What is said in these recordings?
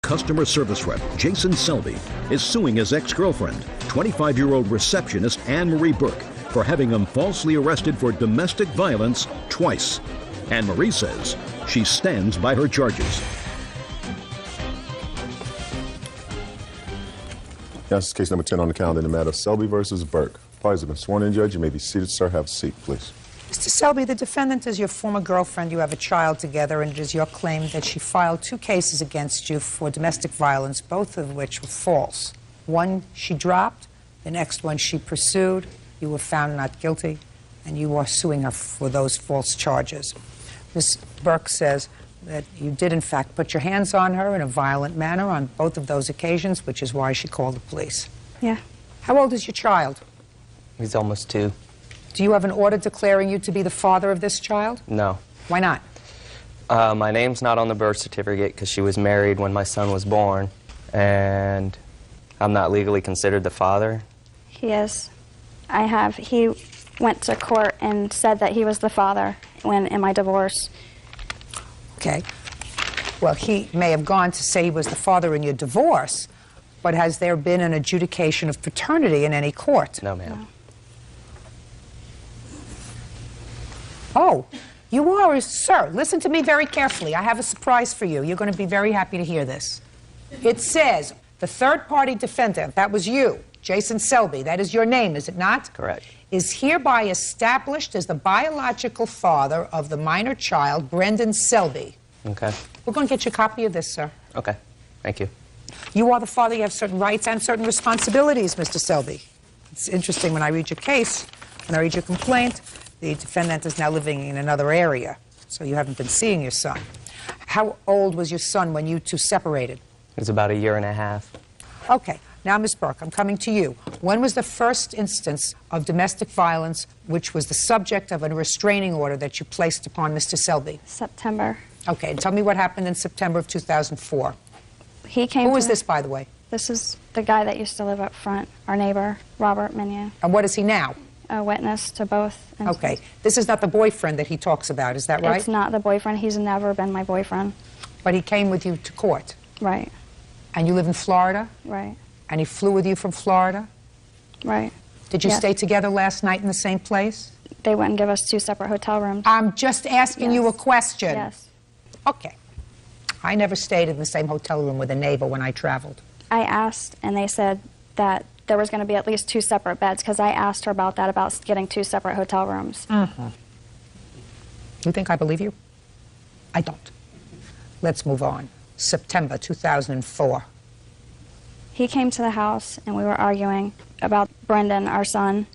customer service rep Jason Selby is suing his ex-girlfriend, 25-year-old receptionist Anne-Marie Burke, for having him falsely arrested for domestic violence twice. Anne-Marie says she stands by her charges. Yes, case number 10 on the calendar in the matter of Selby versus Burke. Parties have been sworn in, Judge. You may be seated, sir. Have a seat, please. Mr. Selby, the defendant is your former girlfriend. You have a child together, and it is your claim that she filed 2 cases against you for domestic violence, both of which were false. One she dropped, the next one she pursued. You were found not guilty, and you are suing her for those false charges. Ms. Burke says that you did, in fact, put your hands on her in a violent manner on both of those occasions, which is why she called the police. Yeah. How old is your child? He's almost 2. Do you have an order declaring you to be the father of this child? No. Why not? My name's not on the birth certificate because she was married when my son was born, and I'm not legally considered the father. He is. He went to court and said that he was the father in my divorce. Okay. Well, he may have gone to say he was the father in your divorce, but has there been an adjudication of paternity in any court? No, ma'am. No. Oh, you are, sir. Listen to me very carefully. I have a surprise for you. You're going to be very happy to hear this. It says the third-party defendant, that was you, Jason Selby, that is your name, is it not? Correct. Is hereby established as the biological father of the minor child, Brendan Selby. Okay. We're going to get you a copy of this, sir. Okay. Thank you. You are the father. You have certain rights and certain responsibilities, Mr. Selby. It's interesting when I read your case, when I read your complaint, the defendant is now living in another area, so you haven't been seeing your son. How old was your son when you two separated? It was about 1.5 years. Okay. Now, Ms. Burke, I'm coming to you. When was the first instance of domestic violence which was the subject of a restraining order that you placed upon Mr. Selby? September. Okay, and tell me what happened in September of 2004. He came. Who was this, by the way? This is the guy that used to live up front, our neighbor, Robert Minion. And what is he now? A witness to both instances. Okay. This is not the boyfriend that he talks about, is that right? It's not the boyfriend. He's never been my boyfriend. But he came with you to court? Right. And you live in Florida? Right. And he flew with you from Florida? Right. Did you Yes. stay together last night in the same place? They wouldn't give us 2 separate hotel rooms. I'm just asking you a question. Yes. Okay. I never stayed in the same hotel room with a neighbor when I traveled. I asked, and they said that there was going to be at least 2 separate beds, because I asked her about that, about getting 2 separate hotel rooms. Mm-hmm. You think I believe you? I don't. Let's move on. September 2004. He came to the house, and we were arguing about Brendan, our son.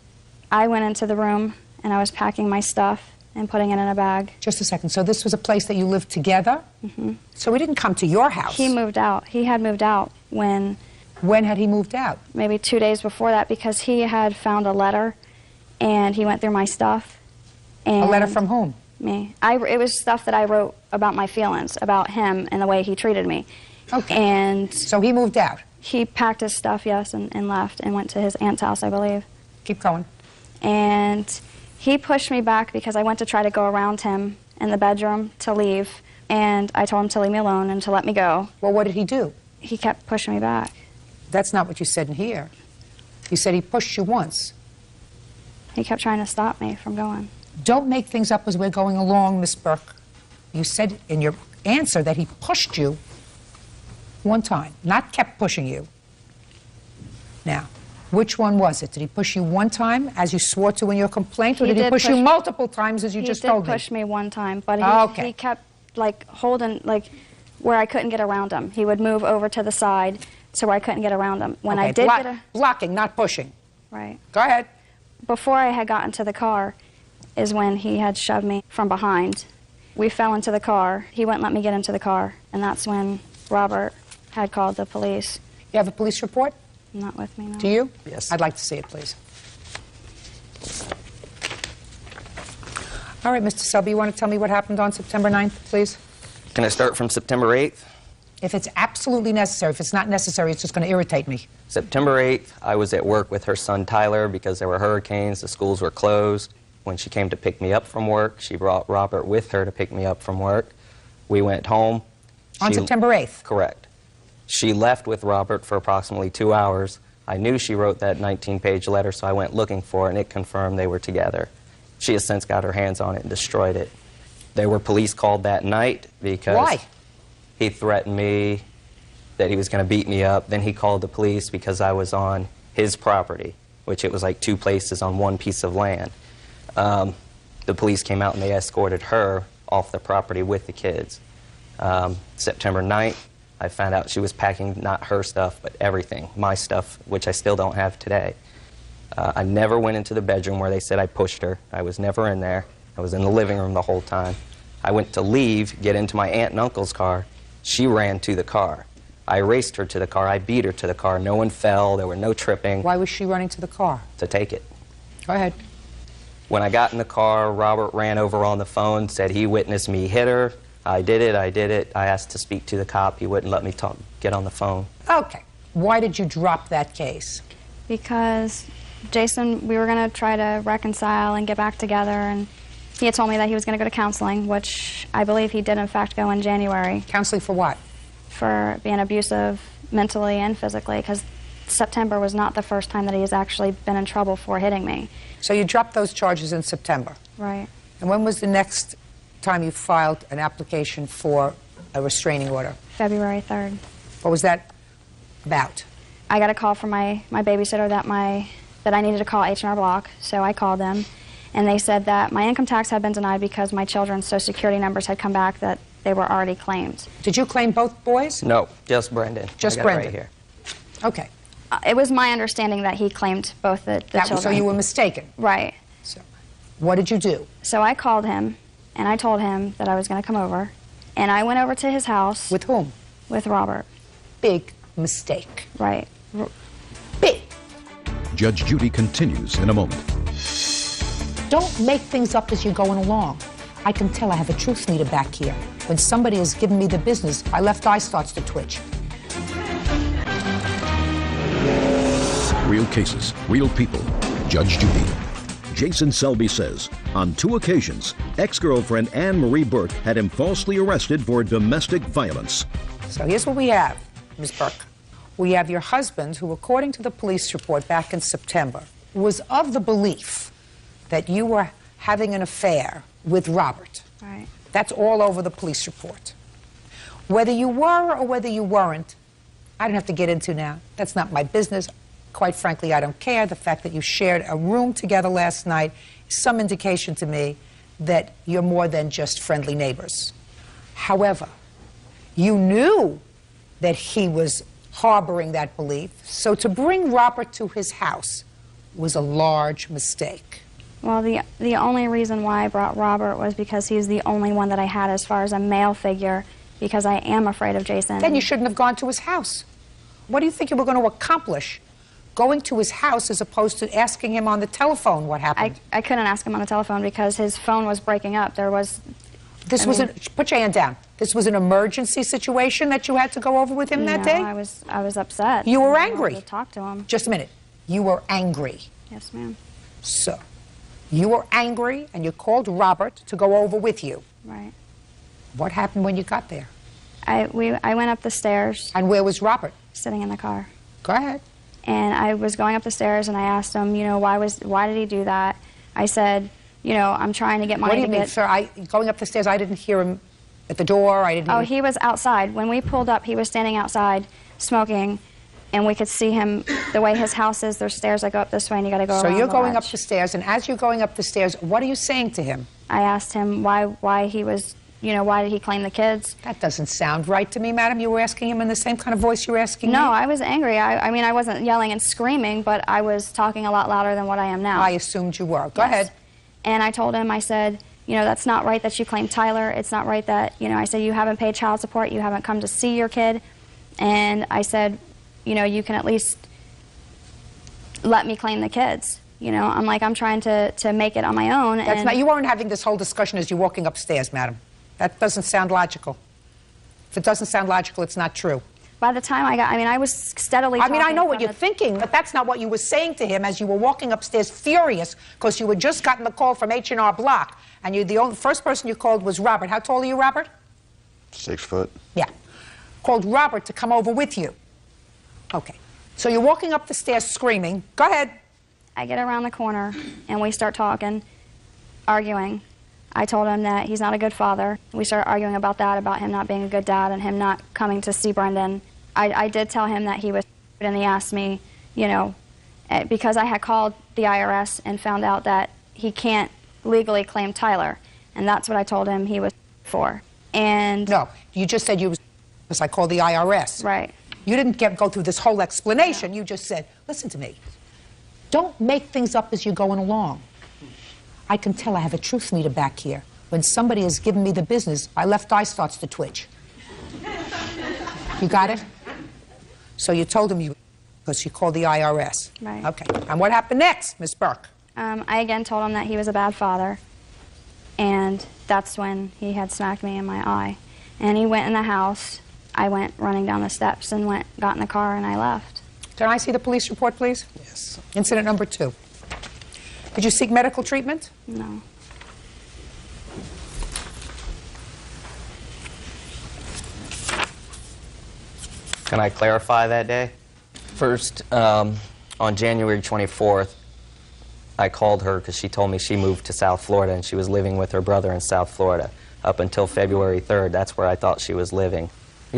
I went into the room, and I was packing my stuff and putting it in a bag. Just a second. So this was a place that you lived together? Mm-hmm. So he didn't come to your house? He moved out. He had moved out when... When had he moved out? Maybe 2 days before that, because he had found a letter, and he went through my stuff. And A letter from whom? Me. It was stuff that I wrote about my feelings, about him and the way he treated me. Okay. And... So he moved out? He packed his stuff, yes, and left and went to his aunt's house, I believe. Keep going. And he pushed me back because I went to try to go around him in the bedroom to leave, and I told him to leave me alone and to let me go. Well, what did he do? He kept pushing me back. That's not what you said in here. You said he pushed you once. He kept trying to stop me from going. Don't make things up as we're going along, Miss Burke. You said in your answer that he pushed you one time, not kept pushing you. Now, which one was it? Did he push you one time, as you swore to in your complaint, or did he push you multiple times, as you just told me? He did push me one time, but he kept, like, holding, like, where I couldn't get around him. He would move over to the side so where I couldn't get around him. When I did get a... Blocking, not pushing. Right. Go ahead. Before I had gotten to the car is when he had shoved me from behind. We fell into the car. He wouldn't let me get into the car, and that's when Robert had called the police. You have a police report? Not with me, no. Do you? Yes. I'd like to see it, please. All right, Mr. Selby, you want to tell me what happened on September 9th, please? Can I start from September 8th? If it's absolutely necessary. If it's not necessary, it's just going to irritate me. September 8th, I was at work with her son Tyler because there were hurricanes, the schools were closed. When she came to pick me up from work, she brought Robert with her to pick me up from work. We went home. On September 8th? Correct. She left with Robert for approximately 2 hours. I knew she wrote that 19-page letter, so I went looking for it, and it confirmed they were together. She has since got her hands on it and destroyed it. There were police called that night because... Why? He threatened me that he was going to beat me up. Then he called the police because I was on his property, which it was like 2 places on 1 piece of land. The police came out and they escorted her off the property with the kids. September 9th, I found out she was packing not her stuff, but everything, my stuff, which I still don't have today. I never went into the bedroom where they said I pushed her. I was never in there. I was in the living room the whole time. I went to leave, get into my aunt and uncle's car. She ran to the car. I raced her to the car. I beat her to the car. No one fell. There were no tripping. Why was she running to the car? To take it. Go ahead. When I got in the car, Robert ran over on the phone, said he witnessed me hit her. I did it, I did it. I asked to speak to the cop. He wouldn't let me get on the phone. Okay. Why did you drop that case? Because Jason, we were going to try to reconcile and get back together, and he had told me that he was going to go to counseling, which I believe he did in fact go in January. Counseling for what? For being abusive mentally and physically, because September was not the first time that he has actually been in trouble for hitting me. So you dropped those charges in September. Right. And when was the next time you filed an application for a restraining order? February 3rd. What was that about? I got a call from my babysitter that I needed to call H&R Block, so I called them, and they said that my income tax had been denied because my children's Social Security numbers had come back that they were already claimed. Did you claim both boys? No, just Brendan. Just I got Brendan. It right here. Okay. It was my understanding that he claimed both the children. So you were mistaken. Right. So what did you do? So I called him, and I told him that I was going to come over, and I went over to his house. With whom? With Robert. Big mistake. Right. Big. Judge Judy continues in a moment. Don't make things up as you're going along. I can tell I have a truth meter back here. When somebody has given me the business, my left eye starts to twitch. Real cases, real people. Judge Judy. Jason Selby says, on 2 occasions, ex-girlfriend Anne Marie Burke had him falsely arrested for domestic violence. So here's what we have, Ms. Burke. We have your husband, who, according to the police report back in September, was of the belief that you were having an affair with Robert. Right. That's all over the police report. Whether you were or whether you weren't, I don't have to get into now. That's not my business. Quite frankly, I don't care. The fact that you shared a room together last night is some indication to me that you're more than just friendly neighbors. However, you knew that he was harboring that belief, so to bring Robert to his house was a large mistake. Well, the only reason why I brought Robert was because he's the only one that I had as far as a male figure, because I am afraid of Jason. Then you shouldn't have gone to his house. What do you think you were going to accomplish going to his house as opposed to asking him on the telephone what happened? I couldn't ask him on the telephone because his phone was breaking up. There was... Put your hand down. This was an emergency situation that you had to go over with him that day? I was upset. You were I angry. wanted to talk to him. Just a minute. You were angry. Yes, ma'am. So, you were angry and you called Robert to go over with you. Right. What happened when you got there? I went up the stairs. And where was Robert? Sitting in the car. Go ahead. And I was going up the stairs and I asked him, you know, why did he do that? I said, you know, I'm trying to get money to get... What do you mean, sir? Going up the stairs, I didn't hear him at the door. I didn't hear... Oh, he was outside. When we pulled up, he was standing outside smoking, and we could see him the way his house is. There's stairs that go up this way, and you got to go around. So you're going up ledge. the stairs, and as you're going up the stairs, what are you saying to him? I asked him why he was, you know, why did he claim the kids? That doesn't sound right to me, madam. You were asking him in the same kind of voice you were asking me? No, I was angry. I mean, I wasn't yelling and screaming, but I was talking a lot louder than what I am now. I assumed you were. Go ahead. And I told him, I said, you know, that's not right that you claim Tyler. It's not right that, you know, I said, you haven't paid child support. You haven't come to see your kid. And I said, you know, you can at least let me claim the kids. You know, I'm like, I'm trying to make it on my own. That's not, you weren't having this whole discussion as you're walking upstairs, madam. That doesn't sound logical. If it doesn't sound logical, it's not true. By the time I was steadily I mean, I know talking what you're thinking, but that's not what you were saying to him as you were walking upstairs furious because you had just gotten the call from H&R Block, and the first person you called was Robert. How tall are you, Robert? 6 foot. Yeah. called Robert to come over with you. Okay. So you're walking up the stairs screaming. Go ahead. I get around the corner, and we start talking, arguing. I told him that he's not a good father. We started arguing about that, about him not being a good dad and him not coming to see Brendan. I did tell him that he was, and he asked me, you know, because I had called the IRS and found out that he can't legally claim Tyler, and that's what I told him he was for. And no, you just said you was, because I called the IRS. Right. You didn't go through this whole explanation. You just said, listen to me. Don't make things up as you're going along. I can tell I have a truth meter back here. When somebody has given me the business, my left eye starts to twitch. You got it? So you told him because you called the IRS. Right. Okay. And what happened next, Miss Burke? I again told him that he was a bad father, and that's when he had smacked me in my eye. And he went in the house. I went running down the steps and got in the car, and I left. Can I see the police report, please? Yes. Incident number 2. Did you seek medical treatment? No. Can I clarify that day? First, on January 24th, I called her because she told me she moved to South Florida and she was living with her brother in South Florida. Up until February 3rd, that's where I thought she was living.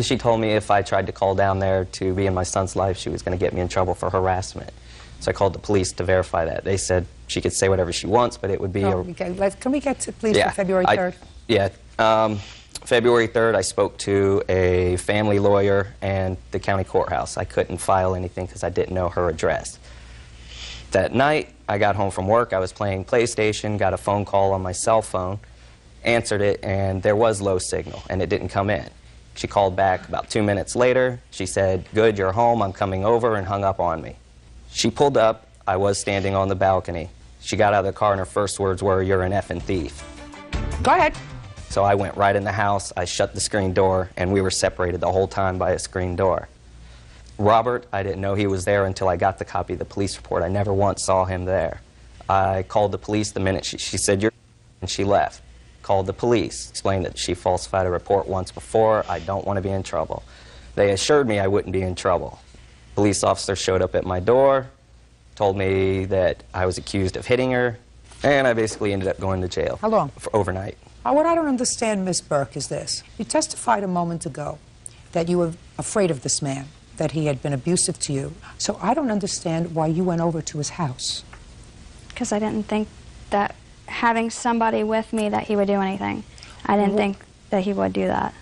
She told me if I tried to call down there to be in my son's life, she was going to get me in trouble for harassment. So I called the police to verify that. They said she could say whatever she wants, but it would be Can we get to, please, to February 3rd? February 3rd, I spoke to a family lawyer and the county courthouse. I couldn't file anything because I didn't know her address. That night, I got home from work. I was playing PlayStation, got a phone call on my cell phone, answered it, and there was low signal, and it didn't come in. She called back about 2 minutes later. She said, "Good, you're home, I'm coming over," and hung up on me. She pulled up. I was standing on the balcony. She got out of the car, and her first words were, "You're an effing thief." Go ahead. So I went right in the house. I shut the screen door, and we were separated the whole time by a screen door. Robert, I didn't know he was there until I got the copy of the police report. I never once saw him there. I called the police the minute she said, "You're," and she left. Called the police, explained that she falsified a report once before. I don't want to be in trouble. They assured me I wouldn't be in trouble. Police officer showed up at my door, told me that I was accused of hitting her, and I basically ended up going to jail. How long? For overnight. What I don't understand, Miss Burke, is this. You testified a moment ago that you were afraid of this man, that he had been abusive to you. So I don't understand why you went over to his house. Because I didn't think that having somebody with me that he would do anything. I didn't think that he would do that.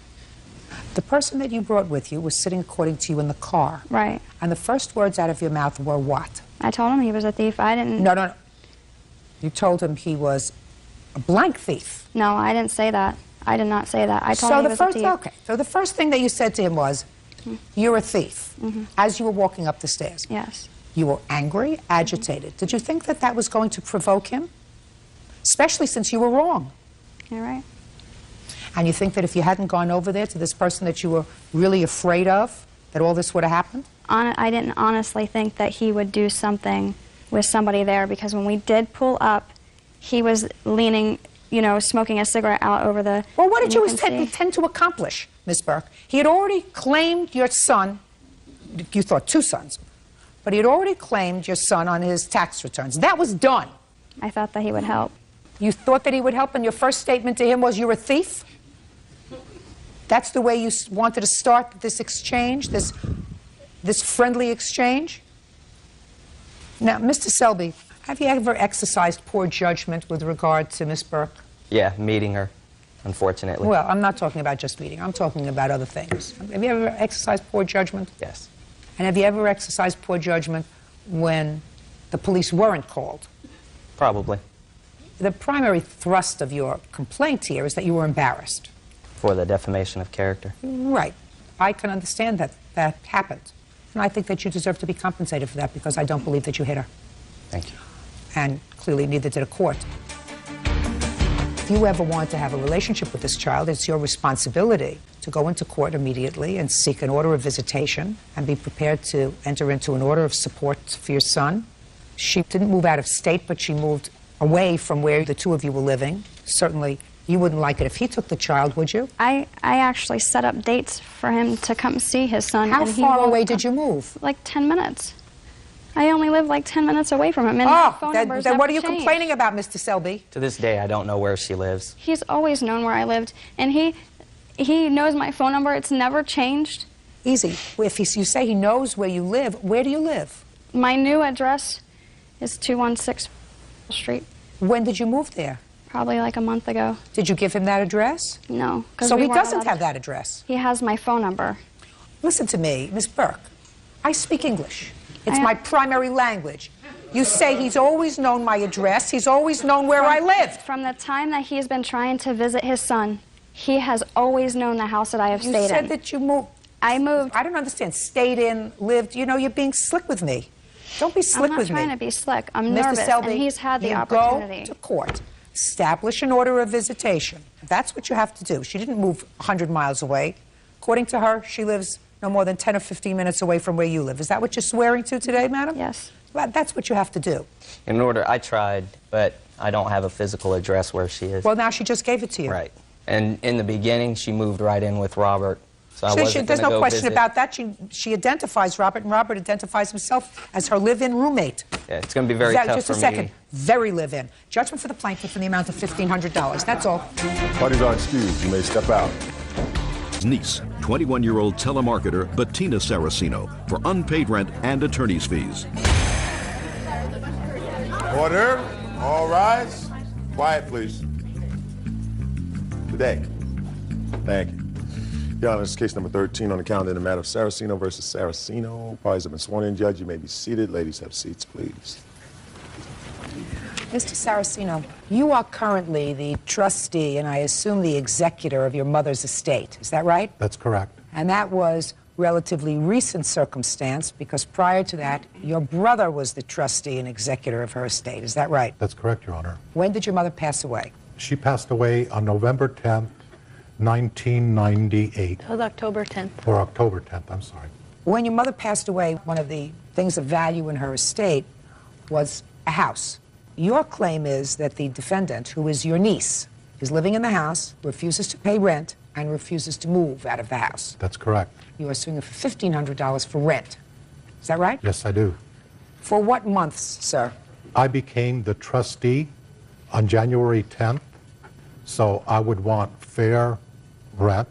The person that you brought with you was sitting, according to you, in the car. Right. And the first words out of your mouth were what? I told him he was a thief. I didn't... No. You told him he was a blank thief. No, I didn't say that. I did not say that. I told him he was a thief. Okay. So the first thing that you said to him was, "You're a thief," as you were walking up the stairs. Yes. You were angry, agitated. Did you think that that was going to provoke him? Especially since you were wrong. You're right. And you think that if you hadn't gone over there to this person that you were really afraid of, that all this would have happened? I didn't honestly think that he would do something with somebody there, because when we did pull up, he was leaning, you know, smoking a cigarette out over the... Well, what did you intend to accomplish, Miss Burke? He had already claimed your son, you thought 2 sons, but he had already claimed your son on his tax returns. That was done. I thought that he would help. You thought that he would help, and your first statement to him was, "You're a thief"? That's the way you wanted to start this exchange, this friendly exchange? Now, Mr. Selby, have you ever exercised poor judgment with regard to Miss Burke? Yeah, meeting her, unfortunately. Well, I'm not talking about just meeting. I'm talking about other things. Have you ever exercised poor judgment? Yes. And have you ever exercised poor judgment when the police weren't called? Probably. The primary thrust of your complaint here is that you were embarrassed. For the defamation of character. Right. I can understand that that happened. And I think that you deserve to be compensated for that, because I don't believe that you hit her. Thank you. And clearly neither did a court. If you ever want to have a relationship with this child, it's your responsibility to go into court immediately and seek an order of visitation and be prepared to enter into an order of support for your son. She didn't move out of state, but she moved away from where the 2 of you were living. Certainly, You wouldn't like it if he took the child, would you? I actually set up dates for him to come see his son. How and he far won't away come. did you move? Like 10 minutes. I only live like 10 minutes away from him, and my phone number's then what are never you changed. complaining about, Mr. Selby? To this day, I don't know where she lives. He's always known where I lived, and he knows my phone number. It's never changed. Easy. If you say he knows where you live, where do you live? My new address is 216 Street. When did you move there? Probably like a month ago. Did you give him that address? No. 'cause So we he weren't doesn't allowed have to- that address. He has my phone number. Listen to me, Miss Burke. I speak English. It's I- my primary language. You say he's always known my address. He's always known where I lived. From the time that he's been trying to visit his son, he has always known the house that I have You stayed said in. that you moved. I moved. I don't understand. Stayed in, lived. You know, you're being slick with me. Don't be slick I'm not with me. trying to be slick. I'm Mr. nervous, Selby, and he's had the you opportunity. go to court, establish an order of visitation. That's what you have to do. She didn't move 100 miles away. According to her, she lives no more than 10 or 15 minutes away from where you live. Is that what you're swearing to today, madam? Yes. Well, that's what you have to do. In order, I tried, but I don't have a physical address where she is. Well, now she just gave it to you. Right. And in the beginning, she moved right in with Robert. So I wasn't There's gonna no go question visit. about that. She identifies Robert, and Robert identifies himself as her live-in roommate. Yeah, it's going to be very Is that- tough just for a second. me. Very live-in. Judgment for the plaintiff in the amount of $1,500. That's all. Parties are excused. You may step out. Niece, 21-year-old telemarketer Bettina Saraceno, for unpaid rent and attorney's fees. Order. All rise. Quiet, please. Today. Thank you. Your Honor, this is case number 13 on the calendar in the matter of Saraceno versus Saraceno. Parties have been sworn in. Judge, you may be seated. Ladies, have seats, please. Mr. Saraceno, you are currently the trustee and I assume the executor of your mother's estate. Is that right? That's correct. And that was relatively recent circumstance because prior to that, your brother was the trustee and executor of her estate. Is that right? That's correct, Your Honor. When did your mother pass away? She passed away on November 10th, 1998. It was October 10th. Or October 10th, I'm sorry. When your mother passed away, one of the things of value in her estate was a house. Your claim is that the defendant, who is your niece, is living in the house, refuses to pay rent, and refuses to move out of the house. That's correct. You are suing her for $1,500 for rent. Is that right? Yes, I do. For what months, sir? I became the trustee on January 10th, so I would want fair rent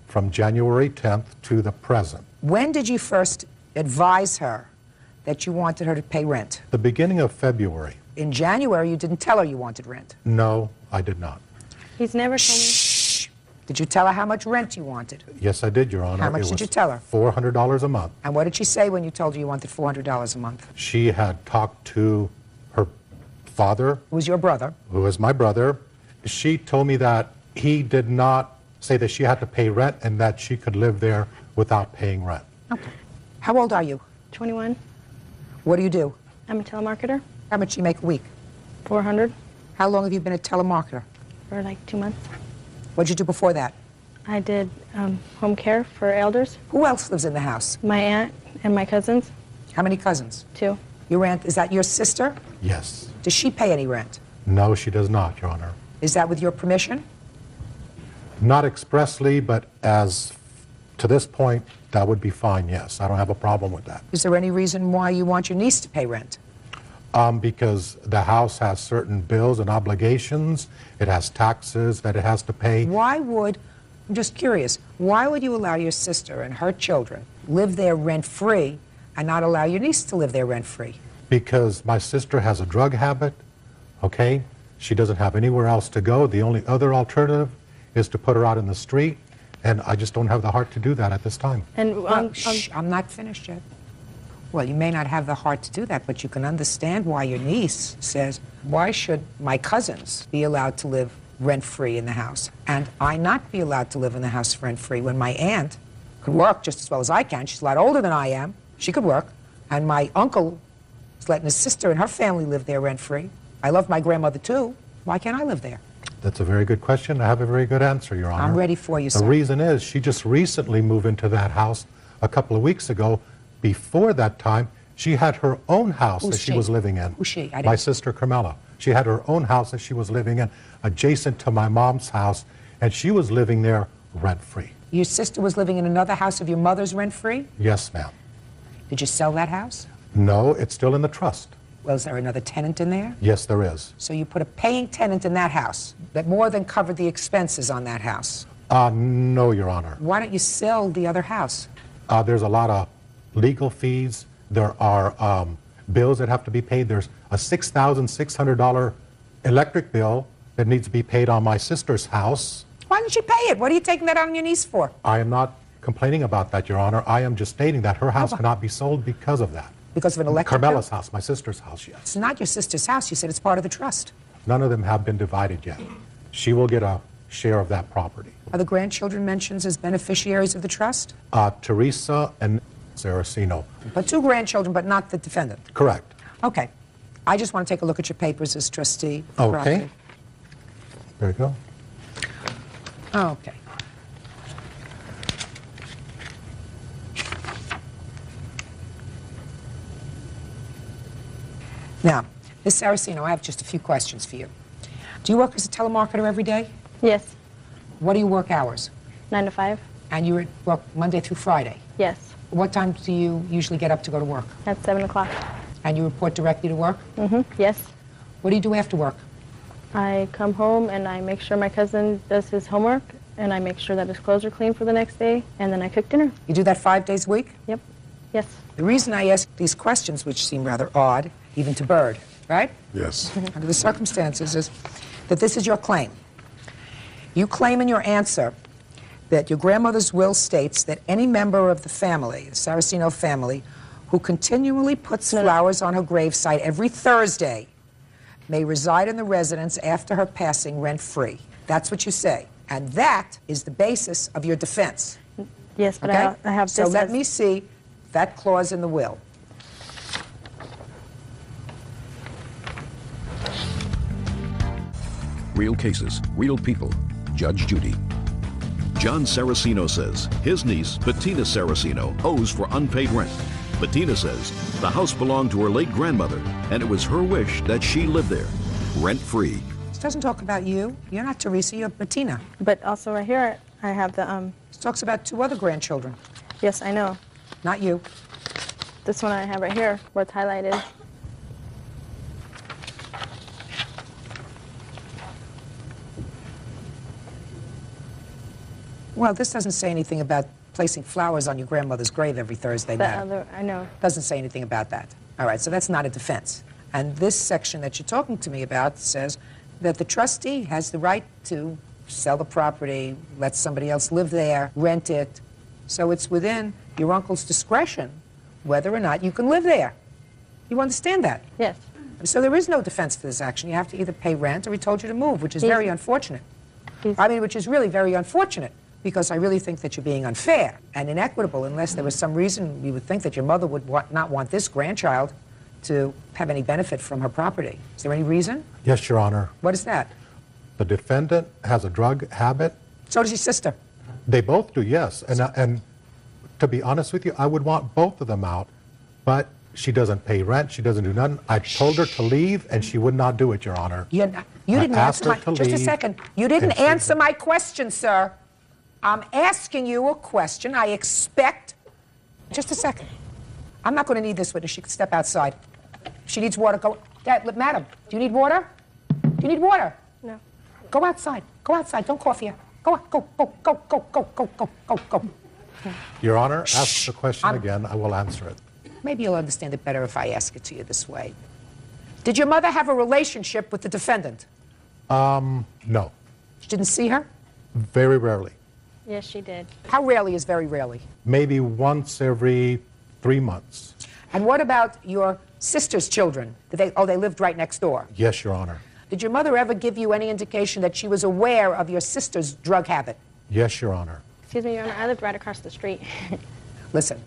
from January 10th to the present. When did you first advise her that you wanted her to pay rent? The beginning of February. In January, you didn't tell her you wanted rent. No, I did not. He's never told me. Shh. Did you tell her how much rent you wanted? Yes, I did, Your Honor. How much It did was you tell her? $400 a month. And what did she say when you told her you wanted $400 a month? She had talked to her father, Who was your brother? who is my brother. She told me that he did not say that she had to pay rent and that she could live there without paying rent. Okay. How old are you? 21. What do you do? I'm a telemarketer. How much do you make a week? 400 How long have you been a telemarketer? for like 2 months. What did you do before that? I did home care for elders. Who else lives in the house? My aunt and my cousins, How many cousins? 2. Your aunt, is that your sister? Yes. Does she pay any rent? No, she does not, Your Honor. Is that with your permission? Not expressly, but as to this point, that would be fine, yes. I don't have a problem with that. Is there any reason why you want your niece to pay rent? Because the house has certain bills and obligations. It has taxes that it has to pay. Why would, I'm just curious, why would you allow your sister and her children live there rent-free and not allow your niece to live there rent-free? Because my sister has a drug habit, okay? She doesn't have anywhere else to go. The only other alternative is to put her out in the street, and I just don't have the heart to do that at this time. And Well, shh, I'm not finished yet. Well, you may not have the heart to do that, but you can understand why your niece says, why should my cousins be allowed to live rent-free in the house, and I not be allowed to live in the house rent-free when my aunt could work just as well as I can? She's a lot older than I am. She could work. And my uncle is letting his sister and her family live there rent-free. I love my grandmother, too. Why can't I live there? That's a very good question. I have a very good answer, Your Honor. I'm ready for you, The sir. reason is she just recently moved into that house a couple of weeks ago. Before that time, she had her own house Who's that she she? was living in. Who's she? I My didn't- sister, Carmela. She had her own house that she was living in, adjacent to my mom's house, and she was living there rent-free. Your sister was living in another house of your mother's rent-free? Yes, ma'am. Did you sell that house? No, it's still in the trust. Well, is there another tenant in there? Yes, there is. So you put a paying tenant in that house that more than covered the expenses on that house. No, Your Honor. Why don't you sell the other house? There's a lot of legal fees. There are bills that have to be paid. There's a $6,600 electric bill that needs to be paid on my sister's house. Why didn't she pay it? What are you taking that on your niece for? I am not complaining about that, Your Honor. I am just stating that her house cannot be sold because of that. Because of an electric bill? Carmela's house, my sister's house, yes. It's not your sister's house. You said it's part of the trust. None of them have been divided yet. She will get a share of that property. Are the grandchildren mentioned as beneficiaries of the trust? Teresa and Saraceno. But two grandchildren, but not the defendant. Correct. Okay. I just want to take a look at your papers as trustee. Okay. Property. There you go. Okay. Now, Ms. Saraceno, I have just a few questions for you. Do you work as a telemarketer every day? Yes. What are your work hours? 9 to 5. And you work Monday through Friday? Yes. What time do you usually get up to go to work? At 7 o'clock. And you report directly to work? Yes. What do you do after work? I come home and I make sure my cousin does his homework, and I make sure that his clothes are clean for the next day, and then I cook dinner. You do that 5 days a week? Yep. Yes. The reason I ask these questions, which seem rather odd, even to Bird, right? Yes. Under the circumstances, is that this is your claim. You claim in your answer that your grandmother's will states that any member of the family, the Saraceno family, who continually puts flowers on her gravesite every Thursday may reside in the residence after her passing rent-free. That's what you say. And that is the basis of your defense. Yes, but Okay? I have so this let as- me see that clause in the will. Real cases, real people. Judge Judy. John Saraceno says his niece, Bettina Saraceno, owes for unpaid rent. Bettina says the house belonged to her late grandmother, and it was her wish that she live there, rent-free. This doesn't talk about you. You're not Teresa, you're Bettina. But also right here, I have the, This talks about two other grandchildren, yes, I know. not you. This one I have right here, where it's highlighted. Well, this doesn't say anything about placing flowers on your grandmother's grave every Thursday The night. other, I know. Doesn't say anything about that. All right, so that's not a defense. And this section that you're talking to me about says that the trustee has the right to sell the property, let somebody else live there, rent it. So it's within your uncle's discretion whether or not you can live there. You understand that? Yes. So there is no defense to this action. You have to either pay rent or he told you to move, which is He's- very unfortunate. He's- I mean, which is really very unfortunate, because I really think that you're being unfair and inequitable unless there was some reason you would think that your mother would not want this grandchild to have any benefit from her property. Is there any reason? Yes, Your Honor. What is that? The defendant has a drug habit. So does your sister. They both do, yes. And to be honest with you, I would want both of them out. But she doesn't pay rent. She doesn't do nothing. I told her to leave, and she would not do it, Your Honor. You I didn't asked answer her my... to Just a leave, second. You didn't and she answer didn't. my question, sir. I'm asking you a question. I expect... Just a second. I'm not going to need this witness. She can step outside. If she needs water, go... Madam, do you need water? Do you need water? No. Go outside. Go outside. Don't cough here. Go, go, go, go, go, go, go, go, go, go. Your Honor, ask the question I'm- again. I will answer it. Maybe you'll understand it better if I ask it to you this way. Did your mother have a relationship with the defendant? No. You didn't see her? Very rarely. Yes, she did. How rarely is very rarely? Maybe once every 3 months. And what about your sister's children? They lived right next door. Yes, Your Honor. Did your mother ever give you any indication that she was aware of your sister's drug habit? Yes, Your Honor. Excuse me, Your Honor, I lived right across the street. Listen,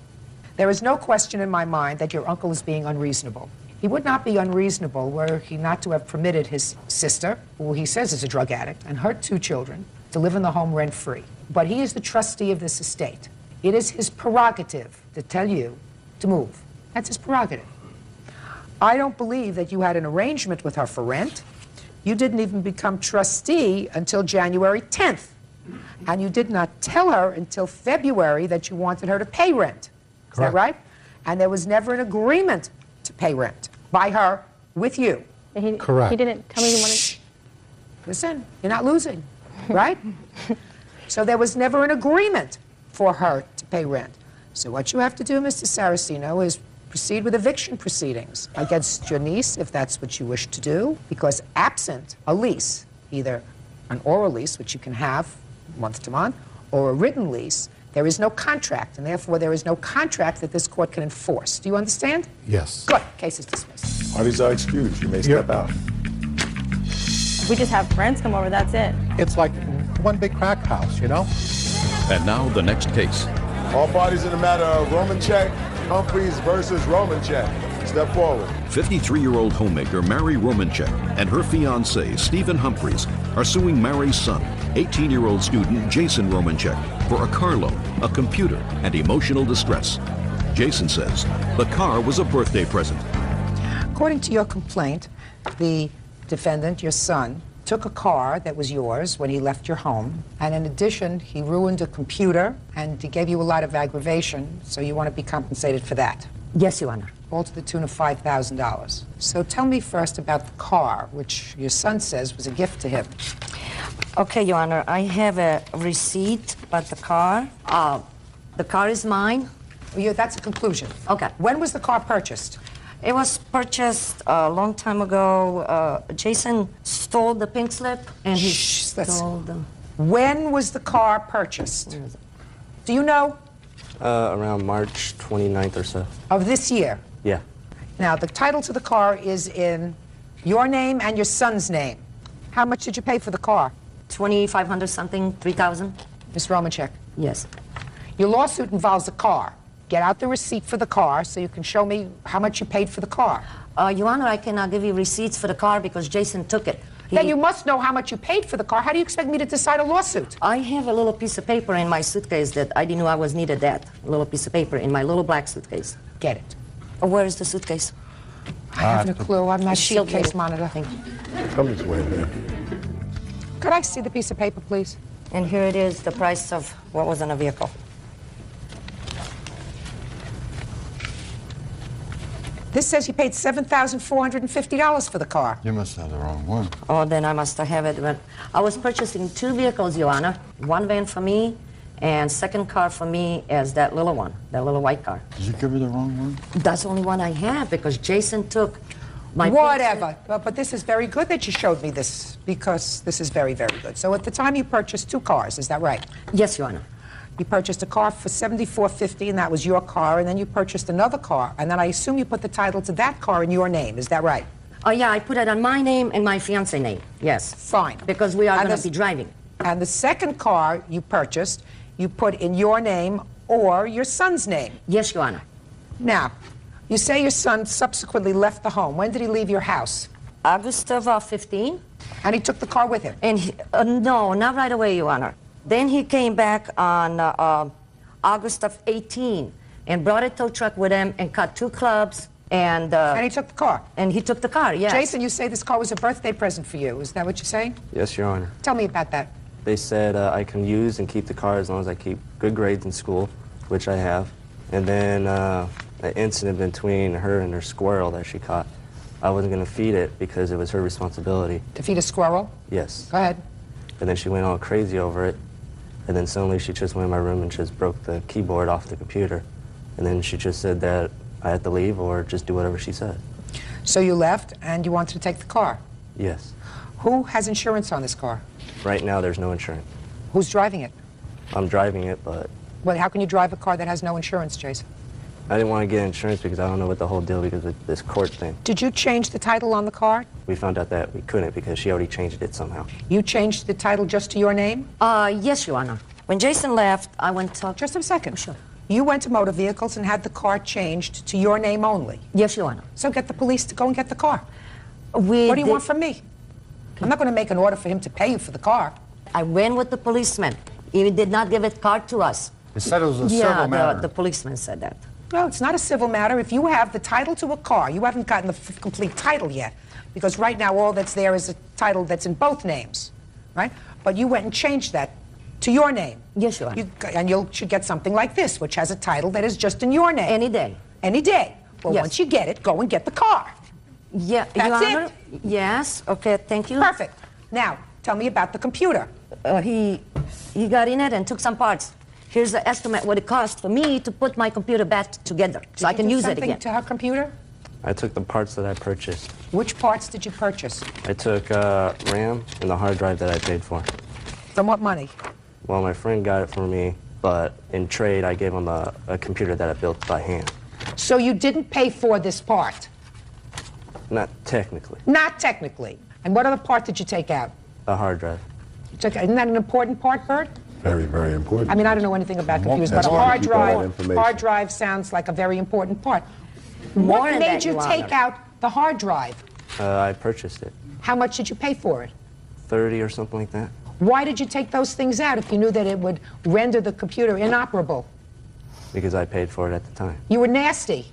there is no question in my mind that your uncle is being unreasonable. He would not be unreasonable were he not to have permitted his sister, who he says is a drug addict, and her 2 children to live in the home rent-free. But he is the trustee of this estate. It is his prerogative to tell you to move. That's his prerogative. I don't believe that you had an arrangement with her for rent. You didn't even become trustee until January 10th. And you did not tell her until February that you wanted her to pay rent. Is that right? And there was never an agreement to pay rent by her with you. Correct. He didn't tell me he wanted... Shh. Listen, you're not losing, right? So there was never an agreement for her to pay rent. So what you have to do, Mr. Saraceno, is proceed with eviction proceedings against your niece, if that's what you wish to do, because absent a lease, either an oral lease, which you can have month to month, or a written lease, there is no contract, and therefore there is no contract that this court can enforce. Do you understand? Yes. Good. Case is dismissed. Parties are excused. You may step out. We just have friends come over, that's it. It's like one big crack house, you know? And now the next case. All parties in the matter of Romanchek, Humphreys versus Romanchek. Step forward. 53-year-old homemaker Mary Romanchek and her fiancé, Stephen Humphreys, are suing Mary's son, 18-year-old student Jason Romanchek, for a car loan, a computer, and emotional distress. Jason says the car was a birthday present. According to your complaint, the defendant, your son, took a car that was yours when he left your home, and in addition, he ruined a computer, and he gave you a lot of aggravation, so you want to be compensated for that. Yes, Your Honor. All to the tune of $5,000. So tell me first about the car, which your son says was a gift to him. Okay, Your Honor, I have a receipt, but the car is mine. Well, yeah, that's a conclusion. Okay. When was the car purchased? It was purchased a long time ago. Jason stole the pink slip, and he stole the... When was the car purchased? Do you know? Around March 29th or so. Of this year? Yeah. Now, the title to the car is in your name and your son's name. How much did you pay for the car? $2,500 something, $3,000. Ms. Romanchek, Yes. your lawsuit involves a car. Get out the receipt for the car so you can show me how much you paid for the car. Your Honor, I cannot give you receipts for the car because Jason took it. Then you must know how much you paid for the car. How do you expect me to decide a lawsuit? I have a little piece of paper in my suitcase that I didn't know I was needed that. A little piece of paper in my little black suitcase. Get it. Where is the suitcase? I haven't a clue. I'm not a Shield suitcase label. monitor. Thank you. Come this way, man. Could I see the piece of paper, please? And here it is, the price of what was in a vehicle. This says you paid $7,450 for the car. You must have the wrong one. Oh, then I must have it. But I was purchasing two vehicles, Your Honor. One van for me, and second car for me is that little one, that little white car. Did you give her the wrong one? That's the only one I have because Jason took my... Whatever. But this is very good that you showed me this because this is very, very good. So at the time you purchased two cars, is that right? Yes, Your Honor. You purchased a car for $7,450, and that was your car, and then you purchased another car, and then I assume you put the title to that car in your name. Is that right? Oh, yeah, I put it on my name and my fiancé name. Yes. Fine. Because we are And going to be driving. And the second car you purchased, you put in your name or your son's name. Yes, Your Honor. Now, you say your son subsequently left the home. When did he leave your house? August of 15. And he took the car with him? And no, not right away, Your Honor. Then he came back on August of 18 and brought a tow truck with him and cut two clubs and he took the car? And he took the car, yes. Jason, you say this car was a birthday present for you. Is that what you're saying? Yes, Your Honor. Tell me about that. They said I can use and keep the car as long as I keep good grades in school, which I have. And then an incident between her and her squirrel that she caught. I wasn't going to feed it because it was her responsibility. To feed a squirrel? Yes. Go ahead. And then she went all crazy over it. And then suddenly she just went in my room and just broke the keyboard off the computer. And then she just said that I had to leave or just do whatever she said. So you left and you wanted to take the car? Yes. Who has insurance on this car? Right now there's no insurance. Who's driving it? I'm driving it, but Well, how can you drive a car that has no insurance, Jason? I didn't want to get insurance because I don't know what the whole deal because of this court thing. Did you change the title on the car? We found out that we couldn't because she already changed it somehow. You changed the title just to your name? Yes, Your Honor. When Jason left, I went to... Just a second. Sure. You went to Motor Vehicles and had the car changed to your name only. Yes, Your Honor. So get the police to go and get the car. We What do you did- want from me? I'm not going to make an order for him to pay you for the car. I went with the policeman. He did not give a card to us. He said it was a Yeah, civil matter. the policeman said that. No, it's not a civil matter. If you have the title to a car, you haven't gotten the complete title yet, because right now all that's there is a title that's in both names, right? But you went and changed that to your name. Yes, Your Honor. And you should get something like this, which has a title that is just in your name. Any day. Any day. Well, Yes. once you get it, go and get the car. Yeah, That's Your it? Honor. Yes. Okay. Thank you. Perfect. Now, tell me about the computer. He got in it and took some parts. Here's the estimate what it cost for me to put my computer back together, so I can use it again. To her computer? I took the parts that I purchased. Which parts did you purchase? I took RAM and the hard drive that I paid for. From what money? Well, my friend got it for me, but in trade, I gave him a computer that I built by hand. So you didn't pay for this part? Not technically. Not technically. And what other part did you take out? A hard drive. Isn't that an important part, Bert? Very, very important. I mean, I don't know anything about computers, but That's a why we hard keep all that drive, information. sounds like a very important part. More What than made that, you Your take Honor. out the hard drive? I purchased it. How much did you pay for it? 30 or something like that. Why did you take those things out if you knew that it would render the computer inoperable? Because I paid for it at the time. You were nasty.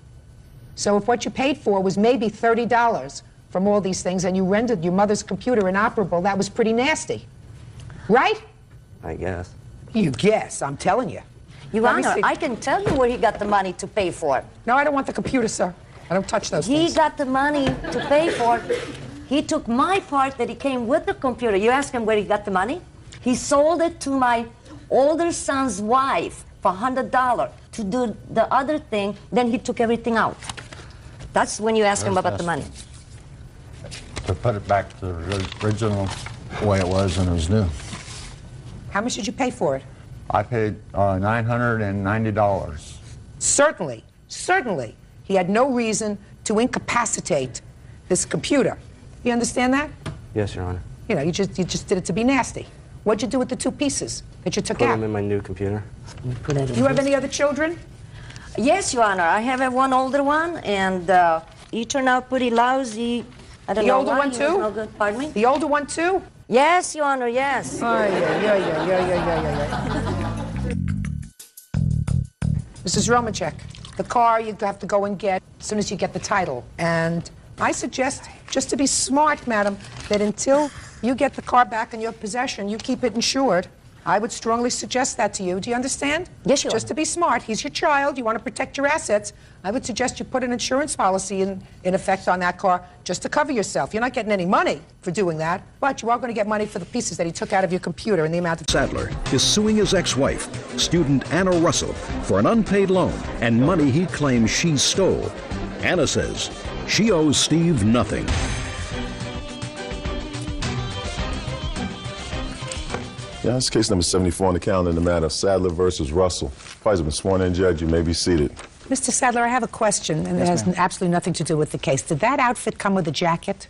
So if what you paid for was maybe $30 from all these things and you rendered your mother's computer inoperable, that was pretty nasty. Right? I guess. You guess, I'm telling you. Your Let me Honor, see. I can tell you where he got the money to pay for it. No, I don't want the computer, sir. I don't touch those He things. got the money to pay for it. He took my part that he came with the computer. You ask him where he got the money? He sold it to my older son's wife for $100 to do the other thing. Then he took everything out. That's when you ask him about the money. To put it back to the original way it was when it was new. How much did you pay for it? I paid $990. Certainly, certainly, he had no reason to incapacitate this computer. You understand that? Yes, Your Honor. You know, you just did it to be nasty. What'd you do with the two pieces that you took Put out? them in my new computer. Put it in Do you have his- any other children? Yes, Your Honor. I have one older one, and he turned out pretty lousy. I don't The know older why one, he was too? no good. Pardon me? The older one, too? Yes, Your Honor, yes. Mrs. Romacek, the car you have to go and get as soon as you get the title. And I suggest, just to be smart, madam, that until you get the car back in your possession, you keep it insured. I would strongly suggest that to you. Do you understand? Yes, Your Just Honor. to be smart. He's your child. You want to protect your assets. I would suggest you put an insurance policy in effect on that car just to cover yourself. You're not getting any money for doing that, but you are going to get money for the pieces that he took out of your computer in the amount of... Sadler is suing his ex-wife, student Anna Russell, for an unpaid loan and money he claims she stole. Anna says she owes Steve nothing. Yeah, it's case number 74 on the calendar in the matter of Sadler versus Russell. Parties have been sworn in, Judge. You may be seated. Mr. Sadler, I have a question, and it has absolutely nothing to do with the case. Did that outfit come with a jacket?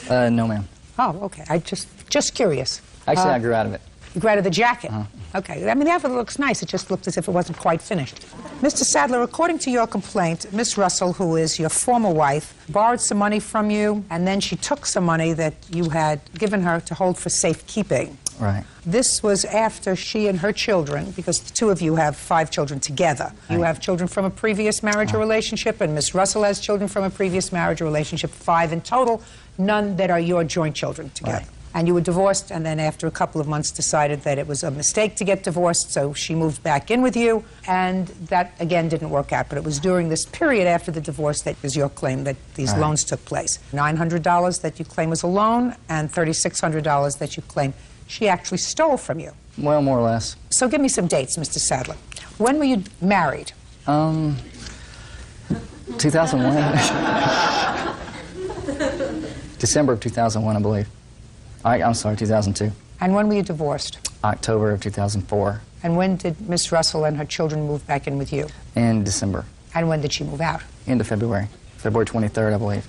No, ma'am. Oh, okay. I just curious. Actually, I grew out of it. You grew out of the jacket? Okay. I mean, the outfit looks nice. It just looked as if it wasn't quite finished. Mr. Sadler, according to your complaint, Miss Russell, who is your former wife, borrowed some money from you, and then she took some money that you had given her to hold for safekeeping. Right. This was after she and her children, because the two of you have 5 children together. You have children from a previous marriage or relationship, and Miss Russell has children from a previous marriage or relationship, 5 in total, none that are your joint children together. Right. And you were divorced, and then after a couple of months decided that it was a mistake to get divorced, so she moved back in with you, and that, again, didn't work out. But it was during this period after the divorce that was your claim that these loans took place. $900 that you claim was a loan, and $3,600 that you claim she actually stole from you. Well, more or less. So give me some dates, Mr. Sadler. When were you married? 2001. December of 2001, I believe. I'm sorry, 2002. And when were you divorced? October of 2004. And when did Miss Russell and her children move back in with you? In December. And when did she move out? End of February. February 23rd, I believe.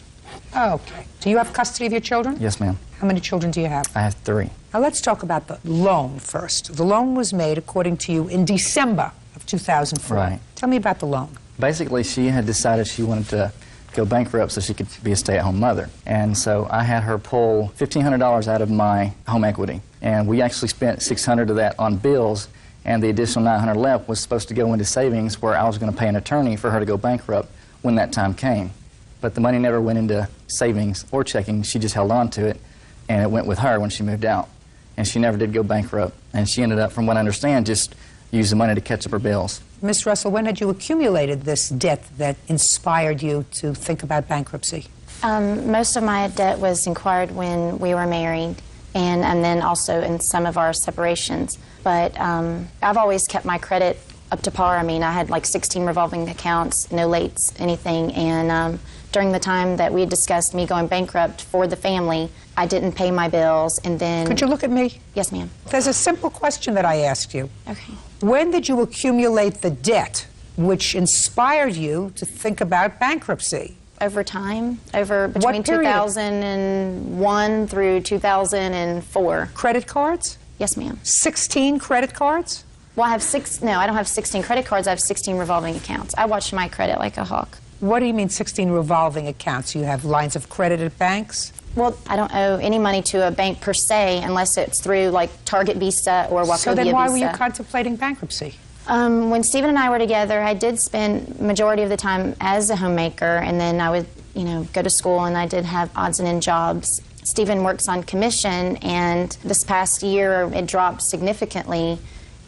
Okay. Do you have custody of your children? Yes, ma'am. How many children do you have? I have 3. Now let's talk about the loan first. The loan was made, according to you, in December of 2004. Right. Tell me about the loan. Basically, she had decided she wanted to go bankrupt so she could be a stay-at-home mother. And so I had her pull $1,500 out of my home equity. And we actually spent $600 of that on bills And the additional $900 left was supposed to go into savings where I was going to pay an attorney for her to go bankrupt when that time came. But the money never went into savings or checking. She just held on to it, and it went with her when she moved out. And she never did go bankrupt. And she ended up, from what I understand, just used the money to catch up her bills. Ms. Russell, when had you accumulated this debt that inspired you to think about bankruptcy? Most of my debt was acquired when we were married, and then also in some of our separations. But I've always kept my credit up to par. I mean, I had like 16 revolving accounts, no lates, anything. And during the time that we had discussed me going bankrupt for the family, I didn't pay my bills, and then... Could you look at me? Yes, ma'am. There's a simple question that I asked you. Okay. When did you accumulate the debt which inspired you to think about bankruptcy? Over time, between 2001 through 2004. Credit cards? Yes, ma'am. 16 credit cards? Well, I don't have 16 credit cards. I have 16 revolving accounts. I watch my credit like a hawk. What do you mean 16 revolving accounts? You have lines of credit at banks? Well, I don't owe any money to a bank per se unless it's through like Target Visa or Wachovia Visa. So then why were you contemplating bankruptcy? When Stephen and I were together, I did spend majority of the time as a homemaker, and then I would, go to school, and I did have odds and end jobs. Stephen works on commission, and this past year it dropped significantly,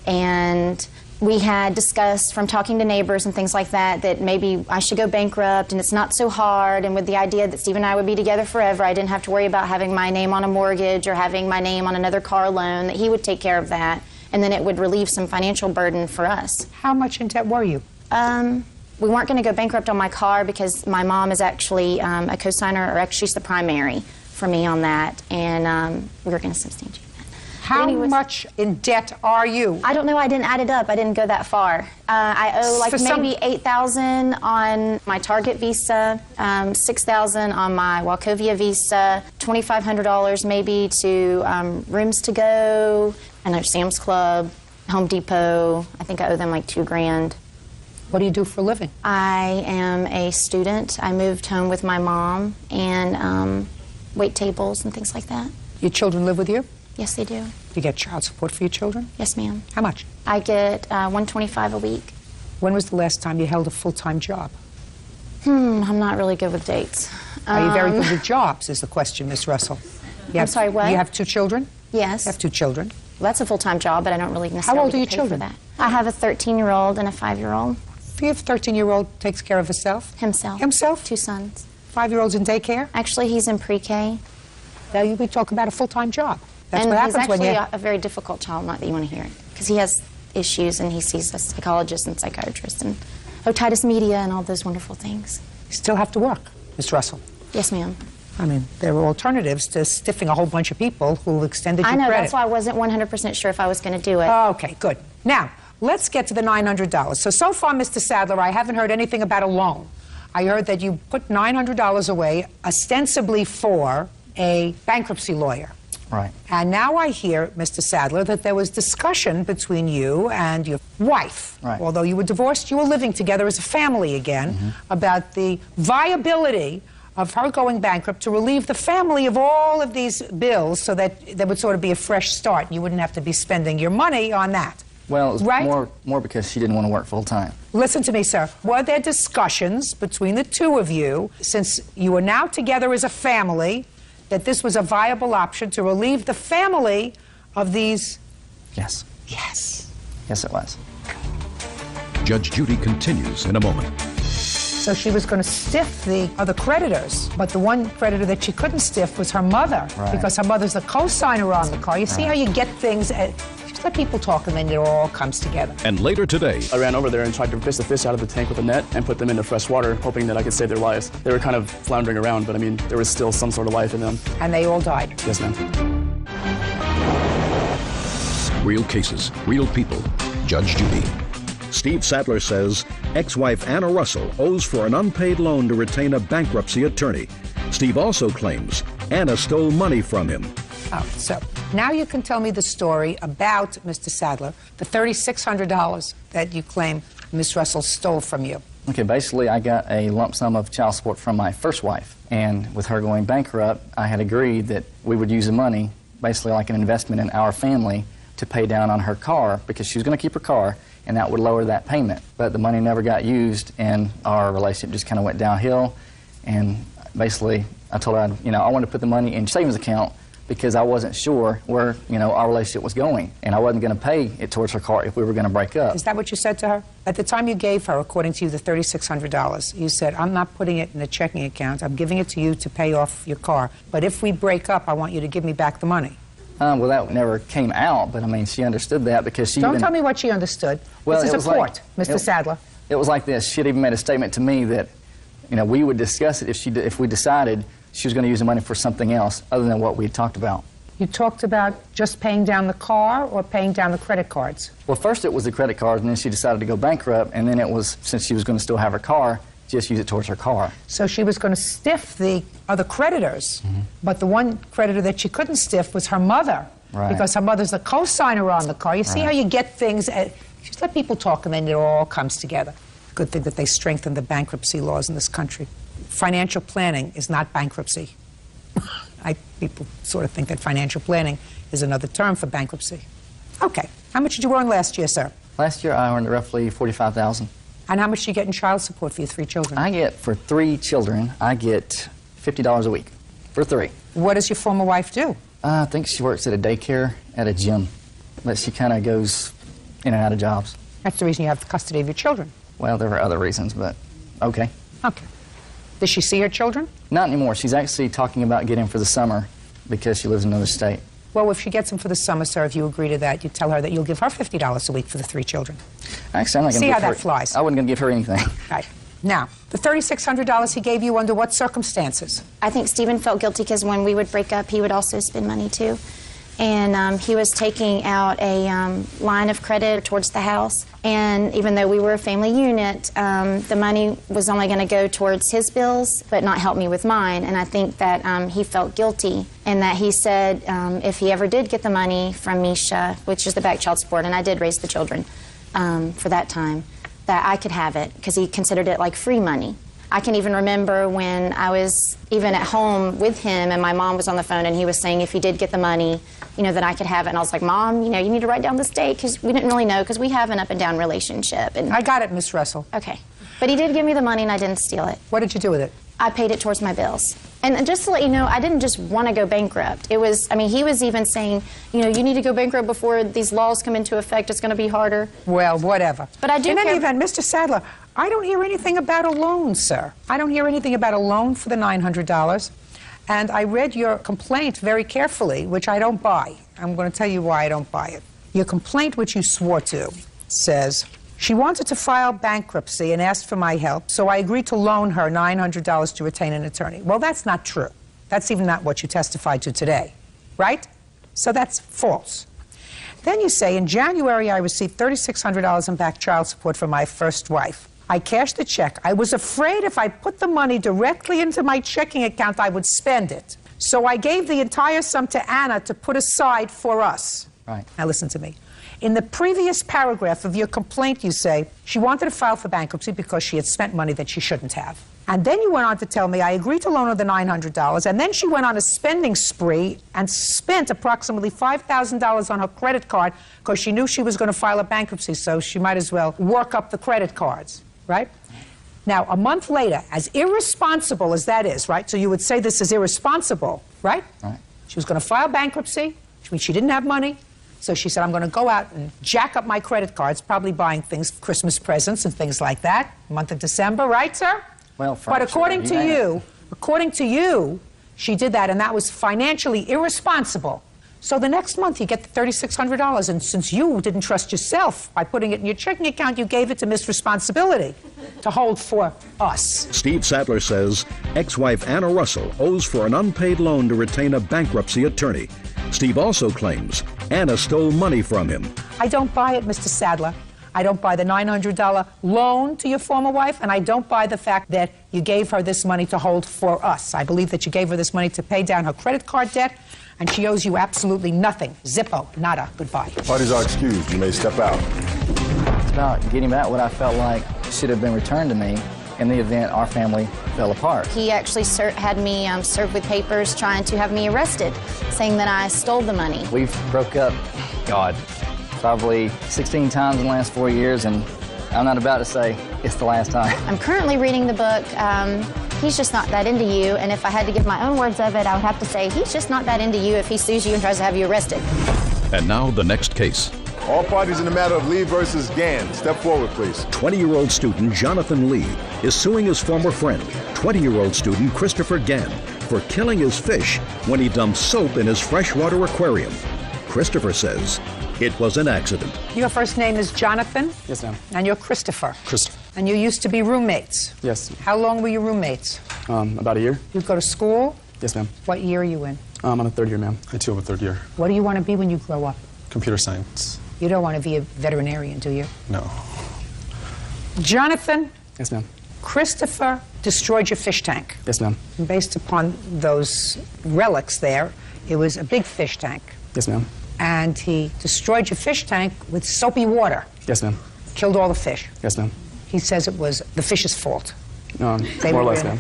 and we had discussed from talking to neighbors and things like that maybe I should go bankrupt, and it's not so hard, and with the idea that Steve and I would be together forever, I didn't have to worry about having my name on a mortgage or having my name on another car loan, that he would take care of that, and then it would relieve some financial burden for us. How much in debt were you? We weren't going to go bankrupt on my car because my mom is actually a co-signer, or actually she's the primary for me on that, and we were going to substantiate that. How much in debt are you? I don't know. I didn't add it up. I didn't go that far. I owe like maybe $8,000 on my Target Visa, $6,000 on my Wachovia Visa, $2,500 maybe to Rooms to Go, I know Sam's Club, Home Depot. I think I owe them like $2,000. What do you do for a living? I am a student. I moved home with my mom and wait tables and things like that. Your children live with you? Yes, they do. You get child support for your children? Yes, ma'am. How much? I get $125 a week. When was the last time you held a full-time job? I'm not really good with dates. Are you very good with jobs, is the question, Miss Russell. I'm sorry, what? You have 2 children? Yes. You have 2 children. Well, that's a full-time job, but I don't really necessarily How old are your get paid children? for that. I have a 13-year-old and a 5-year-old. Your 13-year-old takes care of himself? Himself. Himself? 2 sons. 5-year-old's in daycare? Actually, he's in pre-K. Now we talk about a full-time job. That's and what happens he's actually when you... a very difficult child, not that you want to hear it, because he has issues and he sees a psychologist and psychiatrist and otitis media and all those wonderful things. You still have to work, Miss Russell. Yes, ma'am. I mean, there are alternatives to stiffing a whole bunch of people who extended your I know, credit. that's why I wasn't 100% sure if I was going to do it. Okay, good. Now, let's get to the $900. So far, Mr. Sadler, I haven't heard anything about a loan. I heard that you put $900 away ostensibly for a bankruptcy lawyer. Right. And now I hear, Mr. Sadler, that there was discussion between you and your wife. Right. Although you were divorced, you were living together as a family again, about the viability of her going bankrupt to relieve the family of all of these bills so that there would sort of be a fresh start. You wouldn't have to be spending your money on that. Well, it was right? more because she didn't want to work full-time. Listen to me, sir. Were there discussions between the two of you, since you are now together as a family, that this was a viable option to relieve the family of these? Yes. Yes. Yes, it was. Judge Judy continues in a moment. So she was going to stiff the other creditors, but the one creditor that she couldn't stiff was her mother, because her mother's the co-signer on the car. You see how you get things, just let people talk and then it all comes together. And later today, I ran over there and tried to fish the fish out of the tank with a net and put them into fresh water, hoping that I could save their lives. They were kind of floundering around, but I mean, there was still some sort of life in them. And they all died? Yes, ma'am. real cases, real people. Judge Judy. Steve Sadler says ex-wife Anna Russell owes for an unpaid loan to retain a bankruptcy attorney. Steve also claims Anna stole money from him. Oh, so now you can tell me the story about Mr. Sadler, the $3,600 that you claim Miss Russell stole from you. Okay, basically I got a lump sum of child support from my first wife, and with her going bankrupt, I had agreed that we would use the money, basically like an investment in our family, to pay down on her car because she was going to keep her car, and that would lower that payment. But the money never got used, and our relationship just kind of went downhill. And basically, I told her, I wanted to put the money in savings account because I wasn't sure where, our relationship was going, and I wasn't going to pay it towards her car if we were going to break up. Is that what you said to her? At the time you gave her, according to you, the $3,600, you said, I'm not putting it in a checking account. I'm giving it to you to pay off your car. But if we break up, I want you to give me back the money. Well, that never came out, but I mean, she understood that because she Don't tell me what she understood. Well, this is a court, Mr. Sadler. It was like this. She had even made a statement to me that, we would discuss it if we decided she was going to use the money for something else other than what we had talked about. You talked about just paying down the car or paying down the credit cards? Well, first it was the credit cards, and then she decided to go bankrupt, and then it was, since she was going to still have her car, just use it towards her car. So she was going to stiff the other creditors, but the one creditor that she couldn't stiff was her mother, because her mother's the co-signer on the car. You see how you get things, just let people talk and then it all comes together. Good thing that they strengthened the bankruptcy laws in this country. Financial planning is not bankruptcy. People sort of think that financial planning is another term for bankruptcy. Okay, how much did you earn last year, sir? Last year I earned roughly $45,000. And how much do you get in child support for your 3 children? I get, for 3 children, I get $50 a week, for 3. What does your former wife do? I think she works at a daycare at a gym, but she kind of goes in and out of jobs. That's the reason you have the custody of your children. Well, there were other reasons, but okay. Okay. Does she see her children? Not anymore. She's actually talking about getting for the summer because she lives in another state. Well, if she gets them for the summer, sir, if you agree to that, you tell her that you'll give her $50 a week for the 3 children. Actually, I'm not going to see give how her, that flies. I wasn't going to give her anything. Right. Now, the $3,600 he gave you, under what circumstances? I think Stephen felt guilty because when we would break up, he would also spend money too. And he was taking out a line of credit towards the house. And even though we were a family unit, the money was only going to go towards his bills, but not help me with mine. And I think that he felt guilty, and that he said if he ever did get the money from Misha, which is the back child support, and I did raise the children for that time, that I could have it, because he considered it like free money. I can even remember when I was even at home with him and my mom was on the phone and he was saying if he did get the money, that I could have it. And I was like, Mom, you need to write down this date, because we didn't really know, because we have an up and down relationship. And I got it, Miss Russell. Okay. But he did give me the money and I didn't steal it. What did you do with it? I paid it towards my bills. And just to let you know, I didn't just want to go bankrupt. It was, he was even saying, you need to go bankrupt before these laws come into effect. It's going to be harder. Well, whatever. But I do In any event, Mr. Sadler, I don't hear anything about a loan, sir. I don't hear anything about a loan for the $900. And I read your complaint very carefully, which I don't buy. I'm going to tell you why I don't buy it. Your complaint, which you swore to, says, she wanted to file bankruptcy and asked for my help, so I agreed to loan her $900 to retain an attorney. Well, that's not true. That's even not what you testified to today, right? So that's false. Then you say, in January, I received $3,600 in back child support from my first wife. I cashed the check. I was afraid if I put the money directly into my checking account, I would spend it. So I gave the entire sum to Anna to put aside for us. Right. Now listen to me. In the previous paragraph of your complaint, you say she wanted to file for bankruptcy because she had spent money that she shouldn't have. And then you went on to tell me I agreed to loan her the $900, and then she went on a spending spree and spent approximately $5,000 on her credit card because she knew she was going to file a bankruptcy, so she might as well work up the credit cards, right? Now, a month later, as irresponsible as that is, right? So you would say this is irresponsible, right? Right. She was going to file bankruptcy, which means she didn't have money. So she said, I'm going to go out and jack up my credit cards, probably buying things, Christmas presents and things like that, month of December, right, sir? Well, but according to you, she did that, and that was financially irresponsible. So the next month you get the $3,600, and since you didn't trust yourself by putting it in your checking account, you gave it to Miss Responsibility to hold for us. Steve Sadler says ex-wife Anna Russell owes for an unpaid loan to retain a bankruptcy attorney. Steve also claims Anna stole money from him. I don't buy it, Mr. Sadler. I don't buy the $900 loan to your former wife, and I don't buy the fact that you gave her this money to hold for us. I believe that you gave her this money to pay down her credit card debt, and she owes you absolutely nothing. Zippo, nada, goodbye. Parties are excused. You may step out. It's about getting back what I felt like should have been returned to me in the event our family fell apart. He actually had me served with papers trying to have me arrested, saying that I stole the money. We broke up God. Probably 16 times in the last 4 years, and I'm not about to say it's the last time. I'm currently reading the book, He's Just Not That Into You, and if I had to give my own words of it, I would have to say he's just not that into you if he sues you and tries to have you arrested. And now the next case. All parties in the matter of Lee versus Gann. Step forward, please. 20-year-old student Jonathan Lee is suing his former friend, 20-year-old student Christopher Gann, for killing his fish when he dumped soap in his freshwater aquarium. Christopher says it was an accident. Your first name is Jonathan? Yes, ma'am. And you're Christopher? Christopher. And you used to be roommates? Yes. How long were you roommates? About a year. You go to school? Yes, ma'am. What year are you in? I'm a third year, ma'am. I too am a third year. What do you want to be when you grow up? Computer science. You don't want to be a veterinarian, do you? No. Jonathan? Yes, ma'am. Christopher destroyed your fish tank. Yes, ma'am. And based upon those relics there, it was a big fish tank. Yes, ma'am. And he destroyed your fish tank with soapy water. Yes, ma'am. Killed all the fish. Yes, ma'am. He says it was the fish's fault. More or less, ma'am.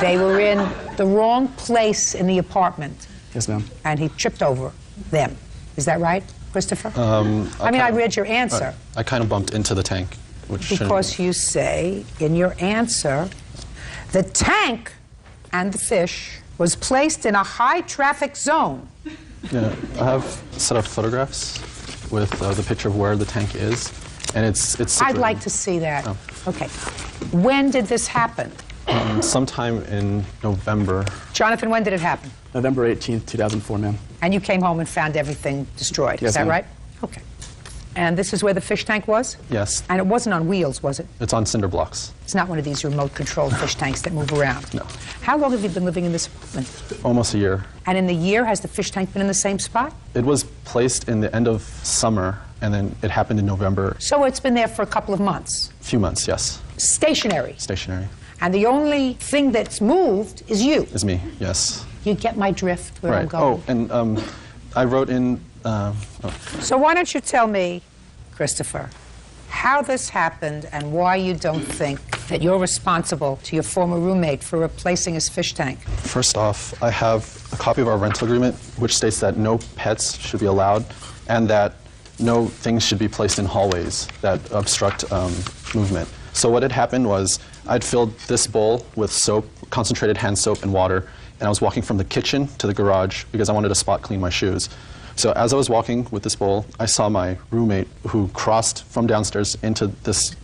They were in the wrong place in the apartment. Yes, ma'am. And he tripped over them. Is that right, Christopher? I read your answer. I kind of bumped into the tank, which Because you say in your answer, the tank and the fish was placed in a high-traffic zone. Yeah, I have a set of photographs with the picture of where the tank is, and it's I'd like to see that. Oh. Okay. When did this happen? Sometime in November. Jonathan, when did it happen? November 18th, 2004, ma'am. And you came home and found everything destroyed. Yes, is that ma'am. right? Okay. And this is where the fish tank was? Yes. And it wasn't on wheels, was it? It's on cinder blocks. It's not one of these remote-controlled fish tanks that move around? No. How long have you been living in this apartment? Almost a year. And in the year, has the fish tank been in the same spot? It was placed in the end of summer, and then it happened in November. So it's been there for a couple of months? A few months, yes. Stationary? Stationary. And the only thing that's moved is you? Is me, yes. You get my drift where I'm Right. going? Oh, and I wrote in... So why don't you tell me, Christopher, how this happened and why you don't think that you're responsible to your former roommate for replacing his fish tank? First off, I have a copy of our rental agreement which states that no pets should be allowed and that no things should be placed in hallways that obstruct movement. So what had happened was I'd filled this bowl with soap, concentrated hand soap and water, and I was walking from the kitchen to the garage because I wanted to spot clean my shoes. So as I was walking with this bowl, I saw my roommate who crossed from downstairs into this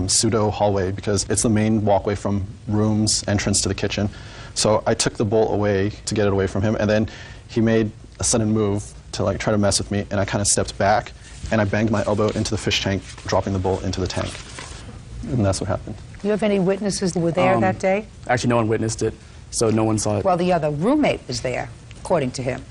pseudo hallway because it's the main walkway from room's entrance to the kitchen. So I took the bowl away to get it away from him, and then he made a sudden move to like try to mess with me, and I kind of stepped back and I banged my elbow into the fish tank, dropping the bowl into the tank. And that's what happened. Do you have any witnesses that were there that day? Actually, no one witnessed it, so no one saw it. Well, the other roommate was there, according to him.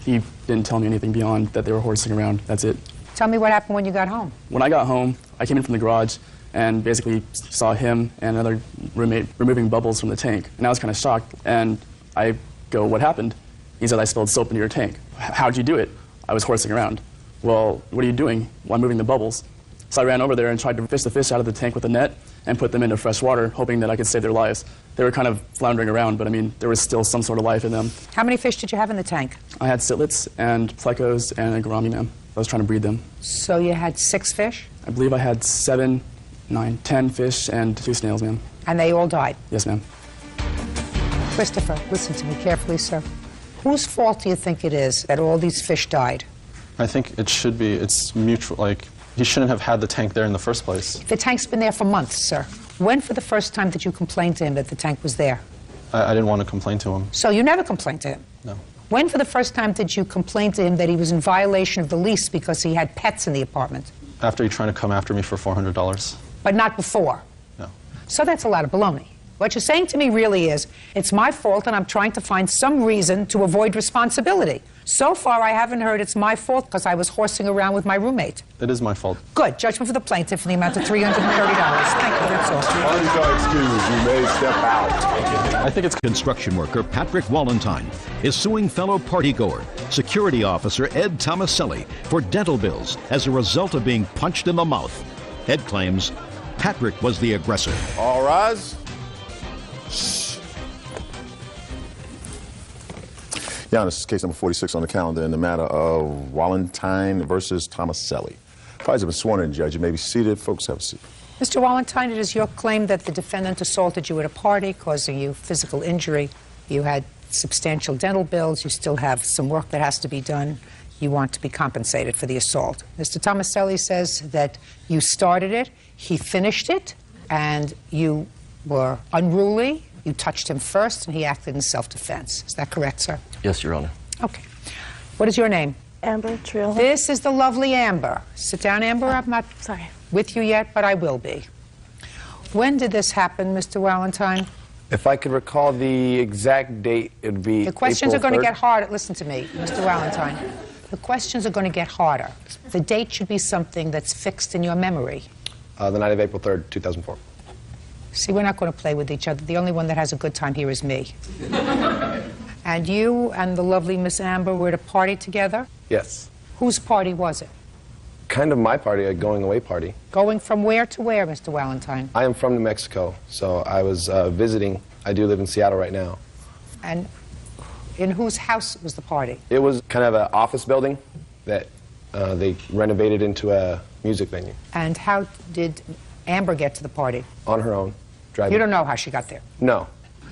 He didn't tell me anything beyond that they were horsing around. That's it. Tell me what happened when you got home. When I got home, I came in from the garage and basically saw him and another roommate removing bubbles from the tank. And I was kind of shocked. And I go, what happened? He said, I spilled soap into your tank. How'd you do it? I was horsing around. Well, what are you doing? Well, I'm moving the bubbles. So I ran over there and tried to fish the fish out of the tank with a net and put them into fresh water, hoping that I could save their lives. They were kind of floundering around, but I mean, there was still some sort of life in them. How many fish did you have in the tank? I had citlets and plecos and a gourami, ma'am. I was trying to breed them. So you had 6 fish? I believe I had 7, 9, 10 fish and 2 snails, ma'am. And they all died? Yes, ma'am. Christopher, listen to me carefully, sir. Whose fault do you think it is that all these fish died? I think it should be, it's mutual, like, he shouldn't have had the tank there in the first place. The tank's been there for months, sir. When for the first time did you complain to him that the tank was there? I didn't want to complain to him. So you never complained to him? No. When for the first time did you complain to him that he was in violation of the lease because he had pets in the apartment? After he trying to come after me for $400. But not before? No. So that's a lot of baloney. What you're saying to me really is, it's my fault and I'm trying to find some reason to avoid responsibility. So far, I haven't heard it's my fault because I was horsing around with my roommate. It is my fault. Good. Judgment for the plaintiff in the amount of $330. Thank you. That's all. Parties are excused. You may step out. I think it's construction worker Patrick Walentine is suing fellow partygoer, security officer Ed Tomaselli, for dental bills as a result of being punched in the mouth. Ed claims Patrick was the aggressor. All rise. Yeah, this is case number 46 on the calendar in the matter of Walentine versus Tomaselli. Parties have been sworn in, Judge. You may be seated. Folks, have a seat. Mr. Walentine, it is your claim that the defendant assaulted you at a party, causing you physical injury. You had substantial dental bills. You still have some work that has to be done. You want to be compensated for the assault. Mr. Tomaselli says that you started it, he finished it, and you were unruly. You touched him first, and he acted in self-defense. Is that correct, sir? Yes, Your Honor. Okay. What is your name? Amber Trill. This is the lovely Amber. Sit down, Amber. I'm not with you yet, but I will be. When did this happen, Mr. Walentine? If I could recall the exact date, it would be The questions April are going to 3rd. get harder. Listen to me, Mr. Walentine. The questions are going to get harder. The date should be something that's fixed in your memory. The night of April 3rd, 2004. See, we're not going to play with each other. The only one that has a good time here is me. And you and the lovely Miss Amber were at a party together? Yes. Whose party was it? Kind of my party, a going away party. Going from where to where, Mr. Walentine? I am from New Mexico, so I was visiting. I do live in Seattle right now. And in whose house was the party? It was kind of an office building that they renovated into a music venue. And how did Amber get to the party? On her own, driving. You don't know how she got there? No.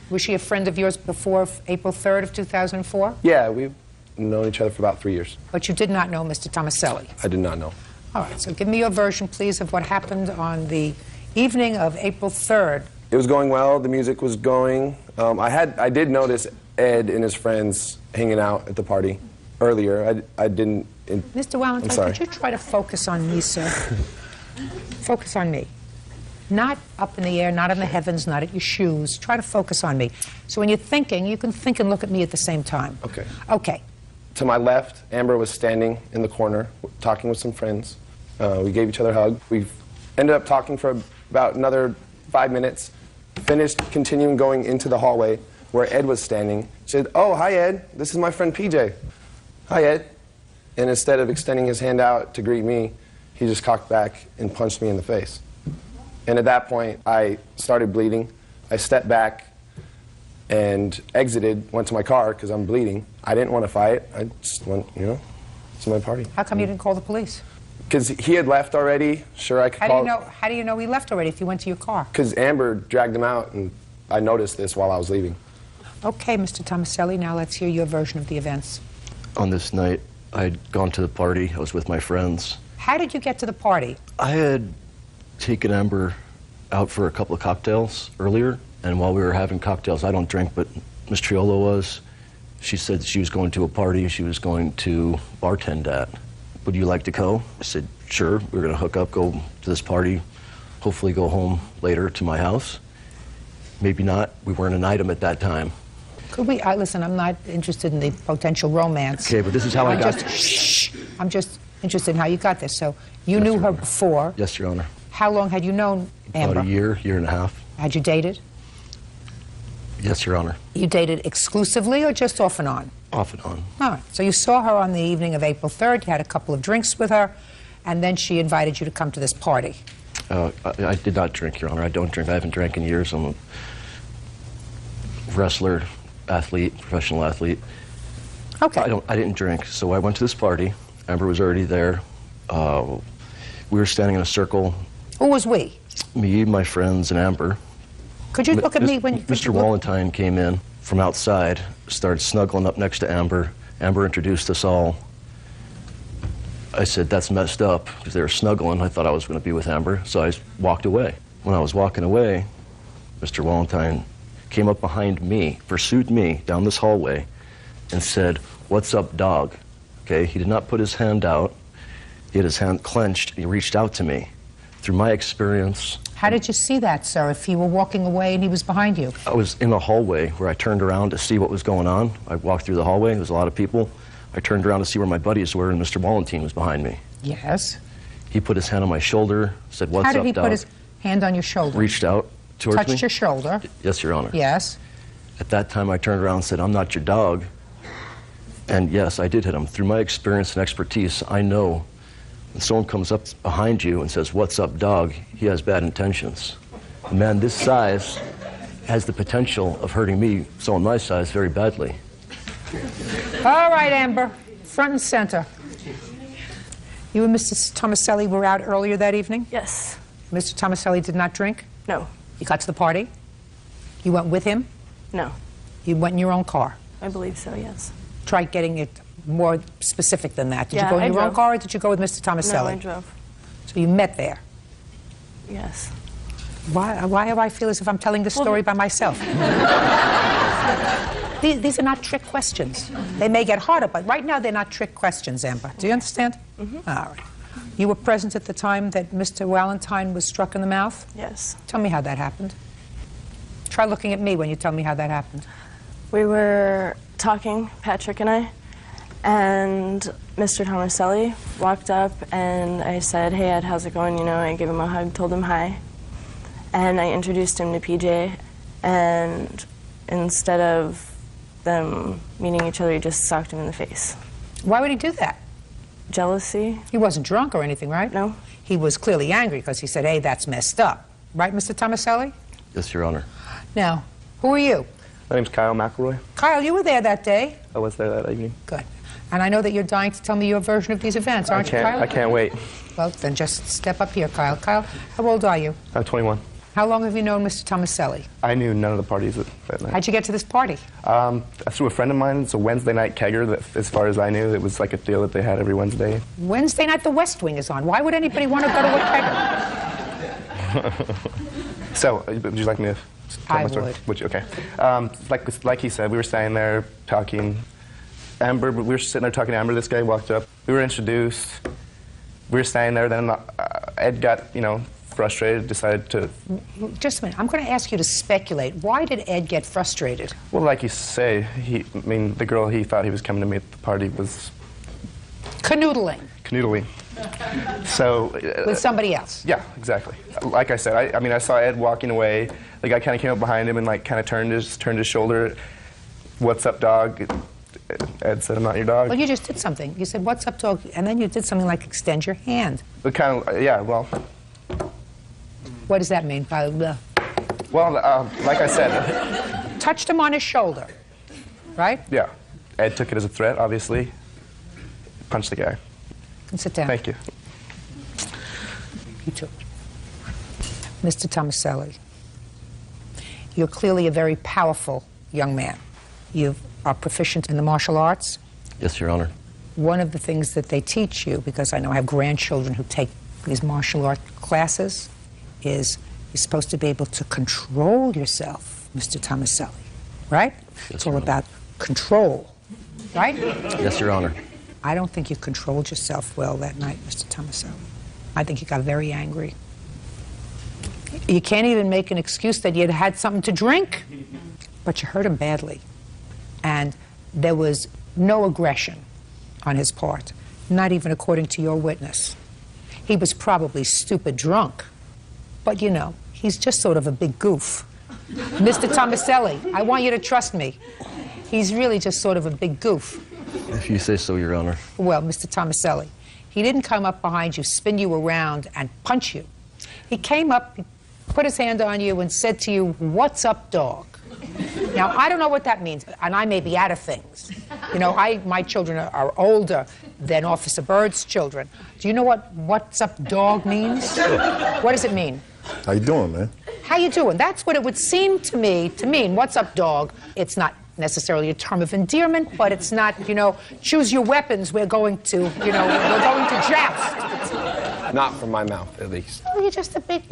Was she a friend of yours before April 3rd of 2004? Yeah, we've known each other for about 3 years. But you did not know Mr. Tomaselli? I did not know. All right, so give me your version, please, of what happened on the evening of April 3rd. It was going well. The music was going. I did notice Ed and his friends hanging out at the party earlier. I didn't. Mr. Walentine, could you try to focus on me, sir? Focus on me. Not up in the air, not in the heavens, not at your shoes. Try to focus on me. So when you're thinking, you can think and look at me at the same time. Okay. Okay. To my left, Amber was standing in the corner, talking with some friends. We gave each other a hug. We ended up talking for about another 5 minutes. Finished, continuing going into the hallway where Ed was standing. She said, "Oh, hi, Ed. This is my friend PJ." "Hi, Ed." And instead of extending his hand out to greet me, he just cocked back and punched me in the face. And at that point, I started bleeding. I stepped back and exited, went to my car because I'm bleeding. I didn't want to fight. I just went, to my party. How come you didn't call the police? Because he had left already. Sure, I could call. How do you know he left already if you went to your car? Because Amber dragged him out, and I noticed this while I was leaving. Okay, Mr. Tomaselli, now let's hear your version of the events. On this night, I'd gone to the party. I was with my friends. How did you get to the party? I had taken Amber out for a couple of cocktails earlier, and while we were having cocktails, I don't drink, but Miss Triolo was. She said she was going to a party she was going to bartend at. "Would you like to go?" I said, "Sure." We were going to hook up, go to this party, hopefully go home later to my house. Maybe not. We weren't an item at that time. Could we, listen, I'm not interested in the potential romance. Okay, but this is how I got... I'm just interested in how you got this. So you knew her before. Yes, Your Honor. How long had you known Amber? About a year and a half. Had you dated? Yes, Your Honor. You dated exclusively or just off and on? Off and on. All right. So you saw her on the evening of April 3rd. You had a couple of drinks with her, and then she invited you to come to this party. I did not drink, Your Honor. I don't drink. I haven't drank in years. I'm a wrestler, athlete, professional athlete. Okay. I didn't drink, so I went to this party. Amber was already there. We were standing in a circle. Who was we? Me, my friends, and Amber. Could you look at me when... Mr. Walentine came in from outside, started snuggling up next to Amber. Amber introduced us all. I said, "That's messed up," because they were snuggling. I thought I was going to be with Amber, so I walked away. When I was walking away, Mr. Walentine came up behind me, pursued me down this hallway, and said, "What's up, dog?" Okay, he did not put his hand out. He had his hand clenched, and he reached out to me. Through my experience... How did you see that, sir, if you were walking away and he was behind you? I was in a hallway where I turned around to see what was going on. I walked through the hallway, there was a lot of people. I turned around to see where my buddies were, and Mr. Walentine was behind me. Yes. He put his hand on my shoulder, said, "What's up, dog?" How did he put his hand on your shoulder? Reached out towards me. Touched your shoulder? Yes, Your Honor. Yes. At that time, I turned around and said, "I'm not your dog." And yes, I did hit him. Through my experience and expertise, I know when someone comes up behind you and says, "What's up, dog?" he has bad intentions. A man this size has the potential of hurting me, someone my size, very badly. All right, Amber, front and center. You and Mr. Tomaselli were out earlier that evening? Yes. Mr. Tomaselli did not drink? No. You got to the party? You went with him? No. You went in your own car? I believe so, yes. Try getting it more specific than that. Did Yeah, you go in I your own drove. car or did you go with Mr. Tomaselli? No, I drove. So you met there? Yes. Why do I feel as if I'm telling the story by myself? These are not trick questions. They may get harder, but right now they're not trick questions, Amber. Do you understand? Mm-hmm. All right. You were present at the time that Mr. Valentine was struck in the mouth? Yes. Tell me how that happened. Try looking at me when you tell me how that happened. We were talking, Patrick and I, and Mr. Tomaselli walked up and I said, "Hey Ed, how's it going?" You know, I gave him a hug, told him hi, and I introduced him to PJ, and instead of them meeting each other, he just socked him in the face. Why would he do that? Jealousy. He wasn't drunk or anything, right? No. He was clearly angry because he said, "Hey, that's messed up." Right, Mr. Tomaselli? Yes, Your Honor. Now, who are you? My name's Kyle McElroy. Kyle, you were there that day. I was there that evening. Good. And I know that you're dying to tell me your version of these events, aren't you, Kyle? I can't wait. Well, then just step up here, Kyle. Kyle, how old are you? I'm 21. How long have you known Mr. Tomaselli? I knew none of the parties that night. How'd you get to this party? Through a friend of mine. It's a Wednesday night kegger that, as far as I knew, it was like a deal that they had every Wednesday. Wednesday night, the West Wing is on. Why would anybody want to go to a kegger? So, would you like me to tell I my story? would. You? Okay. Like he said, we were standing there talking. Amber, we were sitting there talking to Amber. This guy walked up. We were introduced. We were standing there. Then Ed got, frustrated, decided to... Just a minute. I'm going to ask you to speculate. Why did Ed get frustrated? Well, like you say, the girl he thought he was coming to meet at the party was... Canoodling. Canoodling. So... With somebody else. Yeah, exactly. Like I said, I saw Ed walking away. The guy kind of came up behind him and kind of turned his shoulder. "What's up, dog?" Ed said, "I'm not your dog." Well, you just did something. You said, "What's up, dog?" And then you did something like extend your hand. But kind of, yeah, well... What does that mean? Well, like I said... Touched him on his shoulder, right? Yeah. Ed took it as a threat, obviously. Punched the guy. And sit down. Thank you. You too. Mr. Tomaselli, you're clearly a very powerful young man. You are proficient in the martial arts. Yes, Your Honor. One of the things that they teach you, because I know I have grandchildren who take these martial art classes, is you're supposed to be able to control yourself, Mr. Tomaselli, right? Yes, it's all Your Honor. about control, right? Yes, Your Honor. I don't think you controlled yourself well that night, Mr. Tomaselli. I think you got very angry. You can't even make an excuse that you'd had something to drink, but you hurt him badly. And there was no aggression on his part, not even according to your witness. He was probably stupid drunk, but he's just sort of a big goof. Mr. Tomaselli, I want you to trust me. He's really just sort of a big goof. If you say so, Your Honor. Well, Mr. Tomaselli, he didn't come up behind you, spin you around, and punch you. He came up, he put his hand on you, and said to you, "What's up, dog?" Now, I don't know what that means, and I may be out of things. My children are older than Officer Byrd's children. Do you know what "what's up, dog" means? What does it mean? How you doing, man? How you doing? That's what it would seem to me to mean. "What's up, dog?" It's not necessarily a term of endearment, but it's not, choose your weapons, we're going to, we're going to joust. Not from my mouth, at least. Oh, you're just a big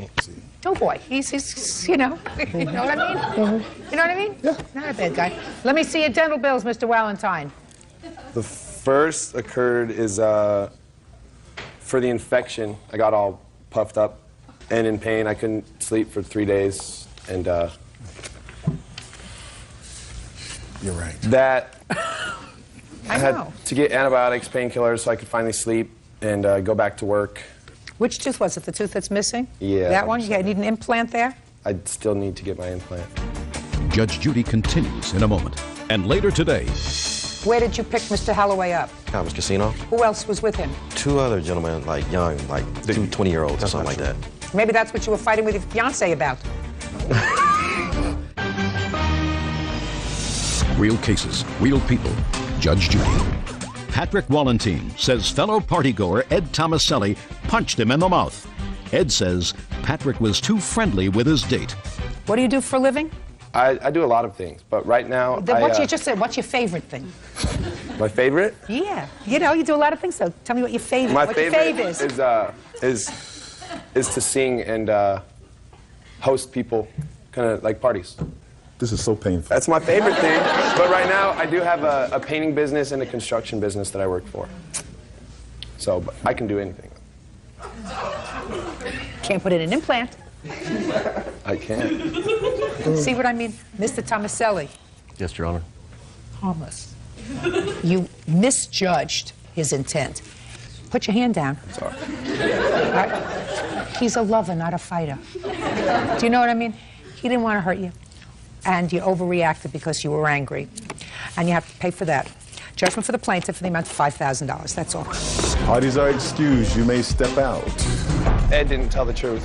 doughboy. He's you know what I mean? You know what I mean? Yeah. Not a bad guy. Let me see your dental bills, Mr. Valentine. The first occurred is for the infection. I got all puffed up and in pain. I couldn't sleep for 3 days, and You're right. that I had know. to get antibiotics, painkillers, so I could finally sleep and go back to work. Which tooth was it? The tooth that's missing? Yeah. That one? You need an implant there? I still need to get my implant. Judge Judy continues in a moment. And later today, Where did you pick Mr. Holloway up? Commerce Casino. Who else was with him? 2 other gentlemen, young, 20-year-olds or something like that. Maybe that's what you were fighting with your fiancé about. Real cases, real people. Judge Judy. Patrick Wallentine says fellow partygoer Ed Tomaselli punched him in the mouth. Ed says Patrick was too friendly with his date. What do you do for a living? I do a lot of things, but right now What you just said, what's your favorite thing? my favorite? Yeah, you know, you do a lot of things, so tell me what your favorite, My what favorite your fave is. is to sing and host people, kind of like parties. This is so painful. That's my favorite thing. But right now, I do have a painting business and a construction business that I work for. So but I can do anything. Can't put in an implant. I can't. See what I mean? Mr. Tomaselli. Yes, Your Honor. Harmless. You misjudged his intent. Put your hand down. Sorry. All right? He's a lover, not a fighter. Do you know what I mean? He didn't want to hurt you. And you overreacted because you were angry. And you have to pay for that. Judgment for the plaintiff for the amount of $5,000. That's all. Parties are excused. You may step out. Ed didn't tell the truth.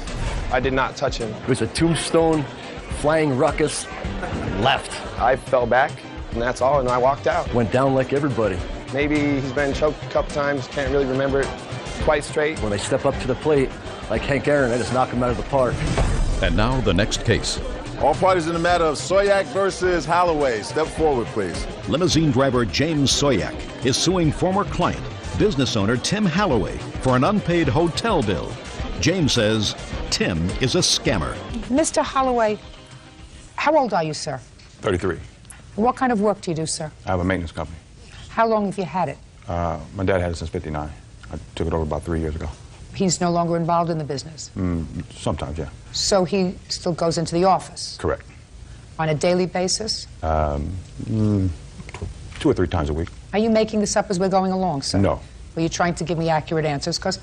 I did not touch him. It was a tombstone, flying ruckus, left. I fell back, and that's all, and I walked out. Went down like everybody. Maybe he's been choked a couple times, can't really remember it quite straight. When I step up to the plate, like Hank Aaron, I just knock him out of the park. And now the next case. All parties in the matter of Soyak versus Holloway. Step forward, please. Limousine driver James Soyak is suing former client, business owner Tim Holloway, for an unpaid hotel bill. James says Tim is a scammer. Mr. Holloway, how old are you, sir? 33. What kind of work do you do, sir? I have a maintenance company. How long have you had it? My dad had it since '59. I took it over about 3 years ago. He's no longer involved in the business. Sometimes, yeah. So he still goes into the office? Correct. On a daily basis? 2 or 3 times a week. Are you making this up as we're going along, sir? No. Were you trying to give me accurate answers? Because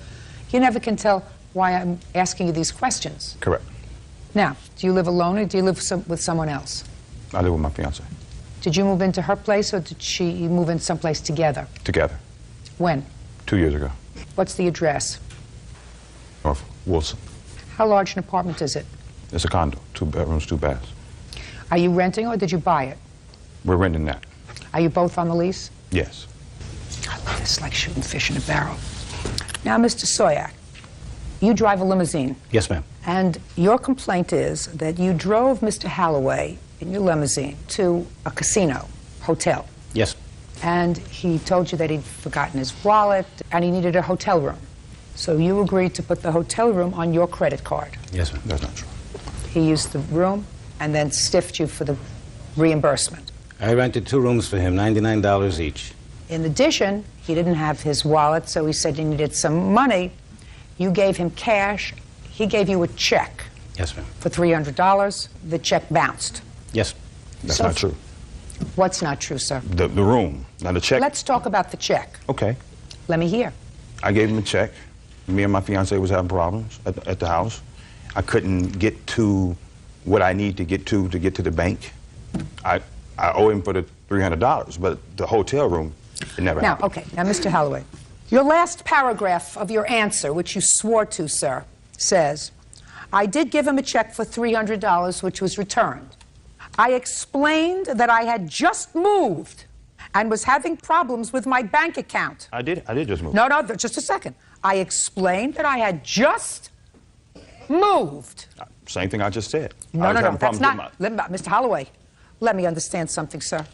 you never can tell why I'm asking you these questions. Correct. Now, do you live alone or do you live with someone else? I live with my fiance. Did you move into her place or did you move in someplace together? Together. When? 2 years ago. What's the address? North Wilson. How large an apartment is it? It's a condo, 2 bedrooms, 2 baths. Are you renting or did you buy it? We're renting that. Are you both on the lease? Yes. It's like shooting fish in a barrel. Now, Mr. Soyak, you drive a limousine. Yes, ma'am. And your complaint is that you drove Mr. Holloway in your limousine to a casino, hotel. Yes. And he told you that he'd forgotten his wallet and he needed a hotel room. So you agreed to put the hotel room on your credit card. Yes, ma'am. That's not true. He used the room and then stiffed you for the reimbursement. I rented 2 rooms for him, $99 each. In addition, he didn't have his wallet, so he said he needed some money. You gave him cash. He gave you a check. Yes, ma'am. For $300. The check bounced. Yes. That's not true. What's not true, sir? The room, not the check. Let's talk about the check. Okay. Let me hear. I gave him a check. Me and my fiance was having problems at the house. I couldn't get to what I need to get to the bank. I owe him for the $300, but the hotel room, it never happened. Okay. Now, Mr. Holloway, your last paragraph of your answer, which you swore to, sir, says, I did give him a check for $300, which was returned. I explained that I had just moved and was having problems with my bank account. I did just move. No, just a second. I explained that I had just moved. Same thing I just said. No, that's not. Mr. Holloway, let me understand something, sir.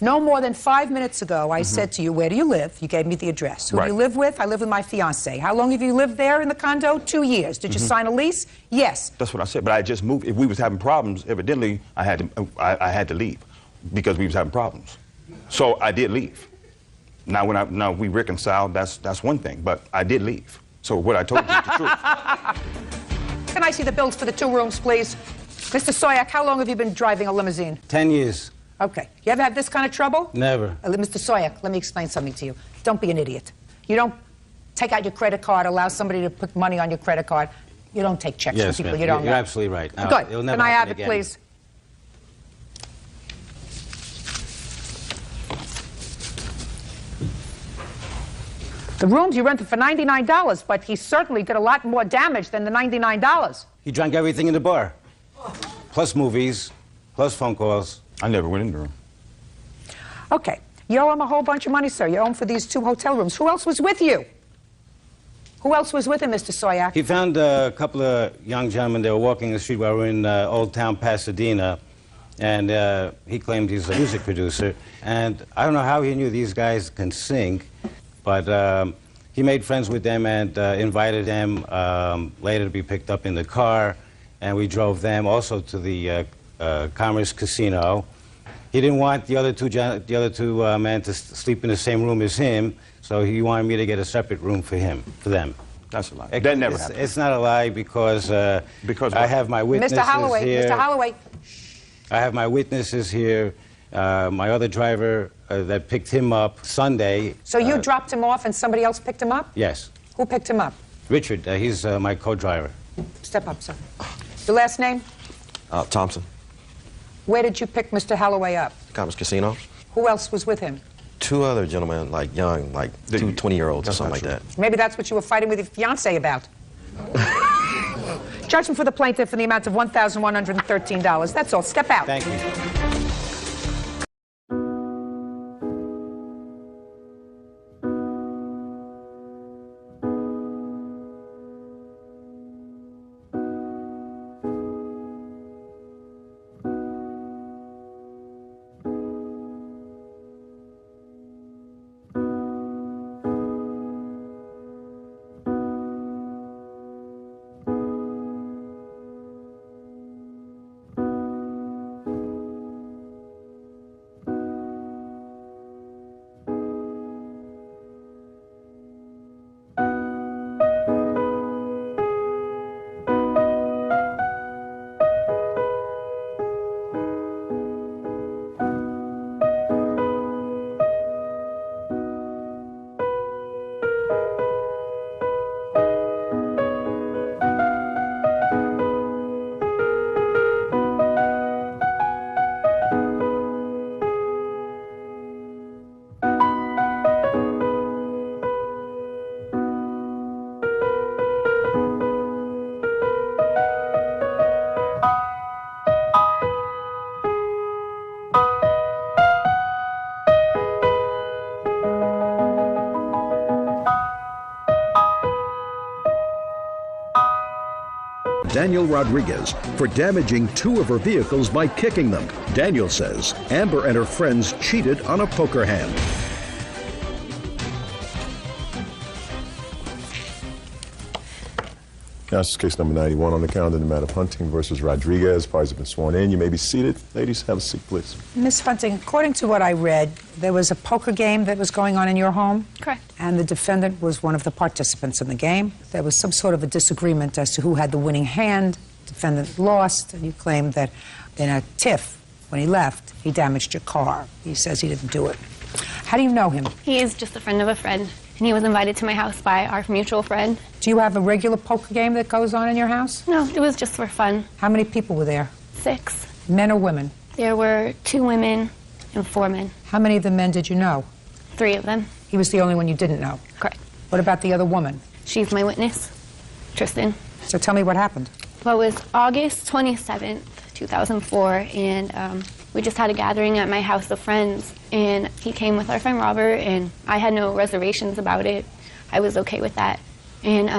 No more than 5 minutes ago, I said to you, where do you live? You gave me the address. Who do you live with? I live with my fiance. How long have you lived there in the condo? 2 years. Did you sign a lease? Yes. That's what I said, but I just moved. If we was having problems, evidently, I had to leave because we was having problems. So I did leave. Now we reconciled, that's one thing, but I did leave. So what I told you is the truth. Can I see the bills for the 2 rooms, please? Mr. Soyak, how long have you been driving a limousine? 10 years. Okay. You ever had this kind of trouble? Never. Mr. Soyak, let me explain something to you. Don't be an idiot. You don't take out your credit card, allow somebody to put money on your credit card. You don't take checks from people you don't know. You're absolutely right. No, good. It'll never Can I have happen it, again. please? The rooms you rented for $99, but he certainly did a lot more damage than the $99. He drank everything in the bar. Plus movies, plus phone calls. I never went in the room. Okay. You owe him a whole bunch of money, sir. You owe him for these 2 hotel rooms. Who else was with you? Who else was with him, Mr. Soyak? He found a couple of young gentlemen. They were walking the street while we were in Old Town Pasadena, and he claimed he's a music producer. And I don't know how he knew these guys can sing, but he made friends with them and invited them later to be picked up in the car, and we drove them also to the Commerce Casino. He didn't want the other two men to sleep in the same room as him, so he wanted me to get a separate room for them. That's a lie. That never happened. It's not a lie because I have my witnesses Mr. Holloway, here. Mr. Holloway. I have my witnesses here. My other driver that picked him up Sunday. So you dropped him off and somebody else picked him up? Yes. Who picked him up? Richard. He's my co-driver. Step up, sir. Your last name? Thompson. Where did you pick Mr. Holloway up? Commerce Casino. Who else was with him? 2 other gentlemen, like young, like 2 20-year-olds or something like that. Maybe that's what you were fighting with your fiancé about. Judgment for the plaintiff in the amount of $1,113. That's all. Step out. Thank you. Daniel Rodriguez for damaging 2 of her vehicles by kicking them. Daniel says Amber and her friends cheated on a poker hand. Now, this is case number 91 on the calendar in the matter of Hunting versus Rodriguez. Parties have been sworn in. You may be seated. Ladies, have a seat, please. Miss Hunting, according to what I read, there was a poker game that was going on in your home? Correct. And the defendant was one of the participants in the game. There was some sort of a disagreement as to who had the winning hand. Defendant lost, and you claimed that in a tiff, when he left, he damaged your car. He says he didn't do it. How do you know him? He is just a friend of a friend, and he was invited to my house by our mutual friend. Do you have a regular poker game that goes on in your house? No, it was just for fun. How many people were there? 6. Men or women? There were 2 women and 4 men. How many of the men did you know? 3 of them. He was the only one you didn't know? Correct. What about the other woman? She's my witness, Tristan. So tell me what happened. Well, it was August 27th, 2004, and we just had a gathering at my house of friends, and he came with our friend Robert, and I had no reservations about it. I was okay with that. And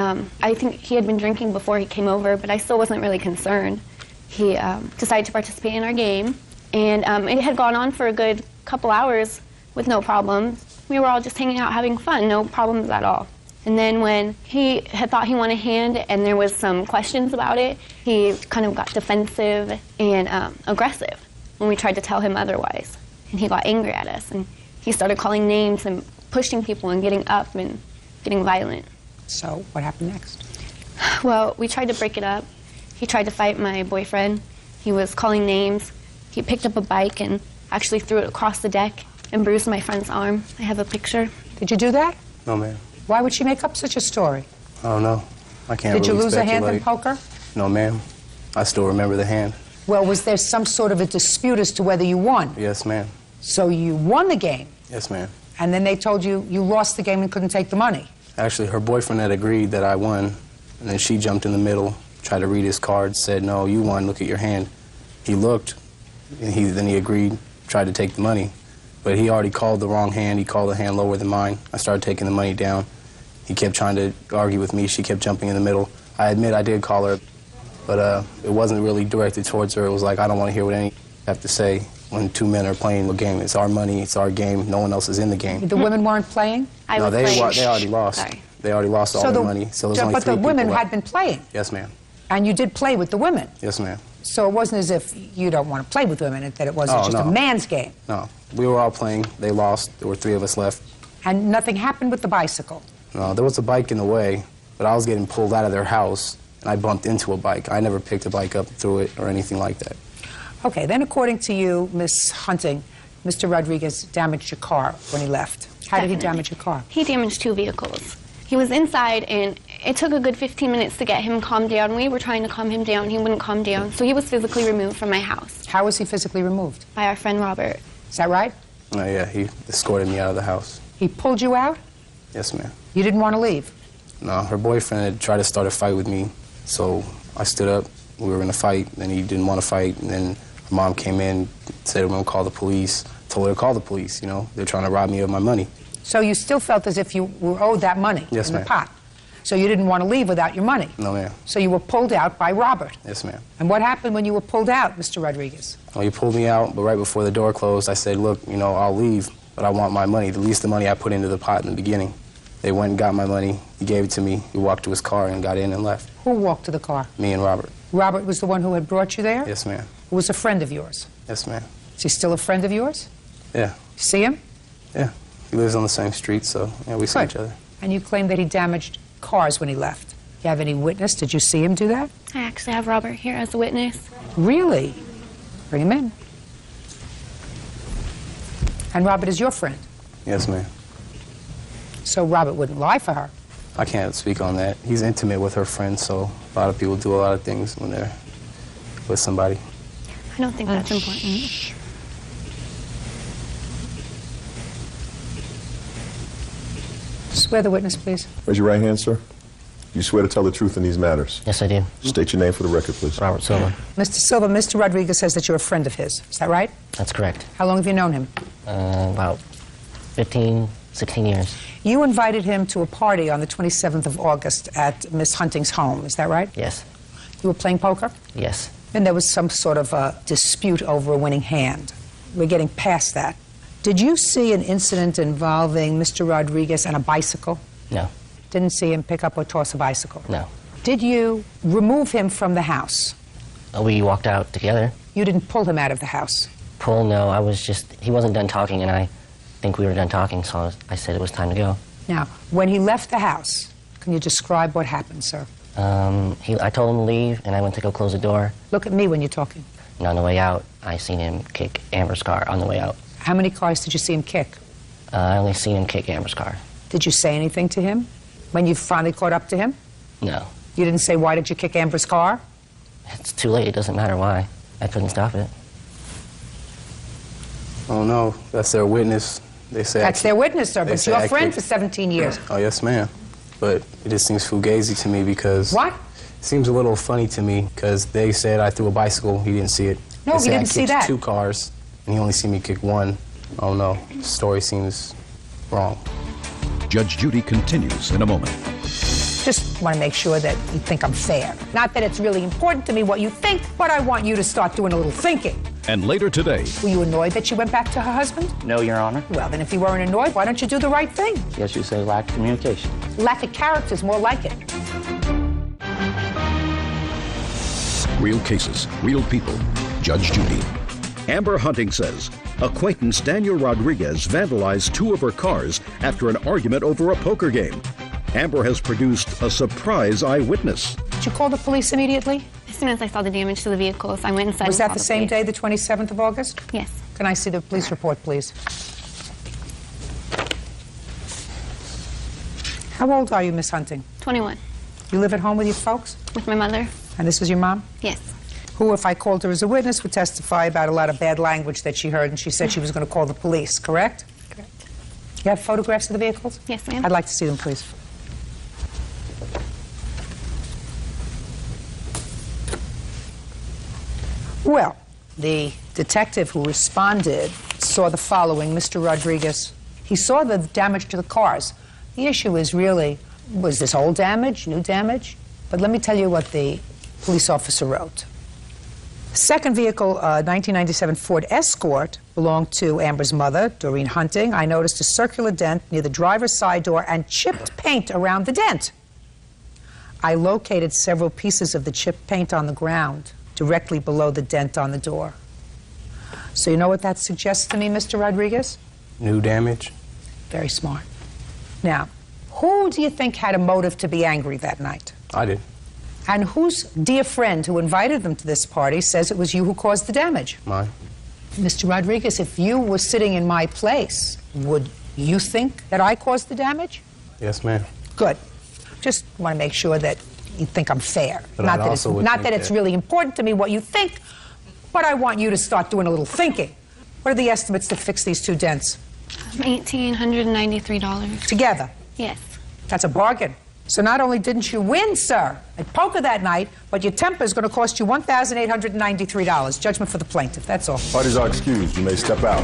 I think he had been drinking before he came over, but I still wasn't really concerned. He decided to participate in our game, and it had gone on for a good couple hours with no problems. We were all just hanging out, having fun, no problems at all. And then when he had thought he won a hand and there was some questions about it, he kind of got defensive and aggressive when we tried to tell him otherwise. And he got angry at us, and he started calling names and pushing people and getting up and getting violent. So what happened next? Well, we tried to break it up. He tried to fight my boyfriend. He was calling names. He picked up a bike and actually threw it across the deck and bruised my friend's arm. I have a picture. Did you do that? No, ma'am. Why would she make up such a story? I don't know. I can't Did you really lose a hand in speculate. poker? No, ma'am. I still remember the hand. Well, was there some sort of a dispute as to whether you won? Yes, ma'am. So you won the game, Yes, ma'am. and then they told you you lost the game and couldn't take the money. Actually, her boyfriend had agreed that I won, and then she jumped in the middle, tried to read his cards, said, "No, you won, look at your hand." He looked, and then he agreed, tried to take the money. But he already called the wrong hand. He called a hand lower than mine. I started taking the money down. He kept trying to argue with me. She kept jumping in the middle. I admit I did call her, but it wasn't really directed towards her. It was like, I don't want to hear what any have to say when two men are playing a game. It's our money, it's our game. No one else is in the game. The women weren't playing? No, they already lost. Sorry. They already lost all their money. So there's only but three the women people had been playing, Yes, ma'am. and you did play with the women. Yes, ma'am. So it wasn't as if you don't want to play with women, that it wasn't just a man's game. No, we were all playing. They lost. There were three of us left. And nothing happened with the bicycle. No, there was a bike in the way, but I was getting pulled out of their house, and I bumped into a bike. I never picked a bike up, threw it, or anything like that. Okay, then according to you, Miss Hunting, Mr. Rodriguez damaged your car when he left. How did he damage your car? He damaged 2 vehicles. He was inside, and it took a good 15 minutes to get him calmed down. We were trying to calm him down. He wouldn't calm down. So he was physically removed from my house. How was he physically removed? By our friend Robert. Is that right? Oh, yeah, he escorted me out of the house. He pulled you out? Yes, ma'am. You didn't want to leave? No, her boyfriend had tried to start a fight with me, so I stood up. We were going to fight, and he didn't want to fight, and then her mom came in, said we're going to call the police. Told her to call the police, you know. They're trying to rob me of my money. So you still felt as if you were owed that money Yes, in the ma'am. pot? So you didn't want to leave without your money? No, ma'am. So you were pulled out by Robert? Yes, ma'am. And what happened when you were pulled out, Mr. Rodriguez? Well, he pulled me out, but right before the door closed, I said, look, you know, I'll leave, but I want my money, at least the money I put into the pot in the beginning. They went and got my money. He gave it to me. He walked to his car and got in and left. Who walked to the car? Me and Robert. Robert was the one who had brought you there? Yes, ma'am. Who was a friend of yours? Yes, ma'am. Is he still a friend of yours? Yeah. See him? Yeah. He lives on the same street, so yeah, we see Good. each other. And you claim that he damaged cars when he left. You have any witness? Did you see him do that? I actually have Robert here as a witness. Really? Bring him in. And Robert is your friend? Yes, ma'am. So Robert wouldn't lie for her? I can't speak on that. He's intimate with her friends, so a lot of people do a lot of things when they're with somebody. I don't think that's important. Swear the witness, please. Raise your right hand, sir. You swear to tell the truth in these matters? Yes, I do. State your name for the record, please. Robert Silva. Mr. Silva, Mr. Rodriguez says that you're a friend of his. Is that right? That's correct. How long have you known him? About 15, 16 years. You invited him to a party on the 27th of August at Miss Hunting's home. Is that right? Yes. You were playing poker? Yes. And there was some sort of a dispute over a winning hand. We're getting past that. Did you see an incident involving Mr. Rodriguez and a bicycle? No. Didn't see him pick up or toss a bicycle? No. Did you remove him from the house? We walked out together. You didn't pull him out of the house? Pull, no. I was just, he wasn't done talking, and I think we were done talking, so I said it was time to go. Now, when he left the house, can you describe what happened, sir? I told him to leave, and I went to go close the door. Look at me when you're talking. And on the way out, I seen him kick Amber's car on the way out. How many cars did you see him kick? I only seen him kick Amber's car. Did you say anything to him when you finally caught up to him? No. You didn't say, why did you kick Amber's car? It's too late. It doesn't matter why. I couldn't stop it. Oh, no. That's their witness. They say That's their witness, sir, they but say your I friend kicked- for 17 years. Oh, yes, ma'am. But it just seems fugazi to me because... What? It seems a little funny to me because they said I threw a bicycle. He didn't see it. No, They he say didn't see I that. kicked 2 cars, and he only seen me kick 1. Oh, no. The story seems wrong. Judge Judy continues in a moment. Just want to make sure that you think I'm fair. Not that it's really important to me what you think, but I want you to start doing a little thinking. And later today, Were you annoyed that she went back to her husband? No, Your Honor. Well, then if you weren't annoyed, why don't you do the right thing? Yes, you say lack of communication. Lack of character is more like it. real cases, real people. Judge Judy. Amber Hunting says acquaintance Daniel Rodriguez vandalized 2 of her cars after an argument over a poker game. Amber has produced a surprise eyewitness. Did you call the police immediately? As soon as I saw the damage to the vehicles, I went inside. Was and that called the same police. day, the 27th of August? Yes. Can I see the police report, please? How old are you, Miss Hunting? 21. You live at home with your folks? With my mother. And this was your mom? Yes. Who, if I called her as a witness, would testify about a lot of bad language that she heard, and she said she was going to call the police, correct? Correct. You have photographs of the vehicles? Yes, ma'am. I'd like to see them, please. Well, the detective who responded saw the following, Mr. Rodriguez. He saw the damage to the cars. The issue is really, was this old damage, new damage? But let me tell you what the police officer wrote. Second vehicle, 1997 Ford Escort, belonged to Amber's mother, Doreen Hunting. I noticed a circular dent near the driver's side door and chipped paint around the dent. I located several pieces of the chipped paint on the ground, directly below the dent on the door. So you know what that suggests to me, Mr. Rodriguez? New damage. Very smart. Now, who do you think had a motive to be angry that night? I did. And whose dear friend who invited them to this party says it was you who caused the damage? Mine. Mr. Rodriguez, if you were sitting in my place, would you think that I caused the damage? Yes, ma'am. Good. Just want to make sure that you think I'm fair. But Not I that also it's, would not think that it's that- really important to me what you think, but I want you to start doing a little thinking. What are the estimates to fix these two dents? $1,893. Together? Yes. That's a bargain. So not only didn't you win, sir, at poker that night, but your temper is going to cost you $1,893. Judgment for the plaintiff, that's all. Parties are excused. You may step out.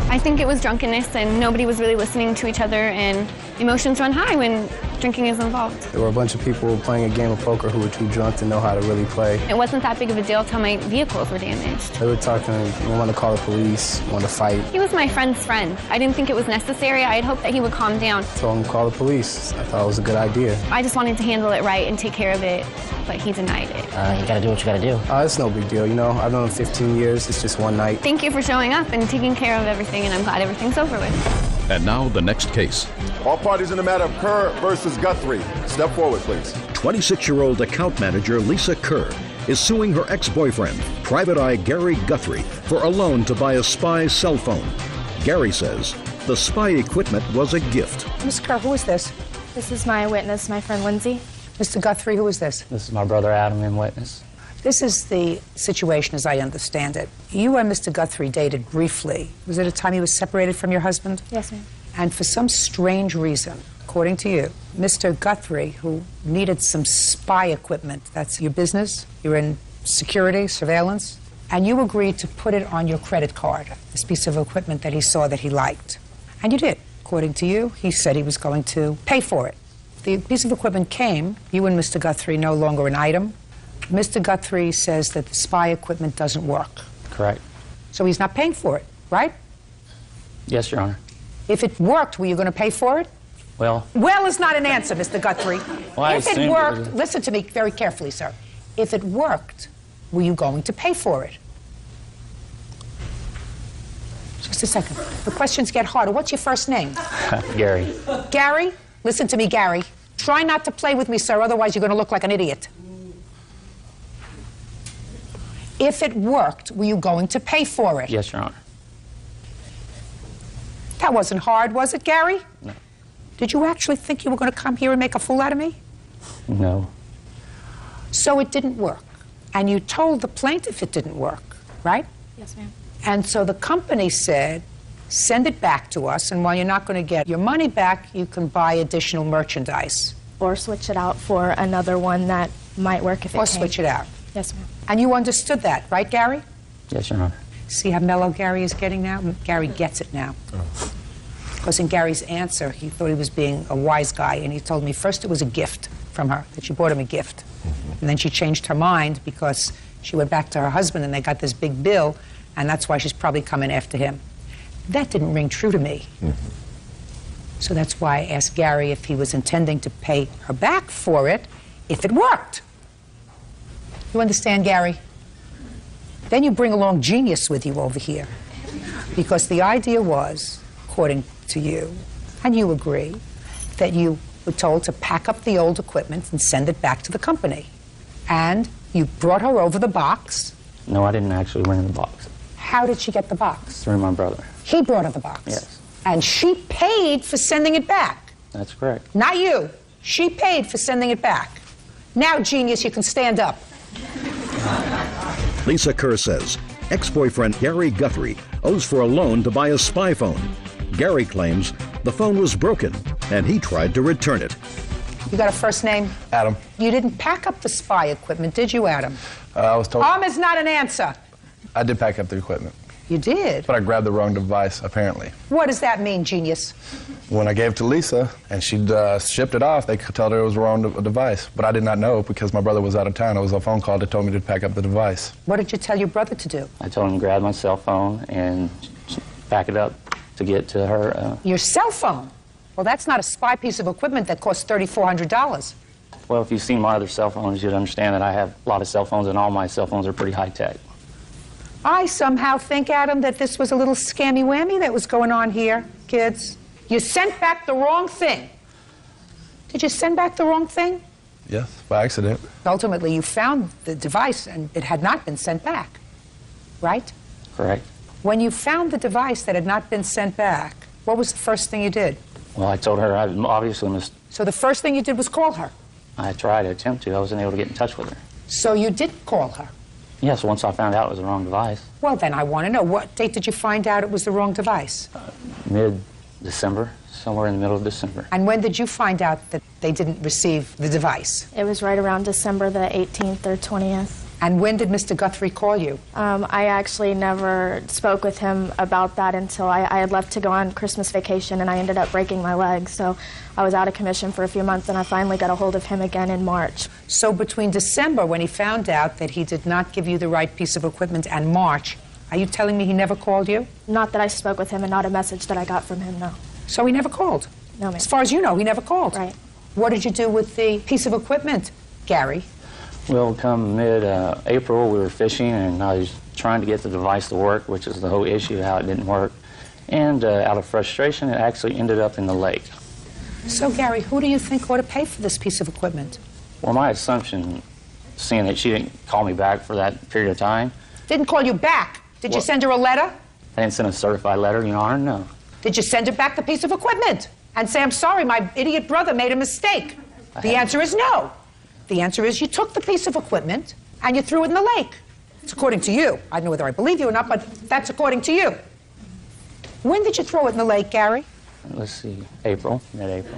I think it was drunkenness and nobody was really listening to each other and emotions run high when drinking is involved. There were a bunch of people playing a game of poker who were too drunk to know how to really play. It wasn't that big of a deal till my vehicles were damaged. They were talking, they wanted to call the police, wanted to fight. He was my friend's friend. I didn't think it was necessary. I had hoped that he would calm down. Told him to call the police. I thought it was a good idea. I just wanted to handle it right and take care of it, but he denied it. You gotta do what you gotta do. It's no big deal, you know. I've known him 15 years. It's just one night. Thank you for showing up and taking care of everything, and I'm glad everything's over with. And now the next case. All parties in the matter of Kerr versus Guthrie. Step forward, please. 26-year-old account manager Lisa Kerr is suing her ex-boyfriend, Private Eye Gary Guthrie, for a loan to buy a spy cell phone. Gary says the spy equipment was a gift. Ms. Kerr, who is this? This is my witness, my friend Lindsay. Mr. Guthrie, who is this? This is my brother Adam in witness. This is the situation as I understand it. You and Mr. Guthrie dated briefly. Was it a time he was separated from your husband? Yes, ma'am. And for some strange reason, according to you, Mr. Guthrie, who needed some spy equipment, that's your business, you're in security, surveillance, and you agreed to put it on your credit card, this piece of equipment that he saw that he liked. And you did. According to you, he said he was going to pay for it. The piece of equipment came, you and Mr. Guthrie no longer an item. Mr. Guthrie says that the spy equipment doesn't work. Correct. So he's not paying for it, right? Yes, Your Honor. If it worked, were you going to pay for it? Well, Well is not an answer, Mr. Guthrie. Well, I if it assumed it worked, was listen to me very carefully, sir. If it worked, were you going to pay for it? Just a second. The questions get harder. What's your first name? Gary. Gary? Listen to me, Gary. Try not to play with me, sir, otherwise you're going to look like an idiot. If it worked, were you going to pay for it? Yes, Your Honor. That wasn't hard, was it, Gary? No. Did you actually think you were going to come here and make a fool out of me? No. So it didn't work. And you told the plaintiff it didn't work, right? Yes, ma'am. And so the company said, send it back to us, and while you're not going to get your money back, you can buy additional merchandise. Or switch it out for another one that might work if it Or came. switch it out. Yes, ma'am. And you understood that, right, Gary? Yes, Your Honor. See how mellow Gary is getting now? Gary gets it now. Because in Gary's answer, he thought he was being a wise guy, and he told me first it was a gift from her, that she bought him a gift. And then she changed her mind because she went back to her husband and they got this big bill, and that's why she's probably coming after him. That didn't ring true to me. So that's why I asked Gary if he was intending to pay her back for it if it worked. You understand, Gary? Then you bring along genius with you over here. Because the idea was, according to you, and you agree, that you were told to pack up the old equipment and send it back to the company. And you brought her over the box. No, I didn't actually bring the box. How did she get the box? Through my brother. He brought her the box. Yes. And she paid for sending it back. That's correct. Not you. She paid for sending it back. Now, genius, you can stand up. Lisa Kerr says ex-boyfriend Gary Guthrie owes for a loan to buy a spy phone. Gary claims the phone was broken and he tried to return it. You got a first name? Adam. You didn't pack up the spy equipment, did you, Adam? I was told is not an answer. I did pack up the equipment. You did? But I grabbed the wrong device, apparently. What does that mean, genius? When I gave it to Lisa and she shipped it off, they could tell her it was the wrong device. But I did not know because my brother was out of town. It was a phone call that told me to pack up the device. What did you tell your brother to do? I told him to grab my cell phone and pack it up to get to her. Your cell phone? Well, that's not a spy piece of equipment that costs $3,400. Well, if you've seen my other cell phones, you'd understand that I have a lot of cell phones, and all my cell phones are pretty high-tech. I somehow think, Adam, that this was a little scammy-whammy that was going on here, kids. You sent back the wrong thing. Did you send back the wrong thing? Yes, by accident. Ultimately, you found the device, and it had not been sent back, right? Correct. When you found the device that had not been sent back, what was the first thing you did? Well, I told her I obviously missed. So the first thing you did was call her? I tried to attempt to. I wasn't able to get in touch with her. So you did call her? Yes, once I found out it was the wrong device. Well, then I want to know, what date did you find out it was the wrong device? Mid-December, somewhere in the middle of December. And when did you find out that they didn't receive the device? It was right around December the 18th or 20th. And when did Mr. Guthrie call you? I actually never spoke with him about that until I had left to go on Christmas vacation, and I ended up breaking my leg. So I was out of commission for a few months, and I finally got a hold of him again in March. So between December, when he found out that he did not give you the right piece of equipment, and March, are you telling me he never called you? Not that I spoke with him, and not a message that I got from him, no. So he never called? No, ma'am. As far as you know, he never called? Right. What did you do with the piece of equipment, Gary? Well, come mid-April, we were fishing, and I was trying to get the device to work, which is the whole issue, how it didn't work. And out of frustration, it actually ended up in the lake. So, Gary, who do you think ought to pay for this piece of equipment? Well, my assumption, seeing that she didn't call me back for that period of time. Didn't call you back? Did you send her a letter? I didn't send a certified letter, Your Honor, no. Did you send her back the piece of equipment and say, I'm sorry, my idiot brother made a mistake? The answer is no. The answer is you took the piece of equipment and you threw it in the lake. It's according to you. I don't know whether I believe you or not, but that's according to you. When did you throw it in the lake, Gary? Let's see, April, mid-April.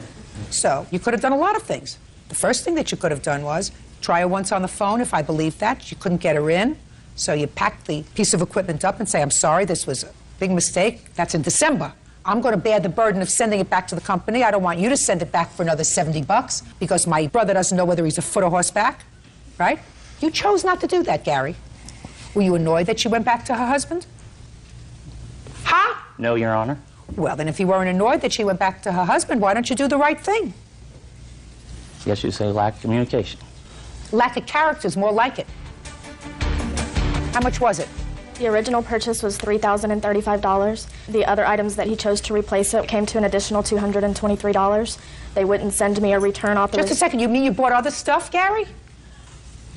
So you could have done a lot of things. The first thing that you could have done was try her once on the phone if I believed that. You couldn't get her in. So you packed the piece of equipment up and say, I'm sorry, this was a big mistake. That's in December. I'm going to bear the burden of sending it back to the company. I don't want you to send it back for another $70 because my brother doesn't know whether he's a foot or horseback, right? You chose not to do that, Gary. Were you annoyed that she went back to her husband? Huh? No, Your Honor. Well, then if you weren't annoyed that she went back to her husband, why don't you do the right thing? Yes, you'd say lack of communication. Lack of character is more like it. How much was it? The original purchase was $3,035. The other items that he chose to replace it came to an additional $223. They wouldn't send me a return authorization. Just a second, you mean you bought other stuff, Gary?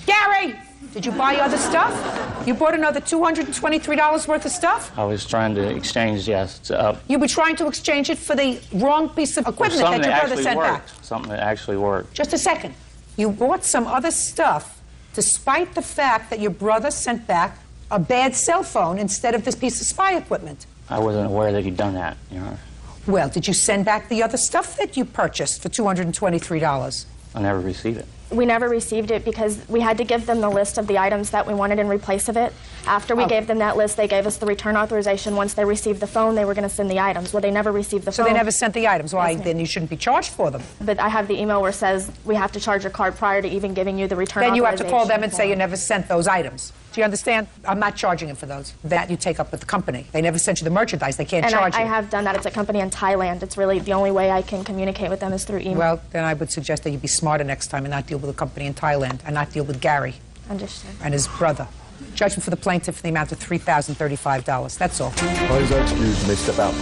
Gary! Did you buy other stuff? You bought another $223 worth of stuff? I was trying to exchange, yes. You were trying to exchange it for the wrong piece of equipment that your brother sent back. Something that actually worked. Just a second. You bought some other stuff despite the fact that your brother sent back a bad cell phone instead of this piece of spy equipment. I wasn't aware that he'd done that, Your Honor. Well, did you send back the other stuff that you purchased for $223? I never received it. We never received it because we had to give them the list of the items that we wanted in replace of it. After we gave them that list, they gave us the return authorization. Once they received the phone, they were going to send the items. Well, they never received the phone. So they never sent the items. Why? Then you shouldn't be charged for them. But I have the email where it says we have to charge your card prior to even giving you the return Then you have authorization. to call them and say you never sent those items. Do you understand? I'm not charging them for those. That you take up with the company. They never sent you the merchandise. They can't charge you. I have done that. It's a company in Thailand. It's really the only way I can communicate with them is through email. Well, then I would suggest that you be smarter next time and not deal with a company in Thailand and not deal with Gary. Understood. And his brother. Judgment for the plaintiff in the amount of $3,035. That's all. Parties are excused. You may step out.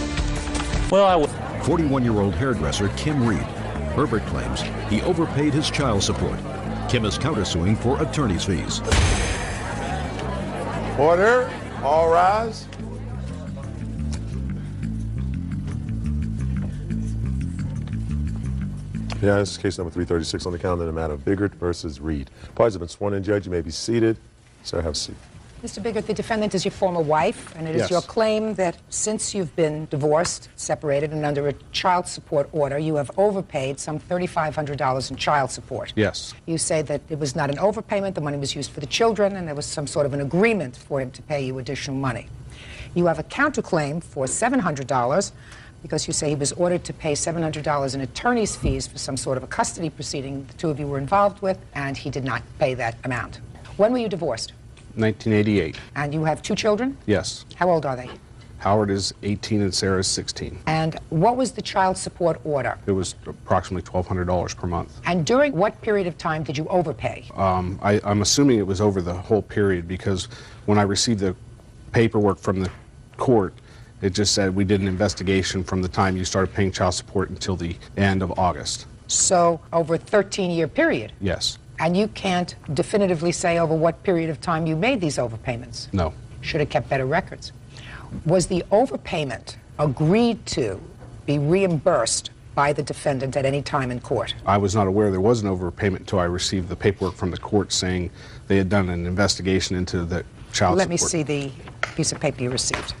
Well, 41-year-old hairdresser Kim Reed. Herbert claims he overpaid his child support. Kim is countersuing for attorney's fees. Order. All rise. Yeah, this is case number 336 on the calendar, the matter of Biggert versus Reed. Parties have been sworn in, Judge. You may be seated. Sir, have a seat. Mr. Biggert, the defendant is your former wife, and it is your claim that since you've been divorced, separated, and under a child support order, you have overpaid some $3,500 in child support. Yes. You say that it was not an overpayment, the money was used for the children, and there was some sort of an agreement for him to pay you additional money. You have a counterclaim for $700 because you say he was ordered to pay $700 in attorney's fees for some sort of a custody proceeding the two of you were involved with, and he did not pay that amount. When were you divorced? 1988. And you have 2 children? Yes. How old are they? Howard is 18 and Sarah is 16. And what was the child support order? It was approximately $1,200 per month. And during what period of time did you overpay? I'm assuming it was over the whole period because when I received the paperwork from the court, it just said we did an investigation from the time you started paying child support until the end of August. So over a 13-year period? Yes. And you can't definitively say over what period of time you made these overpayments? No. Should have kept better records. Was the overpayment agreed to be reimbursed by the defendant at any time in court? I was not aware there was an overpayment until I received the paperwork from the court saying they had done an investigation into the child support. Let me see the piece of paper you received.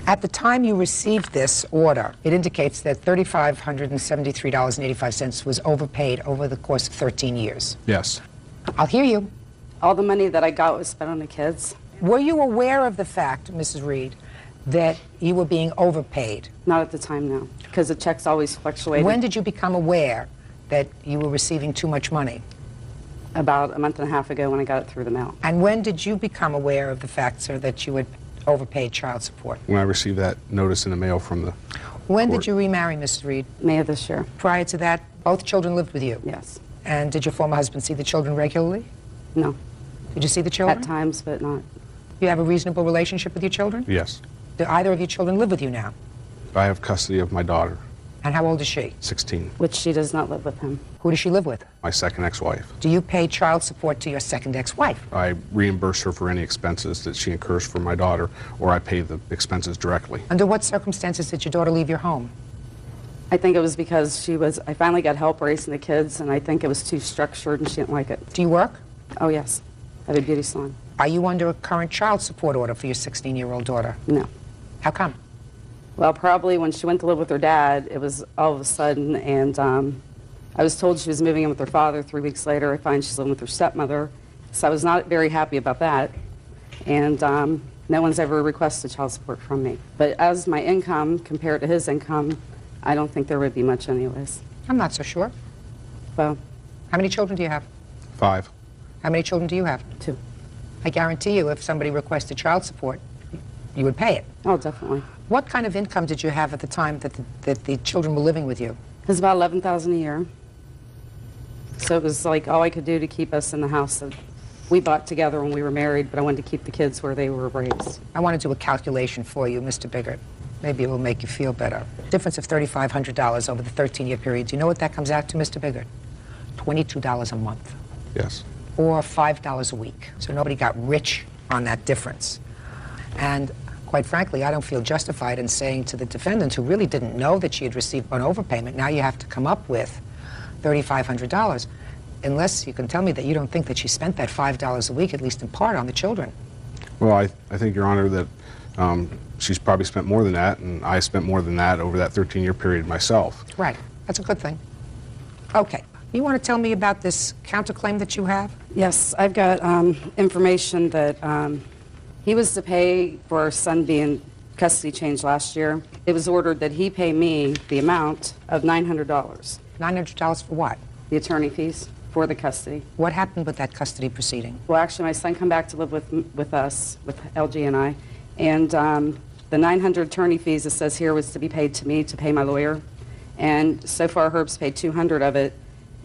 At the time you received this order, it indicates that $3,573.85 was overpaid over the course of 13 years. Yes. I'll hear you. All the money that I got was spent on the kids. Were you aware of the fact, Mrs. Reed, that you were being overpaid? Not at the time, no, because the checks always fluctuated. When did you become aware that you were receiving too much money? About a month and a half ago when I got it through the mail. And when did you become aware of the fact, sir, that you had overpaid child support? When I received that notice in the mail from the When court. did you remarry, Mrs. Reed? May of this year. Prior to that, both children lived with you? Yes. And did your former husband see the children regularly? No. Did you see the children? At times, but not. You have a reasonable relationship with your children? Yes. Do either of your children live with you now? I have custody of my daughter, And how old is she? 16. Which she does not live with him. Who does she live with? My second ex-wife. Do you pay child support to your second ex-wife? I reimburse her for any expenses that she incurs for my daughter, or I pay the expenses directly. Under what circumstances did your daughter leave your home? I think it was because I finally got help raising the kids, and I think it was too structured and she didn't like it. Do you work? Oh, yes. I have a beauty salon. Are you under a current child support order for your 16-year-old daughter? No. How come? Well, probably when she went to live with her dad, it was all of a sudden, and I was told she was moving in with her father. 3 weeks later, I find she's living with her stepmother. So I was not very happy about that. And no one's ever requested child support from me. But as my income compared to his income, I don't think there would be much anyways. I'm not so sure. Well. How many children do you have? 5. How many children do you have? 2. I guarantee you if somebody requested child support, you would pay it. Oh, definitely. What kind of income did you have at the time that the children were living with you? It was about $11,000 a year. So it was like all I could do to keep us in the house that we bought together when we were married, but I wanted to keep the kids where they were raised. I want to do a calculation for you, Mr. Biggert. Maybe it will make you feel better. Difference of $3,500 over the 13-year period. Do you know what that comes out to, Mr. Biggert? $22 a month. Yes. Or $5 a week. So nobody got rich on that difference. And quite frankly, I don't feel justified in saying to the defendant who really didn't know that she had received an overpayment, now you have to come up with $3,500, unless you can tell me that you don't think that she spent that $5 a week, at least in part, on the children. Well, I think, Your Honor, that she's probably spent more than that, and I spent more than that over that 13-year period myself. Right. That's a good thing. Okay. You want to tell me about this counterclaim that you have? Yes, I've got information that he was to pay for our son being custody changed last year. It was ordered that he pay me the amount of $900. $900 for what? The attorney fees for the custody. What happened with that custody proceeding? Well, actually, my son come back to live with us, with LG and I, and the 900 attorney fees, it says here, was to be paid to me to pay my lawyer. And so far, Herb's paid 200 of it,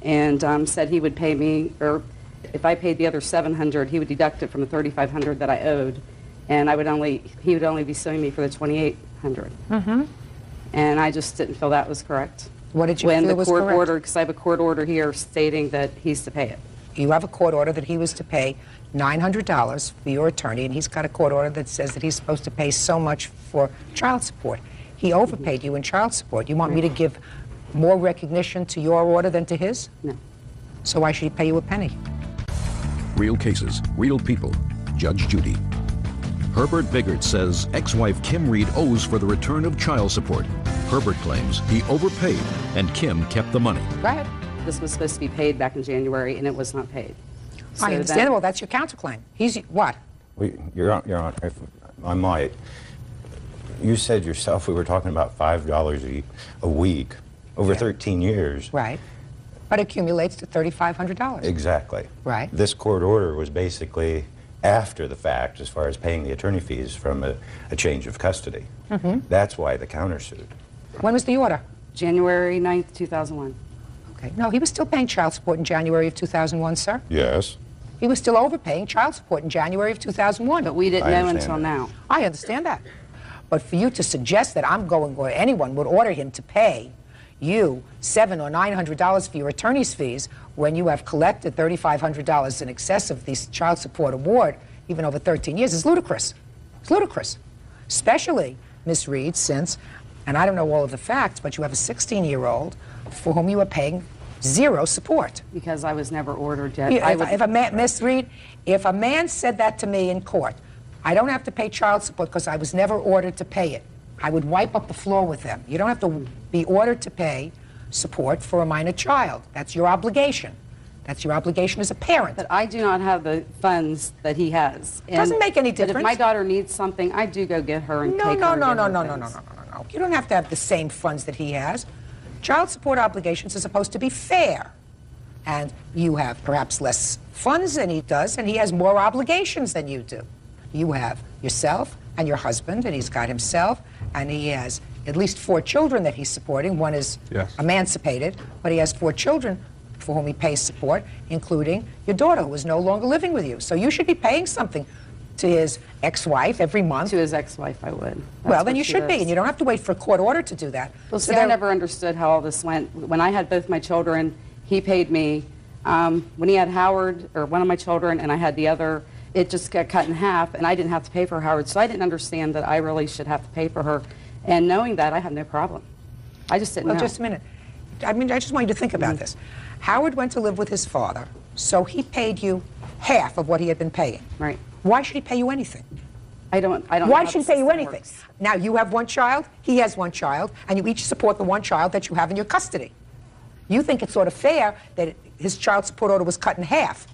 and said he would pay me, or if I paid the other 700, he would deduct it from the 3,500 that I owed, and he would only be suing me for the 2,800. Mm-hmm. And I just didn't feel that was correct. What did you feel was correct? When the court order, because I have a court order here stating that he's to pay it. You have a court order that he was to pay $900 for your attorney, and he's got a court order that says that he's supposed to pay so much for child support. He overpaid you in child support. You want me to give more recognition to your order than to his? No. So why should he pay you a penny? Real cases, real people. Judge Judy. Herbert Biggert says ex-wife Kim Reed owes for the return of child support. Herbert claims he overpaid and Kim kept the money. Go ahead. this was supposed to be paid back in January, and it was not paid. So I understand. Well, that's your counterclaim. He's what? Your Honor, if I might, you said yourself we were talking about $5 a week over 13 years. Right. But it accumulates to $3,500. Exactly. Right. This court order was basically after the fact as far as paying the attorney fees from a change of custody. That's why the countersuit. When was the order? January 9th, 2001. Okay. No, he was still paying child support in January of 2001, sir. Yes. He was still overpaying child support in January of 2001. But we didn't know until now. I understand that. But for you to suggest that I'm going, or anyone would order him to pay you $700 or $900 for your attorney's fees when you have collected $3,500 in excess of the child support award, even over 13 years, is ludicrous. It's ludicrous. Especially, Ms. Reed, since, and I don't know all of the facts, but you have a 16-year-old for whom you are paying zero support. Because I was never ordered yet. If a man, Ms. Reed, if a man said that to me in court, I don't have to pay child support because I was never ordered to pay it, I would wipe up the floor with them. You don't have to be ordered to pay support for a minor child. That's your obligation. That's your obligation as a parent. But I do not have the funds that he has. It doesn't make any difference. But if my daughter needs something, I do go get her and take No. her. No. You don't have to have the same funds that he has. Child support obligations are supposed to be fair. And you have perhaps less funds than he does, and he has more obligations than you do. You have yourself and your husband, and he's got himself, and he has at least 4 children that he's supporting. One is emancipated, but he has 4 children for whom he pays support, including your daughter, who is no longer living with you. So you should be paying something to his ex-wife every month. To his ex-wife, I would. Well, then you should be, and you don't have to wait for a court order to do that. Well, see, I never understood how all this went. When I had both my children, he paid me. When he had Howard, or one of my children, and I had the other, it just got cut in half, and I didn't have to pay for Howard, so I didn't understand that I really should have to pay for her. And knowing that, I had no problem. I just didn't know. Just a minute. I mean, I just want you to think about this. Howard went to live with his father, so he paid you half of what he had been paying. Right. Why should he pay you anything? I don't Why know should he pay you anything? Now, you have 1 child, he has 1 child, and you each support the 1 child that you have in your custody. You think it's sort of fair that his child support order was cut in half.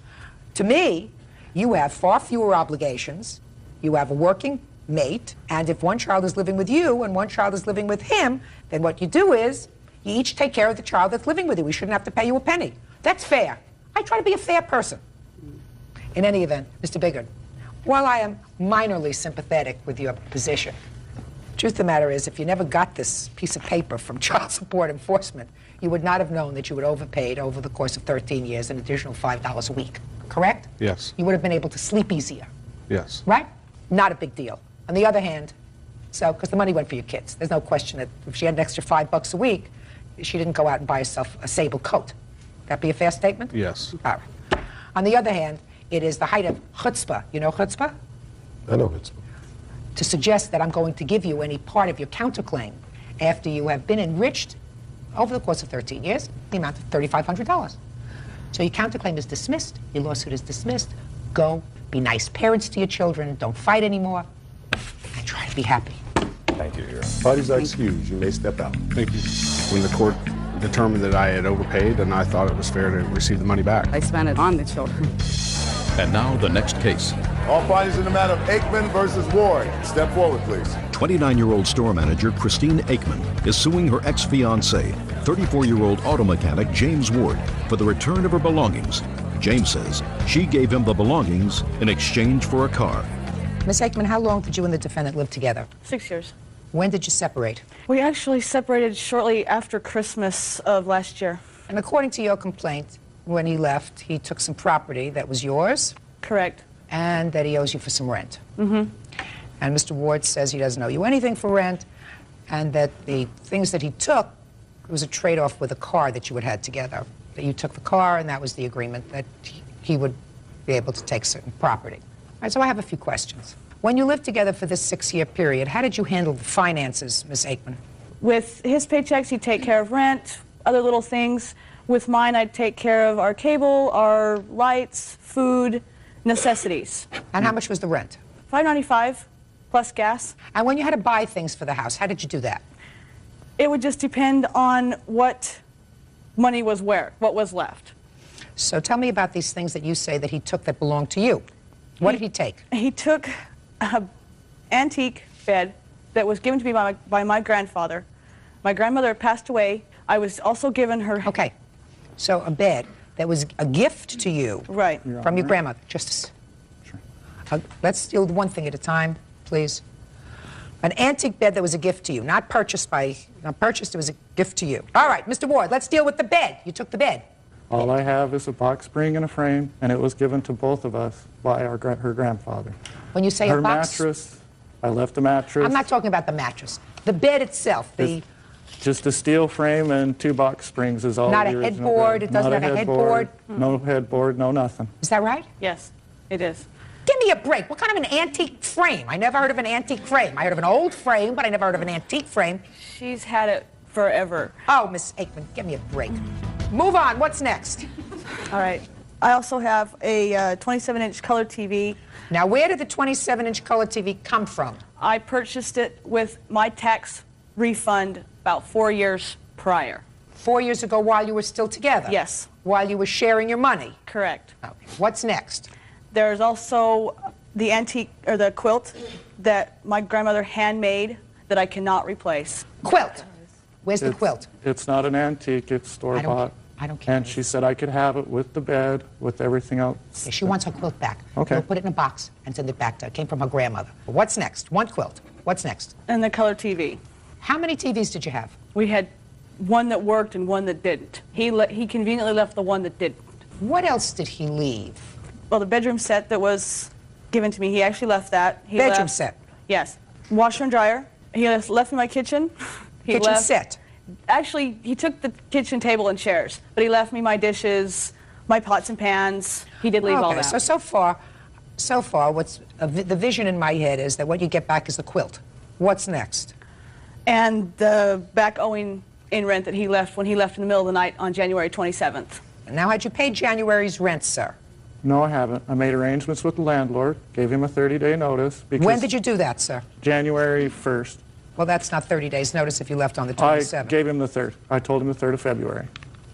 To me, you have far fewer obligations, you have a working mate, and if 1 child is living with you and 1 child is living with him, then what you do is you each take care of the child that's living with you. We shouldn't have to pay you a penny. That's fair. I try to be a fair person. In any event, Mr. Biggard, while I am minorly sympathetic with your position, truth of the matter is, if you never got this piece of paper from child support enforcement, you would not have known that you had overpaid over the course of 13 years an additional $5 a week. Correct? Yes. You would have been able to sleep easier. Yes. Right? Not a big deal. On the other hand, because the money went for your kids. There's no question that if she had an extra $5 a week, she didn't go out and buy herself a sable coat. That be a fair statement? Yes. All right. On the other hand, it is the height of chutzpah. You know chutzpah? I know chutzpah. To suggest that I'm going to give you any part of your counterclaim after you have been enriched over the course of 13 years, the amount of $3,500. So your counterclaim is dismissed. Your lawsuit is dismissed. Go be nice parents to your children. Don't fight anymore. And try to be happy. Thank you, Your Honor. Parties are excused. You may step out. Thank you. When the court determined that I had overpaid, and I thought it was fair to receive the money back. I spent it on the children. And now the next case. All parties in the matter of Aikman versus Ward. Step forward, please. 29-year-old store manager Christine Aikman is suing her ex-fiancé, 34-year-old auto mechanic James Ward, for the return of her belongings. James says she gave him the belongings in exchange for a car. Miss Aikman, how long did you and the defendant live together? 6 years. When did you separate? We actually separated shortly after Christmas of last year. And according to your complaint, when he left, he took some property that was yours? Correct. And that he owes you for some rent? Mm-hmm. And Mr. Ward says he doesn't owe you anything for rent, and that the things that he took was a trade-off with a car that you had had together. That you took the car, and that was the agreement that he would be able to take certain property. All right, so I have a few questions. When you lived together for this 6-year period, how did you handle the finances, Ms. Aikman? With his paychecks, he'd take care of rent, other little things. With mine, I'd take care of our cable, our lights, food, necessities. And how much was the rent? $5.95 plus gas. And when you had to buy things for the house, how did you do that? It would just depend on what money was where, what was left. So tell me about these things that you say that he took that belonged to you. What did he take? He took an antique bed that was given to me by my grandfather. My grandmother passed away. I was also given her... Okay, so a bed that was a gift to you. Right. From your grandmother. Just let's deal with one thing at a time, please. An antique bed that was a gift to you, not purchased, it was a gift to you. All right, Mr. Ward, let's deal with the bed. You took the bed. All I have is a box spring and a frame, and it was given to both of us by her grandfather. When you say her a box... mattress, I left the mattress. I'm not talking about the mattress. The bed itself, Just a steel frame and 2 box springs is all. Not the a original headboard, bed. it doesn't Not have a headboard? No headboard, no nothing. Is that right? Yes, it is. Give me a break. What kind of an antique frame? I never heard of an antique frame. I heard of an old frame, but I never heard of an antique frame. She's had it forever. Oh, Miss Aikman, give me a break. Move on. What's next? All right. I also have a 27-inch color TV. Now, where did the 27-inch color TV come from? I purchased it with my tax refund about 4 years prior. 4 years ago while you were still together? Yes. While you were sharing your money? Correct. Okay. What's next? There's also the antique, or the quilt that my grandmother handmade that I cannot replace. Quilt? Where's the quilt? It's not an antique, it's store-bought. I don't care. And she said I could have it with the bed, with everything else. Yeah, she wants her quilt back. Okay. We'll put it in a box and send it back to her. It came from her grandmother. But what's next? One quilt. What's next? And the color TV. How many TVs did you have? We had one that worked and one that didn't. He conveniently left the one that didn't. What else did he leave? Well, the bedroom set that was given to me, he actually left that. He Bedroom left, set? Yes. Washer and dryer. He left in my kitchen. Kitchen set? Actually, he took the kitchen table and chairs, but he left me my dishes, my pots and pans. He did leave all that. So far, what's the vision in my head is that what you get back is the quilt. What's next? And the back owing in rent that he left when he left in the middle of the night on January 27th. And now, had you paid January's rent, sir? No, I haven't. I made arrangements with the landlord, gave him a 30-day notice. When did you do that, sir? January 1st. Well, that's not 30 days notice if you left on the 27th. I gave him the 3rd. I told him the 3rd of February.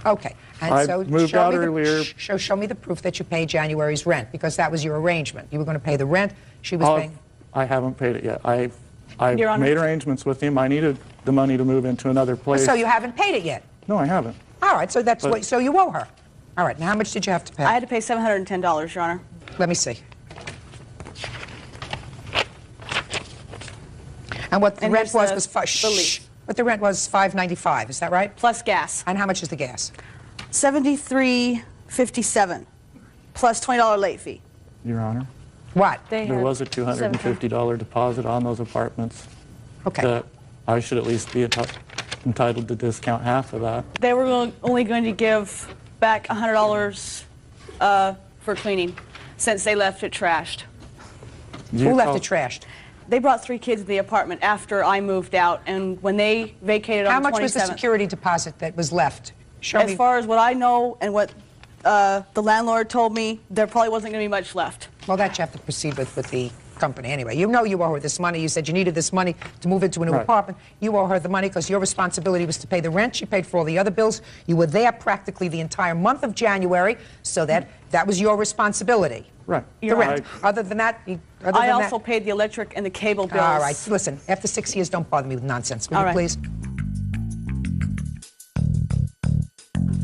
Okay. And I so moved out earlier. Show me the proof that you paid January's rent, because that was your arrangement. You were going to pay the rent. She was paying. I haven't paid it yet. I Your Honor. made arrangements with him. I needed the money to move into another place. So you haven't paid it yet? No, I haven't. All right. So so you owe her. All right. Now, how much did you have to pay? I had to pay $710, Your Honor. Let me see. And what the rent was what the rent was $595. Is that right? Plus gas. And how much is the gas? $73.57 plus $20 late fee. Your Honor. What? There was a $250 deposit on those apartments. Okay. That I should at least be entitled to discount half of that. They were only going to give back $100 for cleaning since they left it trashed. Who left it trashed? They brought 3 kids to the apartment after I moved out, and when they vacated How on the 27th. much was the security deposit that was left? As far as what I know and what the landlord told me, there probably wasn't going to be much left. Well, that you have to proceed with the company anyway. You know you owe her this money. You said you needed this money to move into a new apartment. You owe her the money because your responsibility was to pay the rent. She paid for all the other bills. You were there practically the entire month of January, so that was your responsibility. Right. The rent. Other than that, I also paid the electric and the cable bills. All right. Listen, after 6 years, don't bother me with nonsense. Will you please?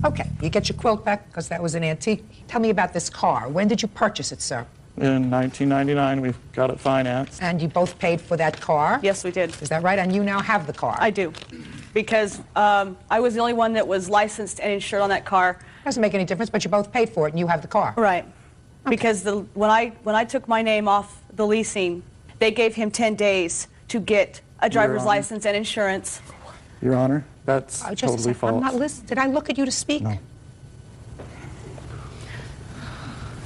Okay. You get your quilt back because that was an antique. Tell me about this car. When did you purchase it, sir? In 1999, we got it financed. And you both paid for that car? Yes, we did. Is that right? And you now have the car? I do. Because I was the only one that was licensed and insured on that car. Doesn't make any difference, but you both paid for it and you have the car. Right. Okay. Because when I took my name off the leasing, they gave him 10 days to get a driver's license and insurance. Your Honor, that's totally false. I'm not listening. Did I look at you to speak? No.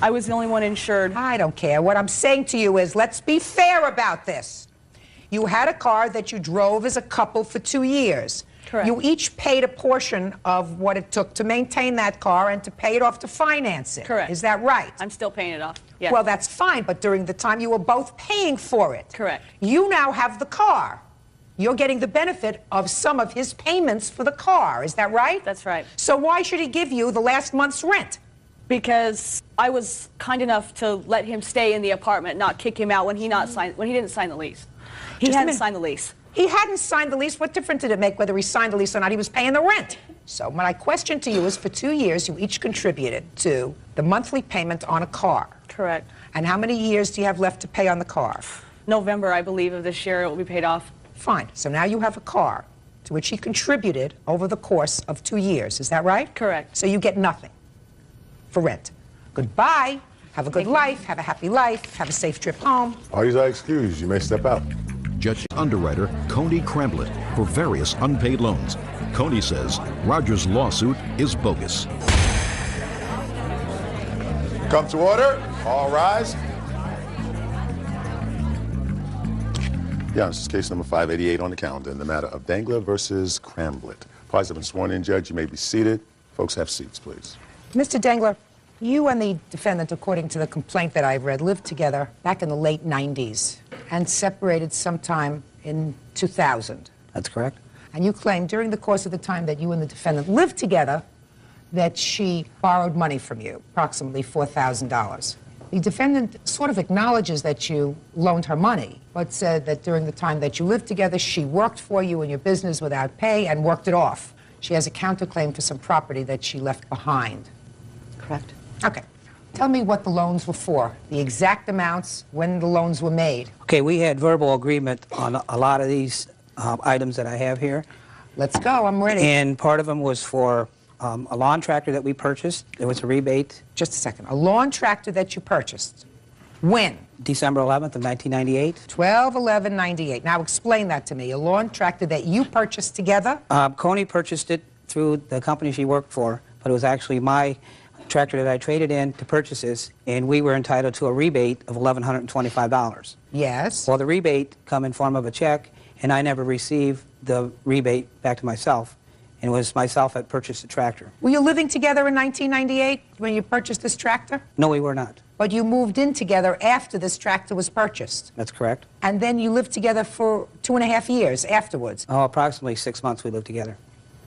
I was the only one insured. I don't care. What I'm saying to you is, let's be fair about this. You had a car that you drove as a couple for 2 years. Correct. You each paid a portion of what it took to maintain that car and to pay it off to finance it. Correct. Is that right? I'm still paying it off. Yes. Well, that's fine, but during the time you were both paying for it. Correct. You now have the car. you're getting the benefit of some of his payments for the car. Is that right? That's right. So why should he give you the last month's rent? Because I was kind enough to let him stay in the apartment, not kick him out when he didn't sign the lease. He hadn't signed the lease. He hadn't signed the lease. What difference did it make whether he signed the lease or not? He was paying the rent. So my question to you is, for 2 years, you each contributed to the monthly payment on a car. Correct. And how many years do you have left to pay on the car? November, I believe, of this year, it will be paid off. Fine. So now you have a car to which he contributed over the course of 2 years. Is that right? Correct. So you get nothing for rent. Goodbye. Have a good life. Have a happy life. Have a safe trip home. Parties are excused. You may step out. Judge underwriter Coney Cramblett for various unpaid loans. Coney says Roger's lawsuit is bogus. Come to order. All rise. Yeah, this is case number 588 on the calendar in the matter of Dangler versus Cramblett. Parties have been sworn in, Judge. You may be seated. Folks, have seats, please. Mr. Dangler, you and the defendant, according to the complaint that I've read, lived together back in the late 90s and separated sometime in 2000. That's correct. And you claim during the course of the time that you and the defendant lived together that she borrowed money from you, approximately $4,000. The defendant sort of acknowledges that you loaned her money, but said that during the time that you lived together, she worked for you in your business without pay and worked it off. She has a counterclaim for some property that she left behind. Correct. Okay. Tell me what the loans were for, the exact amounts, when the loans were made. Okay, we had verbal agreement on a lot of these items that I have here. Let's go, I'm ready. And part of them was for a lawn tractor that we purchased. There was a rebate. Just a second. A lawn tractor that you purchased. When? December 11th of 1998. 12/11/98. Now explain that to me. A lawn tractor that you purchased together? Coney purchased it through the company she worked for, but it was actually my tractor that I traded in to purchase this, and we were entitled to a rebate of $1,125. Yes. Well, the rebate come in form of a check, and I never received the rebate back to myself. And it was myself that purchased the tractor. Were you living together in 1998 when you purchased this tractor? No, we were not. But you moved in together after this tractor was purchased. That's correct. And then you lived together for 2.5 years afterwards. Oh, approximately 6 months we lived together.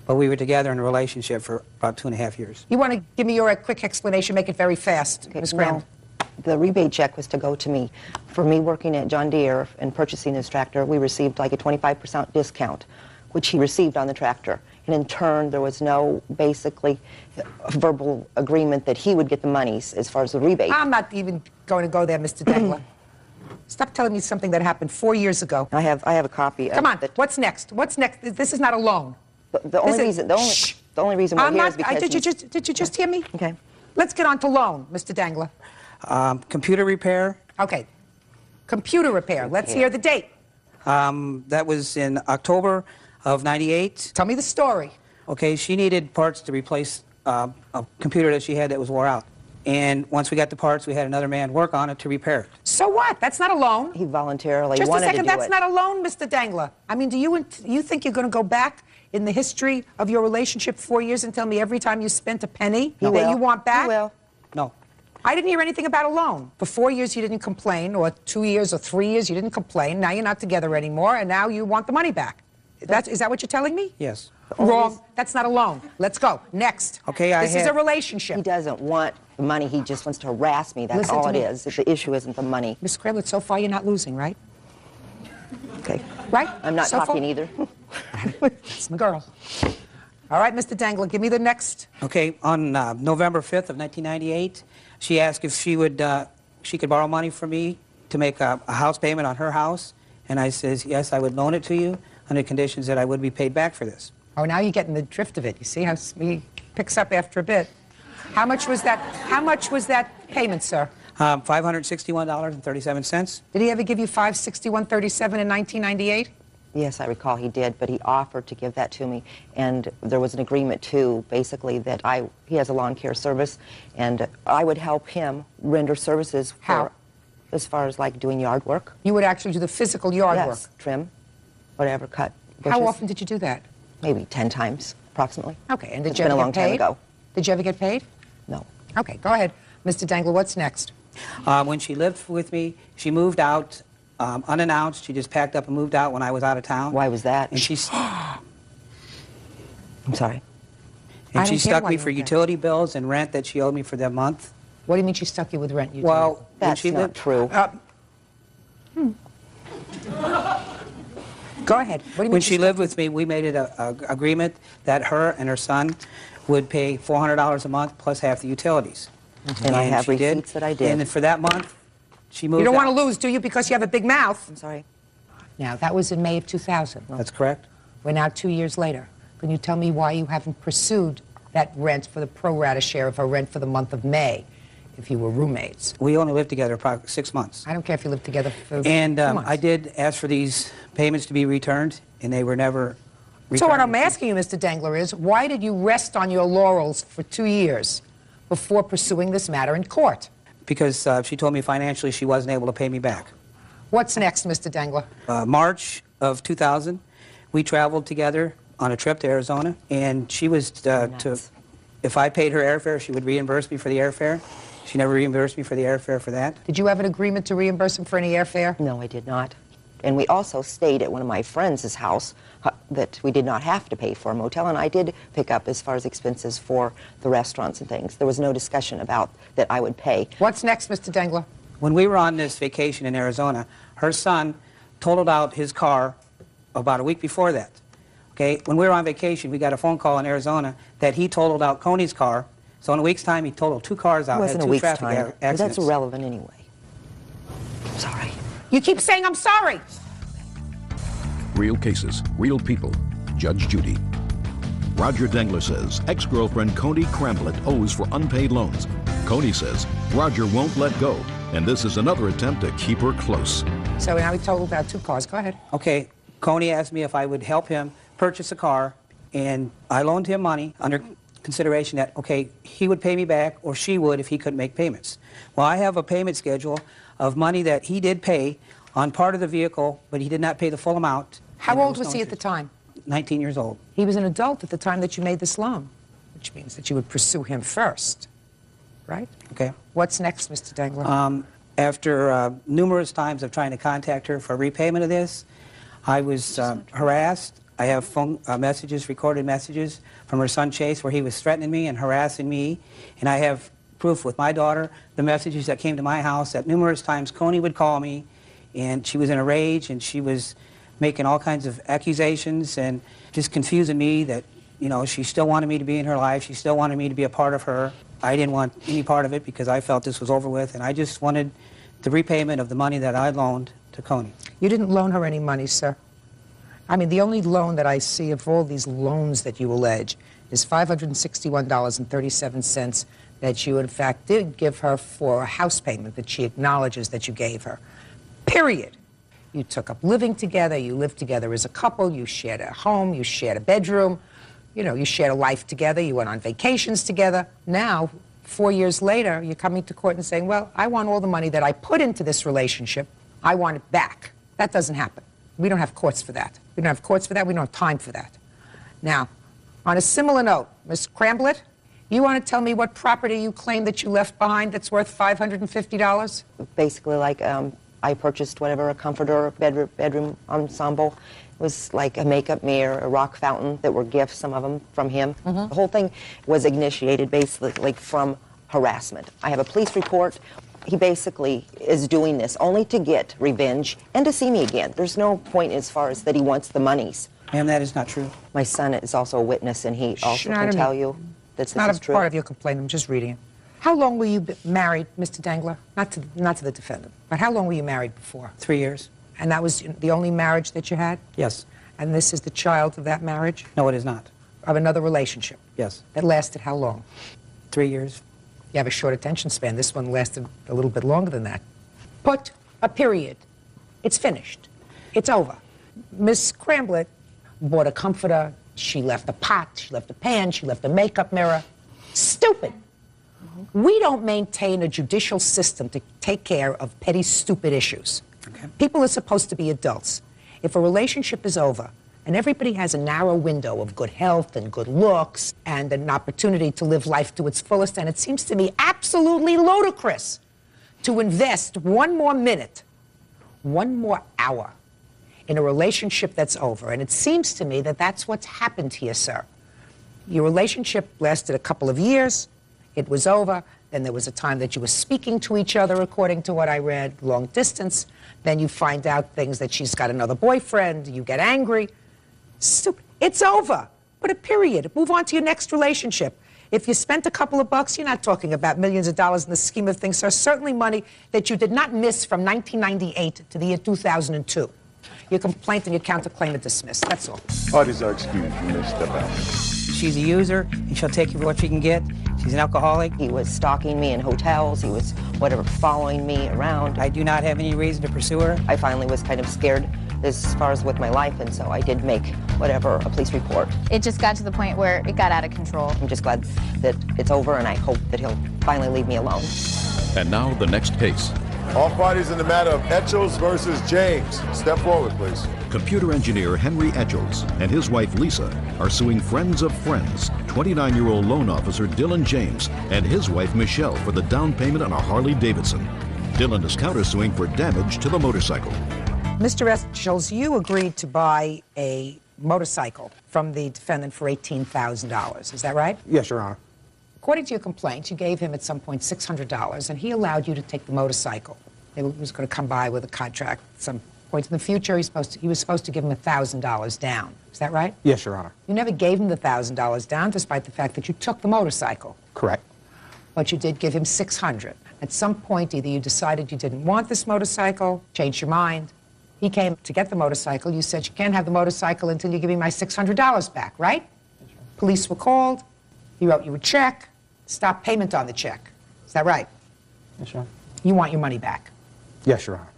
But we were together in a relationship for about 2.5 years. You want to give me your quick explanation, make it very fast, Ms. Graham. The rebate check was to go to me. For me working at John Deere and purchasing his tractor, we received like a 25% discount, which he received on the tractor. And in turn, there was no, basically, verbal agreement that he would get the monies as far as the rebate. I'm not even going to go there, Mr. Dangler. Stop telling me something that happened 4 years ago. I have a copy. Come on, what's next? What's next? This is not a loan. The only reason we're here is because... Did you just hear me? Okay. Let's get on to loan, Mr. Dangler. Computer repair. Okay. Computer repair. Let's hear the date. That was in October of 98. Tell me the story. Okay, she needed parts to replace a computer that she had that was wore out. And once we got the parts, we had another man work on it to repair it. So what? That's not a loan. He voluntarily Just wanted a second, to do that's it. not a loan, Mr. Dangler. I mean, do you think you're going to go back in the history of your relationship 4 years and tell me every time you spent a penny that you want back? He will. No. I didn't hear anything about a loan. For 4 years you didn't complain, or 2 years or 3 years you didn't complain. Now you're not together anymore, and now you want the money back. Is that what you're telling me? Yes. Wrong. That's not a loan. Let's go. Next. Okay, This is a relationship. He doesn't want the money. He just wants to harass me. That's Listen all to it me. is. The issue isn't the money. Miss Cramblett, so far you're not losing, right? Okay. Right? I'm not So far? talking either. That's my girl. All right, Mr. Dangler, give me the next. Okay, on November 5th of 1998, she asked if she could borrow money from me to make a house payment on her house. And I says, yes, I would loan it to you under conditions that I would be paid back for this. Oh, now you're getting the drift of it. You see how he picks up after a bit. How much was that? How much was that payment, sir? $561.37. Did he ever give you $561.37 in 1998? Yes, I recall he did, but he offered to give that to me. And there was an agreement, too, basically, that he has a lawn care service, and I would help him render services for, How? as far as, like, doing yard work. You would actually do the physical yard Yes, work? Trim, whatever, cut bushes. How often did you do that? Maybe 10 times, approximately. Okay, and did It's you been ever a long get time paid? ago. Did you ever get paid? No. Okay, go ahead. Mr. Dangler, what's next? When she lived with me, she moved out unannounced. She just packed up and moved out when I was out of town. Why was that? And she's... I'm sorry. And I she don't get stuck why me you for went there. utility bills and rent that she owed me for that month. What do you mean she stuck you with rent? Well, when that's she not lived, true. Go ahead. What do you mean when she lived with me, we made it a agreement that her and her son would pay $400 a month plus half the utilities. And I have she receipts that I did. And for that month, she moved You don't out. want to lose, do you, because you have a big mouth? I'm sorry. Now, that was in May of 2000. That's correct. We're now 2 years later. Can you tell me why you haven't pursued that rent for the pro rata share of her rent for the month of May if you were roommates? We only lived together approximately 6 months. I don't care if you lived together for And 2 months. I did ask for these payments to be returned, and they were never returned. So what I'm asking you, Mr. Dengler, is why did you rest on your laurels for 2 years before pursuing this matter in court? Because she told me financially she wasn't able to pay me back. What's next, Mr. Dengler? March of 2000, we traveled together on a trip to Arizona, and she was if I paid her airfare, she would reimburse me for the airfare. She never reimbursed me for the airfare for that. Did you have an agreement to reimburse him for any airfare? No, I did not. And we also stayed at one of my friends' house that we did not have to pay for a motel, and I did pick up as far as expenses for the restaurants and things. There was no discussion about that I would pay. What's next, Mr. Dengler? When we were on this vacation in Arizona, her son totaled out his car about a week before that. Okay, when we were on vacation, we got a phone call in Arizona that he totaled out Coney's car. So in a week's time, he totaled 2 cars out. It wasn't had a 2 week's traffic time. But accidents. that's irrelevant anyway. I'm sorry. You keep saying I'm sorry. Real cases, real people. Judge Judy. Roger Dengler says ex-girlfriend Coney Cramblett owes for unpaid loans. Coney says Roger won't let go, and this is another attempt to keep her close. So now we totaled out 2 cars. Go ahead. Okay, Coney asked me if I would help him purchase a car, and I loaned him money under consideration that, okay, he would pay me back, or she would if he couldn't make payments. Well, I have a payment schedule of money that he did pay on part of the vehicle, but he did not pay the full amount. How old was he at the time? 19 years old. He was an adult at the time that you made this loan, which means that you would pursue him first, right? Okay. What's next, Mr. Dengler? After numerous times of trying to contact her for repayment of this, I was harassed. I have phone messages, recorded messages from her son Chase where he was threatening me and harassing me. And I have proof with my daughter, the messages that came to my house that numerous times Coney would call me and she was in a rage and she was making all kinds of accusations and just confusing me that, you know, she still wanted me to be in her life. She still wanted me to be a part of her. I didn't want any part of it because I felt this was over with, and I just wanted the repayment of the money that I loaned to Coney. You didn't loan her any money, sir. I mean, the only loan that I see of all these loans that you allege is $561.37 that you, in fact, did give her for a house payment that she acknowledges that you gave her. Period. You took up living together, you lived together as a couple, you shared a home, you shared a bedroom, you know, you shared a life together, you went on vacations together. Now, 4 years later, you're coming to court and saying, well, I want all the money that I put into this relationship, I want it back. That doesn't happen. We don't have courts for that. We don't have courts for that. We don't have time for that. Now, on a similar note, Ms. Cramblett, you want to tell me what property you claim that you left behind that's worth $550? Basically, like, I purchased whatever, a comforter, bedroom ensemble. It was like a makeup mirror, a rock fountain that were gifts, some of them from him. The whole thing was initiated basically like from harassment. I have a police report. He basically is doing this only to get revenge and to see me again. There's no point as far as that he wants the monies. Ma'am, that is not true. My son is also a witness, and he also can tell you that this Not is a true. part of your complaint. I'm just reading it. How long were you married, Mr. Dengler? Not to the defendant, but how long were you married before? 3 years. And that was the only marriage that you had? Yes. And this is the child of that marriage? No, it is not. Of another relationship? Yes. That lasted how long? 3 years. You have a short attention span. This one lasted a little bit longer than that. Put a period. It's finished. It's over. Miss Cramblett bought a comforter. She left a pot. She left a pan. She left a makeup mirror. Stupid. We don't maintain a judicial system to take care of petty, stupid issues. Okay. People are supposed to be adults. If a relationship is over, and everybody has a narrow window of good health and good looks and an opportunity to live life to its fullest, and it seems to me absolutely ludicrous to invest one more minute one more hour in a relationship that's over. And it seems to me that that's what's happened here, sir. Your relationship lasted a couple of years. It was over. Then there was a time that you were speaking to each other, according to what I read, long distance. Then you find out things that she's got another boyfriend. You get angry. Stupid. It's over. Put a period. Move on to your next relationship. If you spent a couple of bucks, you're not talking about millions of dollars in the scheme of things, sir. Certainly money that you did not miss from 1998 to the year 2002. Your complaint and your counterclaim are dismissed. That's all. Parties are excused. You may step out. She's a user, and she'll take you for what she can get. She's an alcoholic. He was stalking me in hotels. He was, whatever, following me around. I do not have any reason to pursue her. I finally was kind of scared as far as with my life, and so I did make, whatever, a police report. It just got to the point where it got out of control. I'm just glad that it's over, and I hope that he'll finally leave me alone. And now the next case. All parties in the matter of Etchells versus James. Step forward, please. Computer engineer Henry Etchells and his wife Lisa are suing friends of friends, 29-year-old loan officer Dylan James and his wife Michelle for the down payment on a Harley-Davidson. Dylan is countersuing for damage to the motorcycle. Mr. Etchells, you agreed to buy a motorcycle from the defendant for $18,000. Is that right? Yes, Your Honor. According to your complaint, you gave him at some point $600, and he allowed you to take the motorcycle. He was going to come by with a contract at some point in the future. He was supposed to give him $1,000 down. Is that right? Yes, Your Honor. You never gave him the $1,000 down, despite the fact that you took the motorcycle. Correct. But you did give him $600. At some point, either you decided you didn't want this motorcycle, changed your mind. He came to get the motorcycle. You said, you can't have the motorcycle until you give me my $600 back, right? Yes, police were called. He wrote you a check. Stop payment on the check. Is that right? Yes, Your Honor. You want your money back. Yes, Your Honor.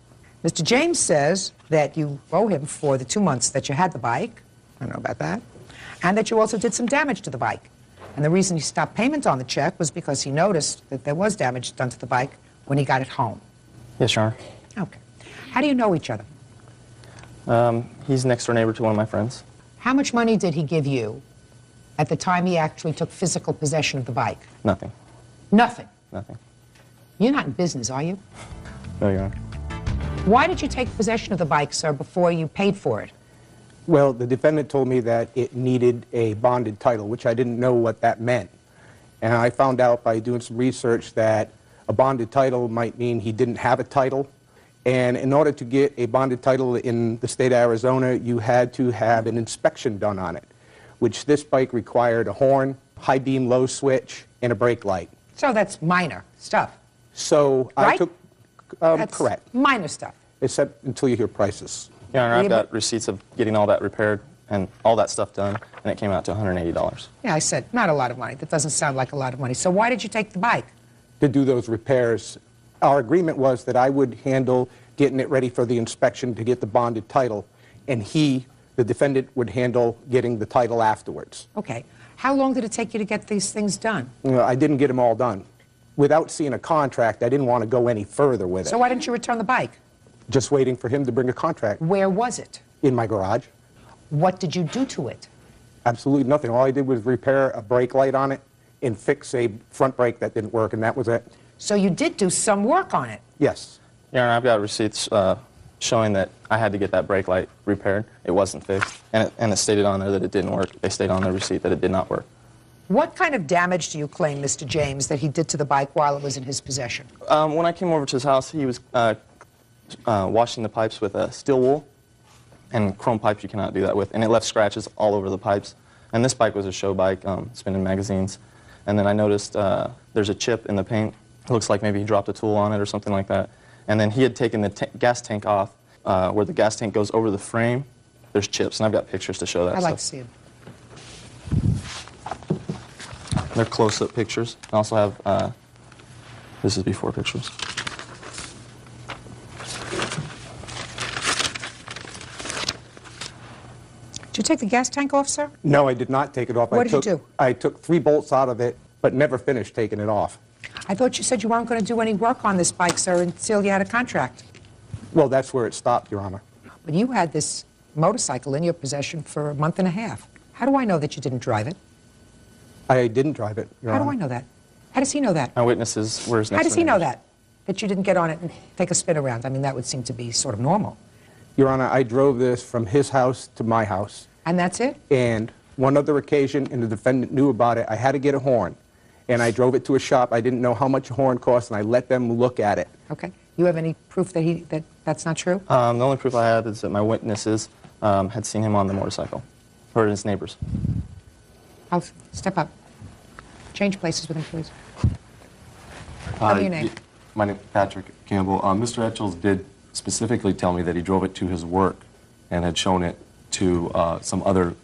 Mr. James says that you owe him for the 2 months that you had the bike. I don't know about that. And that you also did some damage to the bike. And the reason you stopped payment on the check was because he noticed that there was damage done to the bike when he got it home. Yes, Your Honor. Okay. How do you know each other? He's next door neighbor to one of my friends. How much money did he give you at the time he actually took physical possession of the bike? Nothing. Nothing? Nothing. You're not in business, are you? No, Your Honor. Why did you take possession of the bike, sir, before you paid for it? Well, the defendant told me that it needed a bonded title, which I didn't know what that meant. And I found out by doing some research that a bonded title might mean he didn't have a title. And in order to get a bonded title in the state of Arizona, you had to have an inspection done on it, which this bike required a horn, high beam low switch, and a brake light. So that's minor stuff. So right? I took, That's correct, minor stuff. except until you hear prices. Your Honor, I've got receipts of getting all that repaired and all that stuff done, and it came out to $180. Yeah, I said, not a lot of money. That doesn't sound like a lot of money. So why did you take the bike? To do those repairs. Our agreement was that I would handle getting it ready for the inspection to get the bonded title, and he, the defendant, would handle getting the title afterwards. Okay. How long did it take you to get these things done? You know, I didn't get them all done. Without seeing a contract, I didn't want to go any further with it. So why didn't you return the bike? Just waiting for him to bring a contract. Where was it? In my garage. What did you do to it? Absolutely nothing. All I did was repair a brake light on it and fix a front brake that didn't work, and that was it. So you did do some work on it? Yes. Your Honor, I've got receipts showing that I had to get that brake light repaired. It wasn't fixed, and it stated on there that it didn't work. They stated on the receipt that it did not work. What kind of damage do you claim, Mr. James, that he did to the bike while it was in his possession? When I came over to his house, he was washing the pipes with steel wool, and chrome pipes you cannot do that with, and it left scratches all over the pipes. And this bike was a show bike, spinning magazines. And then I noticed there's a chip in the paint. It looks like maybe he dropped a tool on it or something like that. And then he had taken the gas tank off, where the gas tank goes over the frame. There's chips, and I've got pictures to show that. I'd like to see them. They're close-up pictures. I also have, this is before pictures. Did you take the gas tank off, sir? No, I did not take it off. What did you do? I took 3 bolts out of it, but never finished taking it off. I thought you said you weren't going to do any work on this bike, sir, until you had a contract. Well, that's where it stopped, Your Honor. But you had this motorcycle in your possession for a month and a half. How do I know that you didn't drive it? I didn't drive it, Your How Honor. do I know that? How does he know that? My witnesses were his next How does he know neighbors. that? that you didn't get on it and take a spin around? I mean, that would seem to be sort of normal. Your Honor, I drove this from his house to my house. And that's it? And one other occasion, and the defendant knew about it, I had to get a horn. And I drove it to a shop. I didn't know how much a horn cost, and I let them look at it. Okay. You have any proof that that's not true? The only proof I have is that my witnesses had seen him on the motorcycle, or his neighbors. I'll step up. Change places with him, please. Tell me your name. My name is Patrick Campbell. Mr. Etchells did specifically tell me that he drove it to his work and had shown it to some other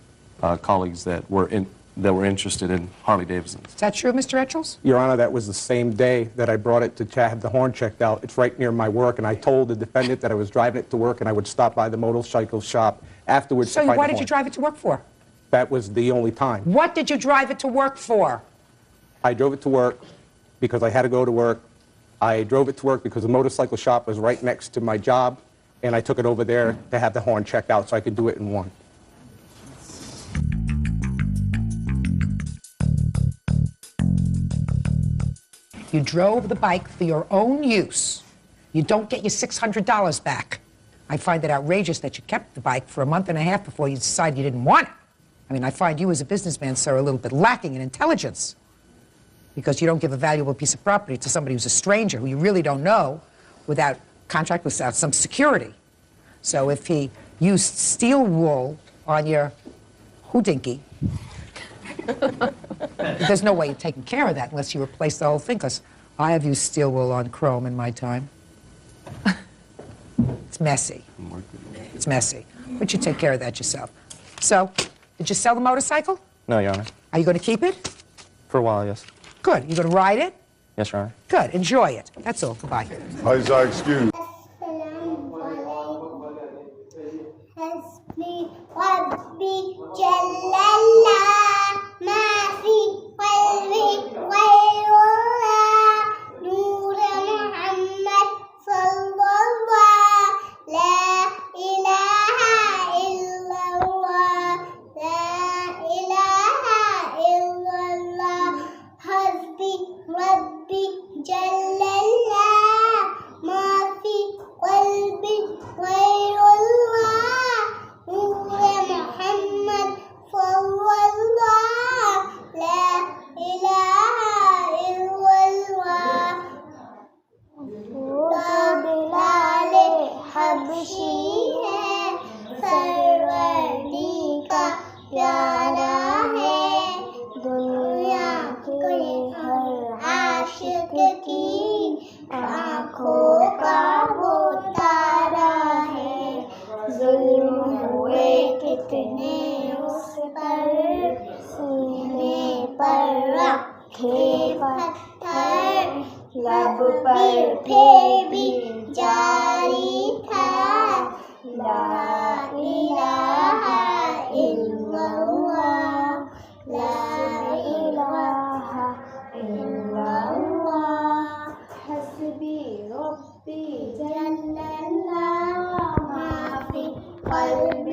colleagues that were interested in Harley Davidsons. Is that true, Mr. Etchells? Your Honor, that was the same day that I brought it to have the horn checked out. It's right near my work, and I told the defendant that I was driving it to work and I would stop by the motorcycle shop afterwards. So why did you drive it to work for? That was the only time. What did you drive it to work for? I drove it to work because I had to go to work. I drove it to work because the motorcycle shop was right next to my job, and I took it over there to have the horn checked out so I could do it in one. You drove the bike for your own use. You don't get your $600 back. I find it outrageous that you kept the bike for a month and a half before you decided you didn't want it. I mean, I find you as a businessman, sir, a little bit lacking in intelligence, because you don't give a valuable piece of property to somebody who's a stranger, who you really don't know, without contract, without some security. So if he used steel wool on your hoodinky, there's no way you're taking care of that unless you replace the whole thing, because I have used steel wool on chrome in my time. It's messy. It's messy. But you take care of that yourself. So, did you sell the motorcycle? No, Your Honor. Are you going to keep it? For a while, yes. Good. You going to ride it? Yes, Your Honor. Good. Enjoy it. That's all. Goodbye. Eyes are excused. लब पर फिर भी जारी था ला इलाहा इल्लल्लाह ला इलाहा इल्लल्लाह हस्बी रब्बी जल्लल्लाह मा फी क़ल्बी